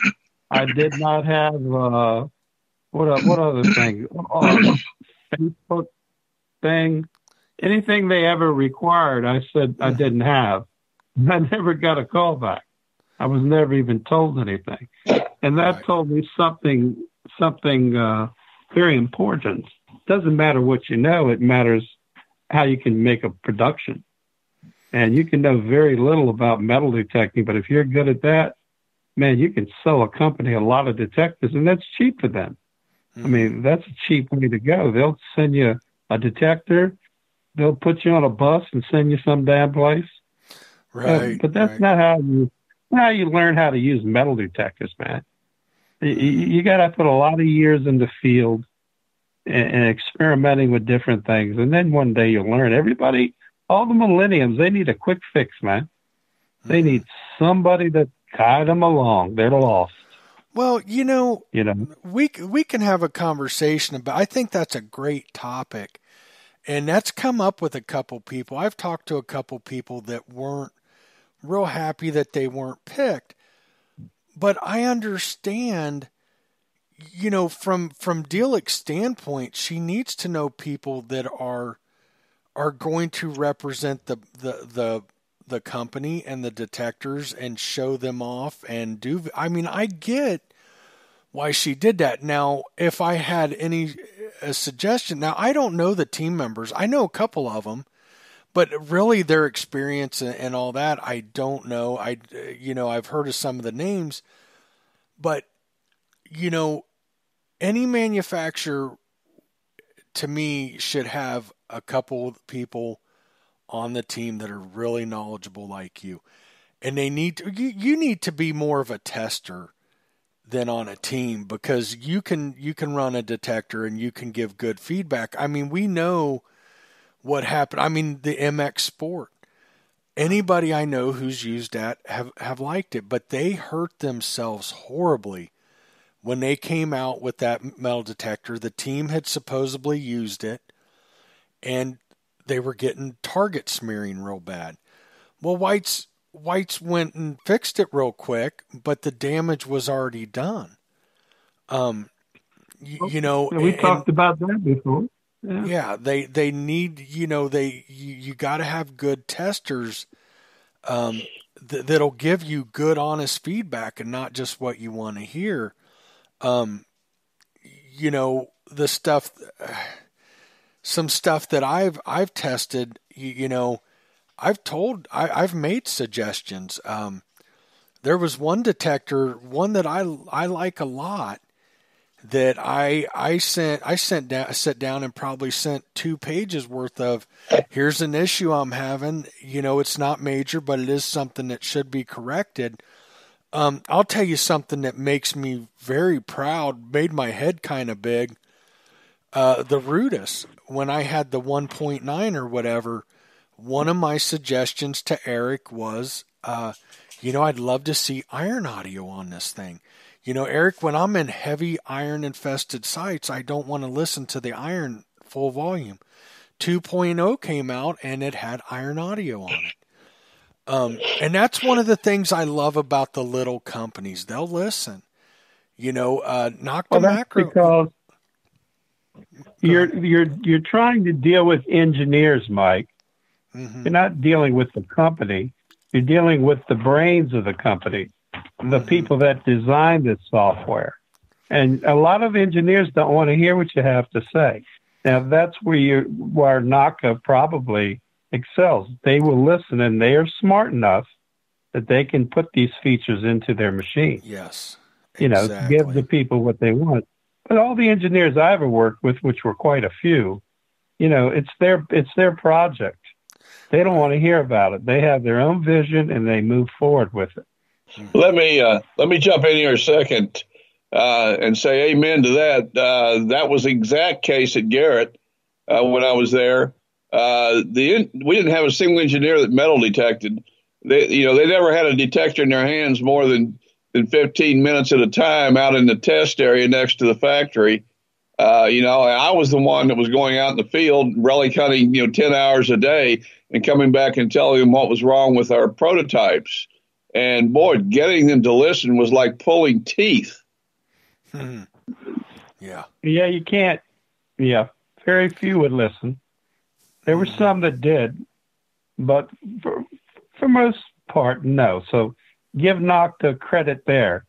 I did not have what other thing? Facebook thing. Anything they ever required, I said I didn't have. I never got a call back. I was never even told anything. And that told me something very important. Doesn't matter what you know, it matters how you can make a production. And you can know very little about metal detecting, but if you're good at that, man, you can sell a company a lot of detectors, and that's cheap for them. Mm-hmm. I mean, that's a cheap way to go. They'll send you a detector, they'll put you on a bus and send you some damn place. Right. But that's not how you learn how to use metal detectors, man. You got to put a lot of years in the field and experimenting with different things. And then one day you'll learn. Everybody, all the millenniums, they need a quick fix, man. They need somebody to guide them along. They're lost. Well, we can have a conversation about, I think that's a great topic. And that's come up with a couple people. I've talked to a couple people that weren't real happy that they weren't picked. But I understand, from Dealick's standpoint, she needs to know people that are going to represent the company and the detectors and show them off and do. I mean, I get why she did that. Now, if I had a suggestion, now I don't know the team members. I know a couple of them. But really, their experience and all that, I don't know. I've heard of some of the names, but any manufacturer, to me, should have a couple of people on the team that are really knowledgeable like you, and they need to. You need to be more of a tester than on a team, because you can run a detector and you can give good feedback. I mean, we know what happened. I mean, the MX Sport. Anybody I know who's used that have liked it, but they hurt themselves horribly when they came out with that metal detector. The team had supposedly used it, and they were getting target smearing real bad. Well, White's went and fixed it real quick, but the damage was already done. We talked about that before. Yeah, they need, you got to have good testers that'll give you good, honest feedback and not just what you want to hear. The stuff, some stuff that I've tested, I've made suggestions. There was one detector, one that I like a lot, that I sat down and probably sent 2 pages worth of, here's an issue I'm having. It's not major, but it is something that should be corrected. I'll tell you something that makes me very proud, made my head kind of big. The Rudis, when I had the 1.9 or whatever, one of my suggestions to Eric was, I'd love to see iron audio on this thing. Eric, when I'm in heavy iron-infested sites, I don't want to listen to the iron full volume. 2.0 came out, and it had iron audio on it. And that's one of the things I love about the little companies. They'll listen. Macro. Because you're trying to deal with engineers, Mike. Mm-hmm. You're not dealing with the company. You're dealing with the brains of the company, the people that design this software. And a lot of engineers don't want to hear what you have to say. Now, that's where NACA probably excels. They will listen, and they are smart enough that they can put these features into their machine. Yes, exactly. Give the people what they want. But all the engineers I ever worked with, which were quite a few, it's their project. They don't want to hear about it. They have their own vision, and they move forward with it. Let me jump in here a second and say amen to that. That was the exact case at Garrett when I was there. We didn't have a single engineer that metal detected. They never had a detector in their hands more than 15 minutes at a time out in the test area next to the factory. I was the one that was going out in the field, relic hunting, 10 hours a day, and coming back and telling them what was wrong with our prototypes. And boy, getting them to listen was like pulling teeth. Yeah. Yeah, you can't. Yeah, very few would listen. There were some that did, but for most part, no. So give Nocta credit there.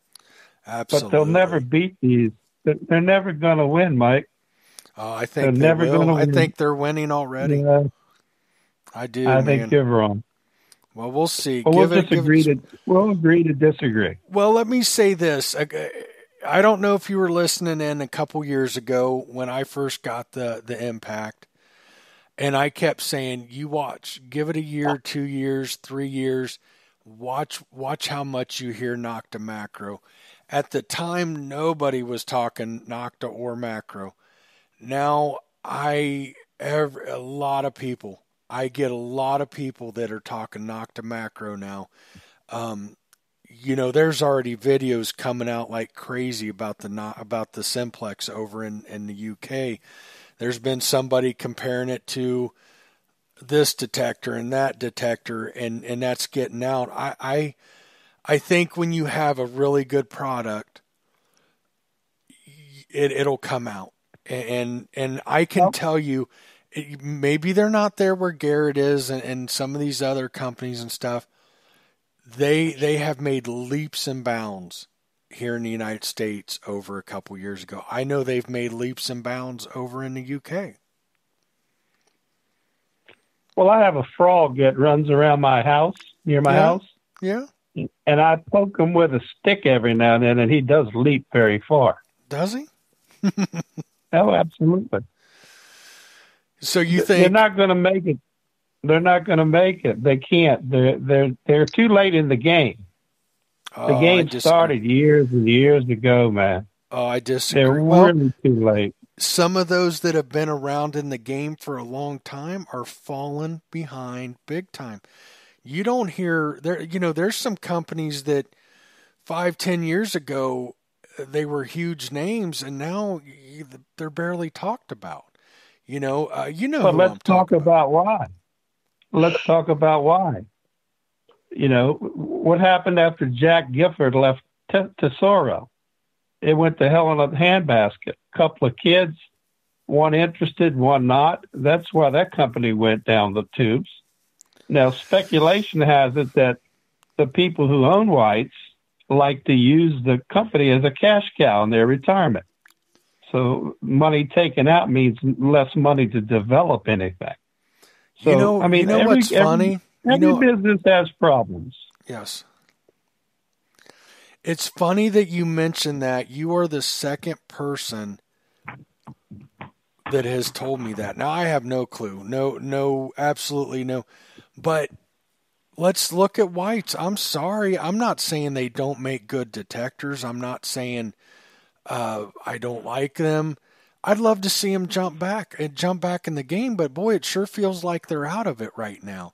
Absolutely. But they'll never beat these. They're never going to win, Mike. Oh, I think they will. I think they're winning already. Yeah. I do, I think you're wrong. Well, we'll see. Well, we'll agree to disagree. Well, let me say this. I don't know if you were listening in a couple years ago when I first got the Impact, and I kept saying, you watch, give it a year, 2 years, 3 years, watch how much you hear Nocta Macro. At the time, nobody was talking Nocta or Macro. Now, I get a lot of people that are talking Nocta Macro now. There's already videos coming out like crazy about the Simplex over in the UK. There's been somebody comparing it to this detector and that detector, and that's getting out. I think when you have a really good product, it'll come out. And I can tell you, maybe they're not there where Garrett is and some of these other companies and stuff. They have made leaps and bounds here in the United States over a couple years ago. I know they've made leaps and bounds over in the UK. Well, I have a frog that runs around my house, near my house. Yeah. And I poke him with a stick every now and then, and he does leap very far. Does he? Oh, absolutely. So you think they're not going to make it? They're not going to make it. They can't. They're too late in the game. The Oh, I game disagree. started years and years ago, man. Oh, I They're disagree. Well, really too late. some of those that have been around in the game for a long time are falling behind big time. You don't hear there, there's some companies that 5, 10 years ago they were huge names, and now they're barely talked about. But Who let's I'm talk talking about. about why. Let's talk about why. What happened after Jack Gifford left Tesoro? It went to hell in a handbasket. Couple of kids, one interested, one not. That's why that company went down the tubes. Now, speculation has it that the people who own Whites like to use the company as a cash cow in their retirement. So money taken out means less money to develop anything. So, What's funny? Every business has problems. Yes. It's funny that you mentioned that. You are the second person that has told me that. Now, I have no clue. No, absolutely no. But let's look at Whites. I'm sorry. I'm not saying they don't make good detectors. I'm not saying I don't like them. I'd love to see them jump back in the game, but boy, it sure feels like they're out of it right now.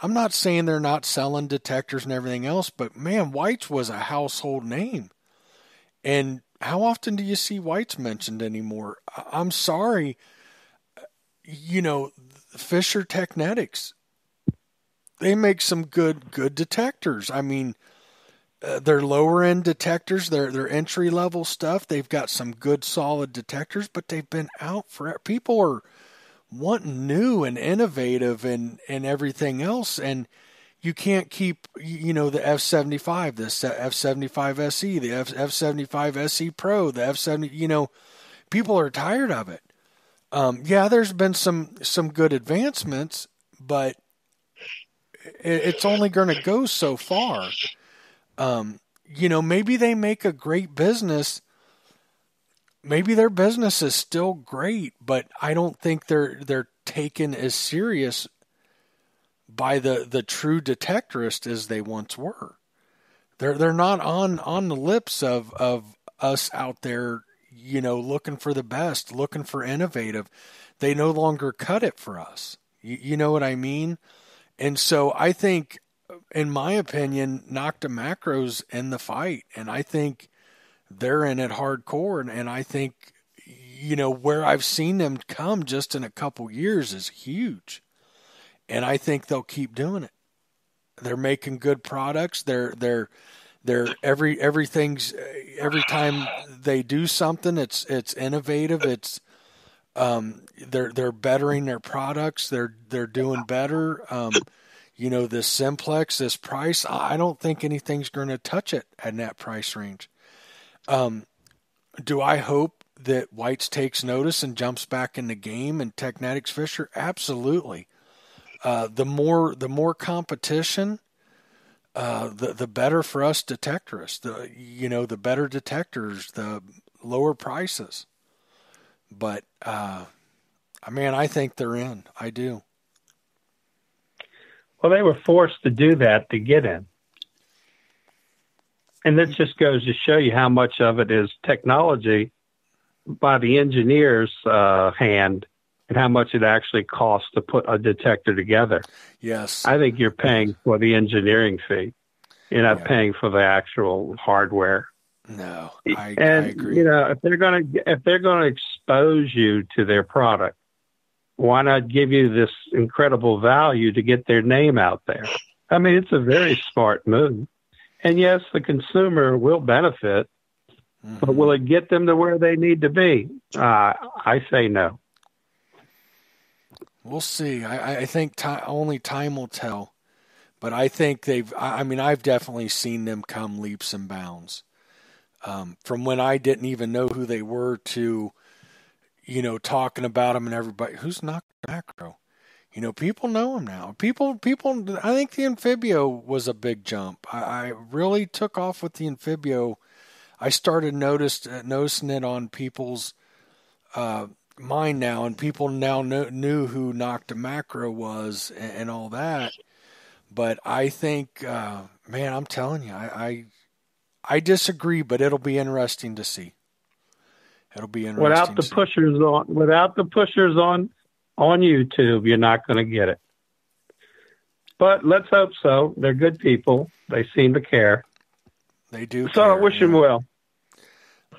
I'm not saying they're not selling detectors and everything else, but man, White's was a household name. And how often do you see White's mentioned anymore? I'm sorry. Fisher Technetics, they make some good detectors. I mean, they're lower end detectors. They're entry level stuff. They've got some good solid detectors, but they've been out forever. People are wanting new and innovative and everything else, and you can't keep the F-75, the F-75 SE, the F-75 SE Pro, the F-70. People are tired of it. Yeah, there's been some good advancements, but it's only going to go so far. Maybe they make a great business. Maybe their business is still great, but I don't think they're taken as serious by the true detectorist as they once were. They're not on the lips of us out there, looking for the best, looking for innovative. They no longer cut it for us. You know what I mean? And so I think, in my opinion, Nocta Macro's in the fight, and I think they're in it hardcore, and I think, where I've seen them come just in a couple years is huge. And I think they'll keep doing it. They're making good products. They're everything's every time they do something, it's innovative. It's they're bettering their products. They're doing better. This Simplex, this price, I don't think anything's going to touch it in that price range. Do I hope that Whites takes notice and jumps back in the game and Technetics Fisher? Absolutely. The more competition, the better for us detectorists. The better detectors, the lower prices. But I think they're in. I do. Well, they were forced to do that to get in. And this just goes to show you how much of it is technology by the engineer's hand and how much it actually costs to put a detector together. Yes. I think you're paying for the engineering fee. You're not paying for the actual hardware. No, I agree. If they're going to expose you to their product, why not give you this incredible value to get their name out there? I mean, it's a very smart move. And yes, the consumer will benefit, but will it get them to where they need to be? I say no. We'll see. I think only time will tell. But I think I've definitely seen them come leaps and bounds. From when I didn't even know who they were to, talking about them and everybody, who's Nocta Macro? People know them now. People, I think the Amphibio was a big jump. I really took off with the Amphibio. I started noticing it on people's mind now, and people now knew who Nocta Macro was and all that. But I think, man, I'm telling you, I disagree, but it'll be interesting to see. It'll be interesting. Without the pushers on YouTube, you're not going to get it. But let's hope so. They're good people. They seem to care. They do. So I wish them well.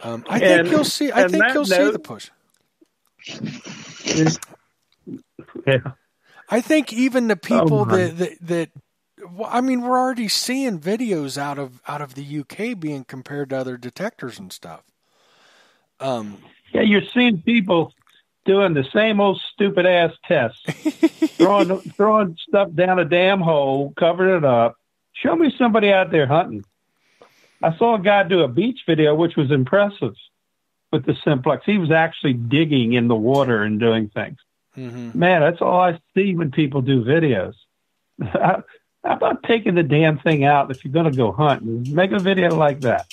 I think you'll see. I think you'll see the push. Yeah. I think even the people that I mean, we're already seeing videos out of the UK being compared to other detectors and stuff. Yeah, you're seeing people doing the same old stupid ass tests, throwing stuff down a damn hole, covering it up. Show me somebody out there hunting. I saw a guy do a beach video, which was impressive with the Simplex. He was actually digging in the water and doing things. Mm-hmm. Man, that's all I see when people do videos. How about taking the damn thing out if you're going to go hunt? Make a video like that.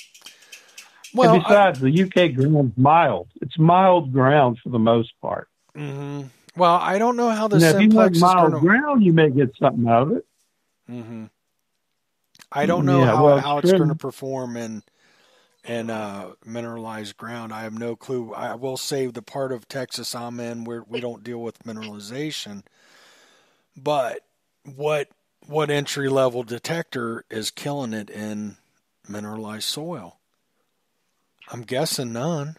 Well, and besides, the UK ground's mild. It's mild ground for the most part. Mm-hmm. Well, I don't know how the Simplex Simplex is mild ground. You may get something out of it. Mm-hmm. I don't know how it's going to perform in mineralized ground. I have no clue. I will say the part of Texas I'm in where we don't deal with mineralization. But what entry level detector is killing it in mineralized soil? I'm guessing none.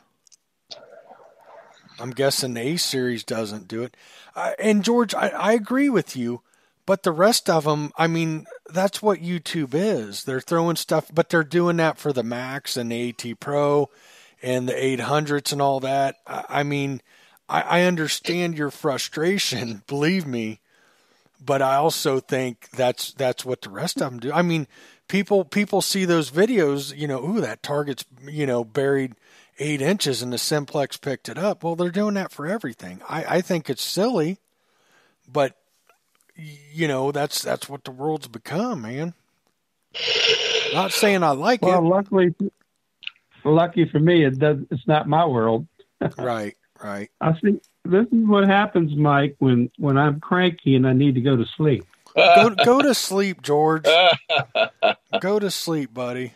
I'm guessing the A series doesn't do it. And George, I agree with you. But the rest of them, I mean, that's what YouTube is. They're throwing stuff, but they're doing that for the Max and the AT Pro and the 800s and all that. I mean, I understand your frustration, believe me, but I also think that's what the rest of them do. I mean, people see those videos, ooh, that target's, buried 8 inches and the Simplex picked it up. Well, they're doing that for everything. I think it's silly, but that's what the world's become, man. Not saying I like it. Well, lucky for me, it's not my world. Right. I think this is what happens, Mike, when I'm cranky and I need to go to sleep. Go to sleep, George. Go to sleep, buddy.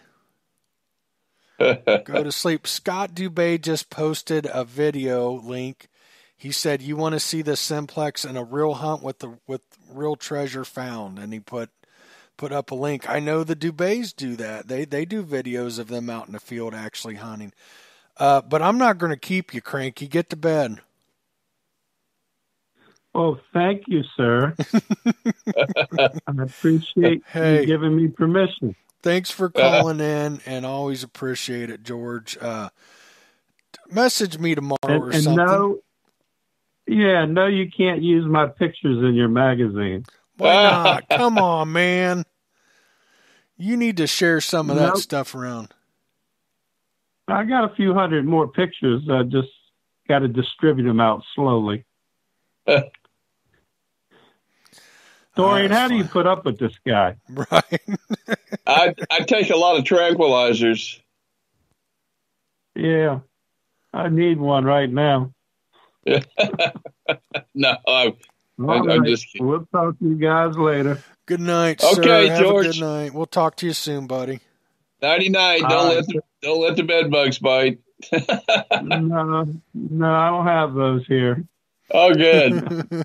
Go to sleep. Scott Dubé just posted a video link. He said, "You want to see the Simplex in a real hunt with real treasure found," and he put up a link. I know the Dubés do that. They do videos of them out in the field actually hunting. But I'm not going to keep you cranky. Get to bed. Oh, thank you, sir. I appreciate you giving me permission. Thanks for calling in, and always appreciate it, George. Message me tomorrow or something. No, you can't use my pictures in your magazine. Why not? Come on, man. You need to share some of that stuff around. I got a few hundred more pictures. I just got to distribute them out slowly. Dorian, how do you put up with this guy? Right. I take a lot of tranquilizers. Yeah, I need one right now. No, I'm just kidding. We'll talk to you guys later. Good night, sir. Okay, Have George. a good night. We'll talk to you soon, buddy. 99. Don't let the bed bugs bite. No, I don't have those here. Oh, good.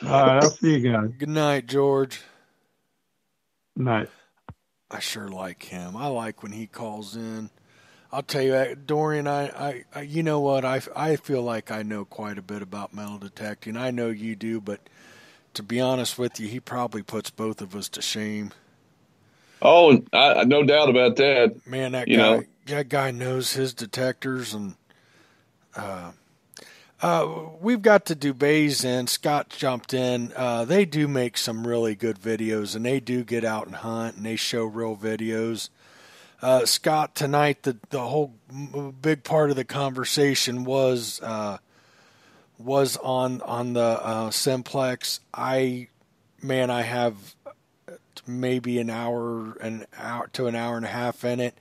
All right, I'll see you guys. Good night, George. Night. I sure like him. I like when he calls in. I'll tell you, Dorian, I you know what? I feel like I know quite a bit about metal detecting. I know you do, but to be honest with you, he probably puts both of us to shame. Oh, no doubt about that. Man, that guy knows his detectors, and we've got the Dubés in. Scott jumped in. They do make some really good videos, and they do get out and hunt, and they show real videos. Scott, tonight the whole big part of the conversation was on the Simplex. I have maybe an hour to an hour and a half in it.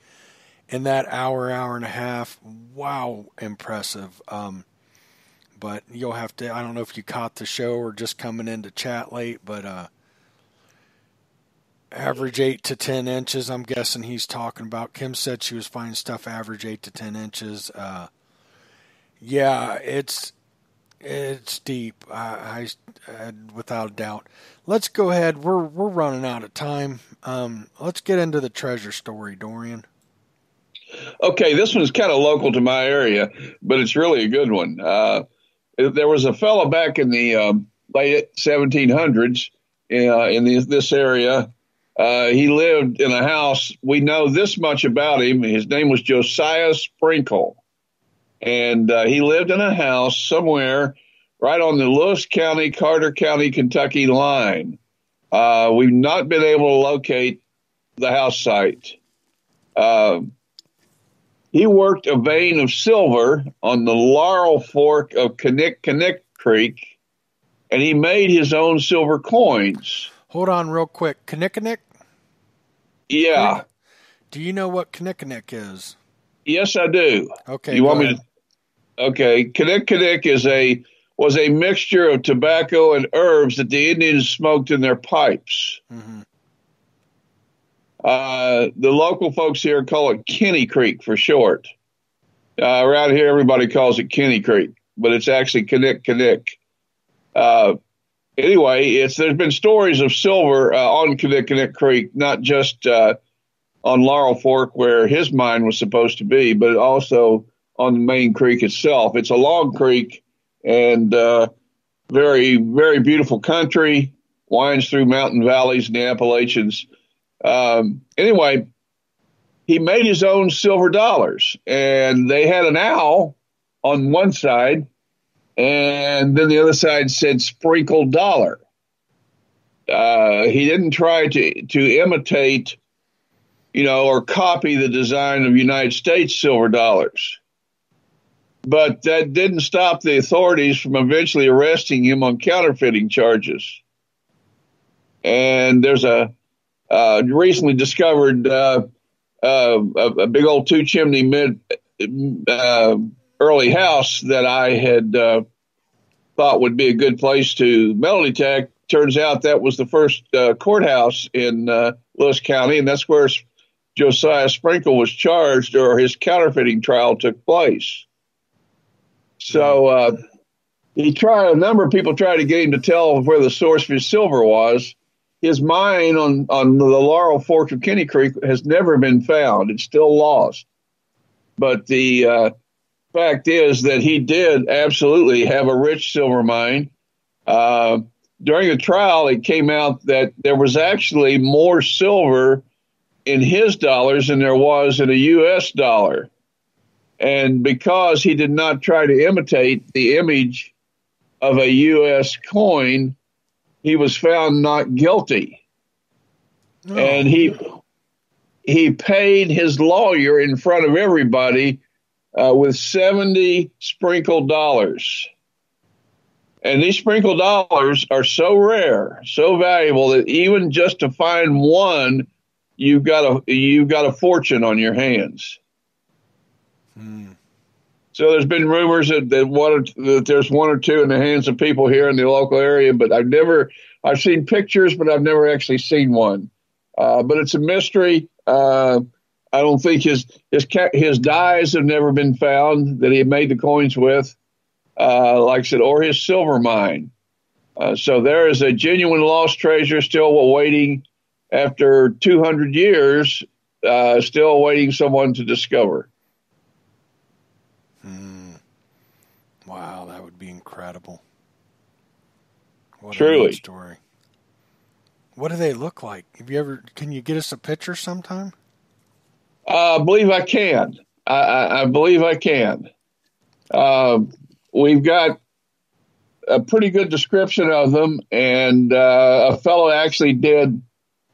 In that hour and a half, wow, impressive. But you'll have to, I don't know if you caught the show or just coming in to chat late, but average 8 to 10 inches. I'm guessing he's talking about. Kim said she was finding stuff average 8 to 10 inches. Yeah, it's deep. I without a doubt. Let's go ahead. We're running out of time. Let's get into the treasure story, Dorian. Okay, this one's kind of local to my area, but it's really a good one. There was a fellow back in the late 1700s in this area. He lived in a house. We know this much about him. His name was Josiah Sprinkle. And he lived in a house somewhere right on the Lewis County, Carter County, Kentucky line. We've not been able to locate the house site. He worked a vein of silver on the Laurel Fork of Kinnick Creek, and he made his own silver coins. Hold on real quick. Kinnick? Yeah. Do you know what Kinnick is? Yes, I do. Okay. You want me to? Okay. Kinnick was a mixture of tobacco and herbs that the Indians smoked in their pipes. Mm-hmm. The local folks here call it Kenny Creek for short. Around here, everybody calls it Kenny Creek, but it's actually Kinnick. Anyway, there's been stories of silver on Kinnick Creek, not just on Laurel Fork where his mine was supposed to be, but also on the main creek itself. It's a long creek and very, very beautiful country, winds through mountain valleys in the Appalachians. Anyway, he made his own silver dollars, and they had an owl on one side, and then the other side said sprinkled dollar. He didn't try to imitate, or copy the design of United States silver dollars. But that didn't stop the authorities from eventually arresting him on counterfeiting charges. And there's a recently discovered a big old two-chimney early house that I had thought would be a good place to metal detect. Turns out that was the first courthouse in Lewis County, and that's where Josiah Sprinkle was charged, or his counterfeiting trial took place. So a number of people tried to get him to tell where the source of his silver was. His mine on the Laurel Fork of Kenny Creek has never been found. It's still lost. But the fact is that he did absolutely have a rich silver mine. During the trial, it came out that there was actually more silver in his dollars than there was in a U.S. dollar. And because he did not try to imitate the image of a U.S. coin, he was found not guilty. Oh. And he paid his lawyer in front of everybody with 70 sprinkled dollars. And these sprinkled dollars are so rare, so valuable that even just to find one, you've got a fortune on your hands. So there's been rumors that there's one or two in the hands of people here in the local area, but I've seen pictures, but I've never actually seen one. But it's a mystery. I don't think his dies have never been found that he made the coins with, like I said, or his silver mine. So there is a genuine lost treasure still awaiting, after 200 years, still awaiting someone to discover. Wow, that would be incredible. What Truly. A neat story. What do they look like? Can you get us a picture sometime? I believe I can. I believe I can. We've got a pretty good description of them, and a fellow actually did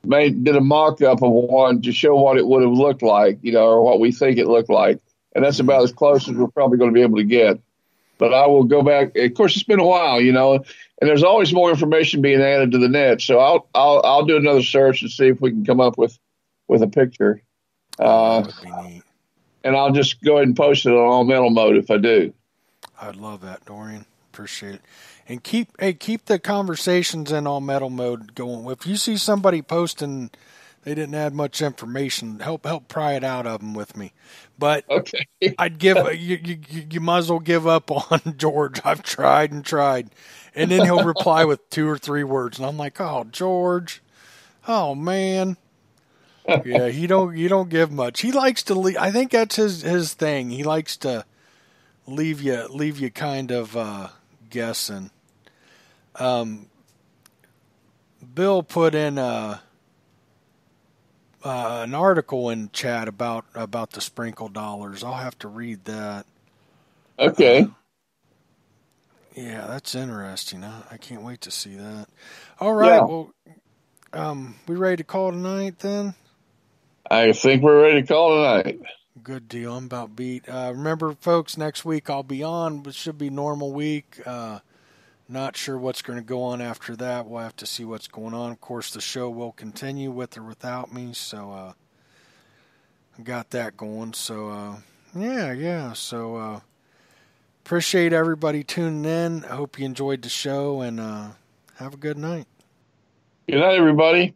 a mock-up of one to show what it would have looked like, or what we think it looked like. And that's about as close as we're probably going to be able to get. But I will go back. Of course, it's been a while, and there's always more information being added to the net. So I'll do another search and see if we can come up with a picture. That would be neat. And I'll just go ahead and post it on all metal mode if I do. I'd love that, Dorian. Appreciate it. And keep the conversations in All Metal Mode going. If you see somebody posting they didn't add much information, help pry it out of them with me. But okay. I'd give you might as well give up on George. I've tried and tried, and then he'll reply with 2 or 3 words, and I'm like, oh George, oh man, yeah, you don't give much. He likes to leave. I think that's his thing. He likes to leave you kind of guessing. Bill put in an article in chat about the sprinkle dollars. I'll have to read that. Okay. Yeah, that's interesting. I can't wait to see that. All right. Yeah. Well, we ready to call tonight then? I think we're ready to call tonight. Good deal. I'm about beat. Remember, folks, next week I'll be on. It should be normal week. Not sure what's going to go on after that. We'll have to see what's going on. Of course, the show will continue with or without me, so I got that going. So, yeah. So, appreciate everybody tuning in. I hope you enjoyed the show, and have a good night. Good night, everybody.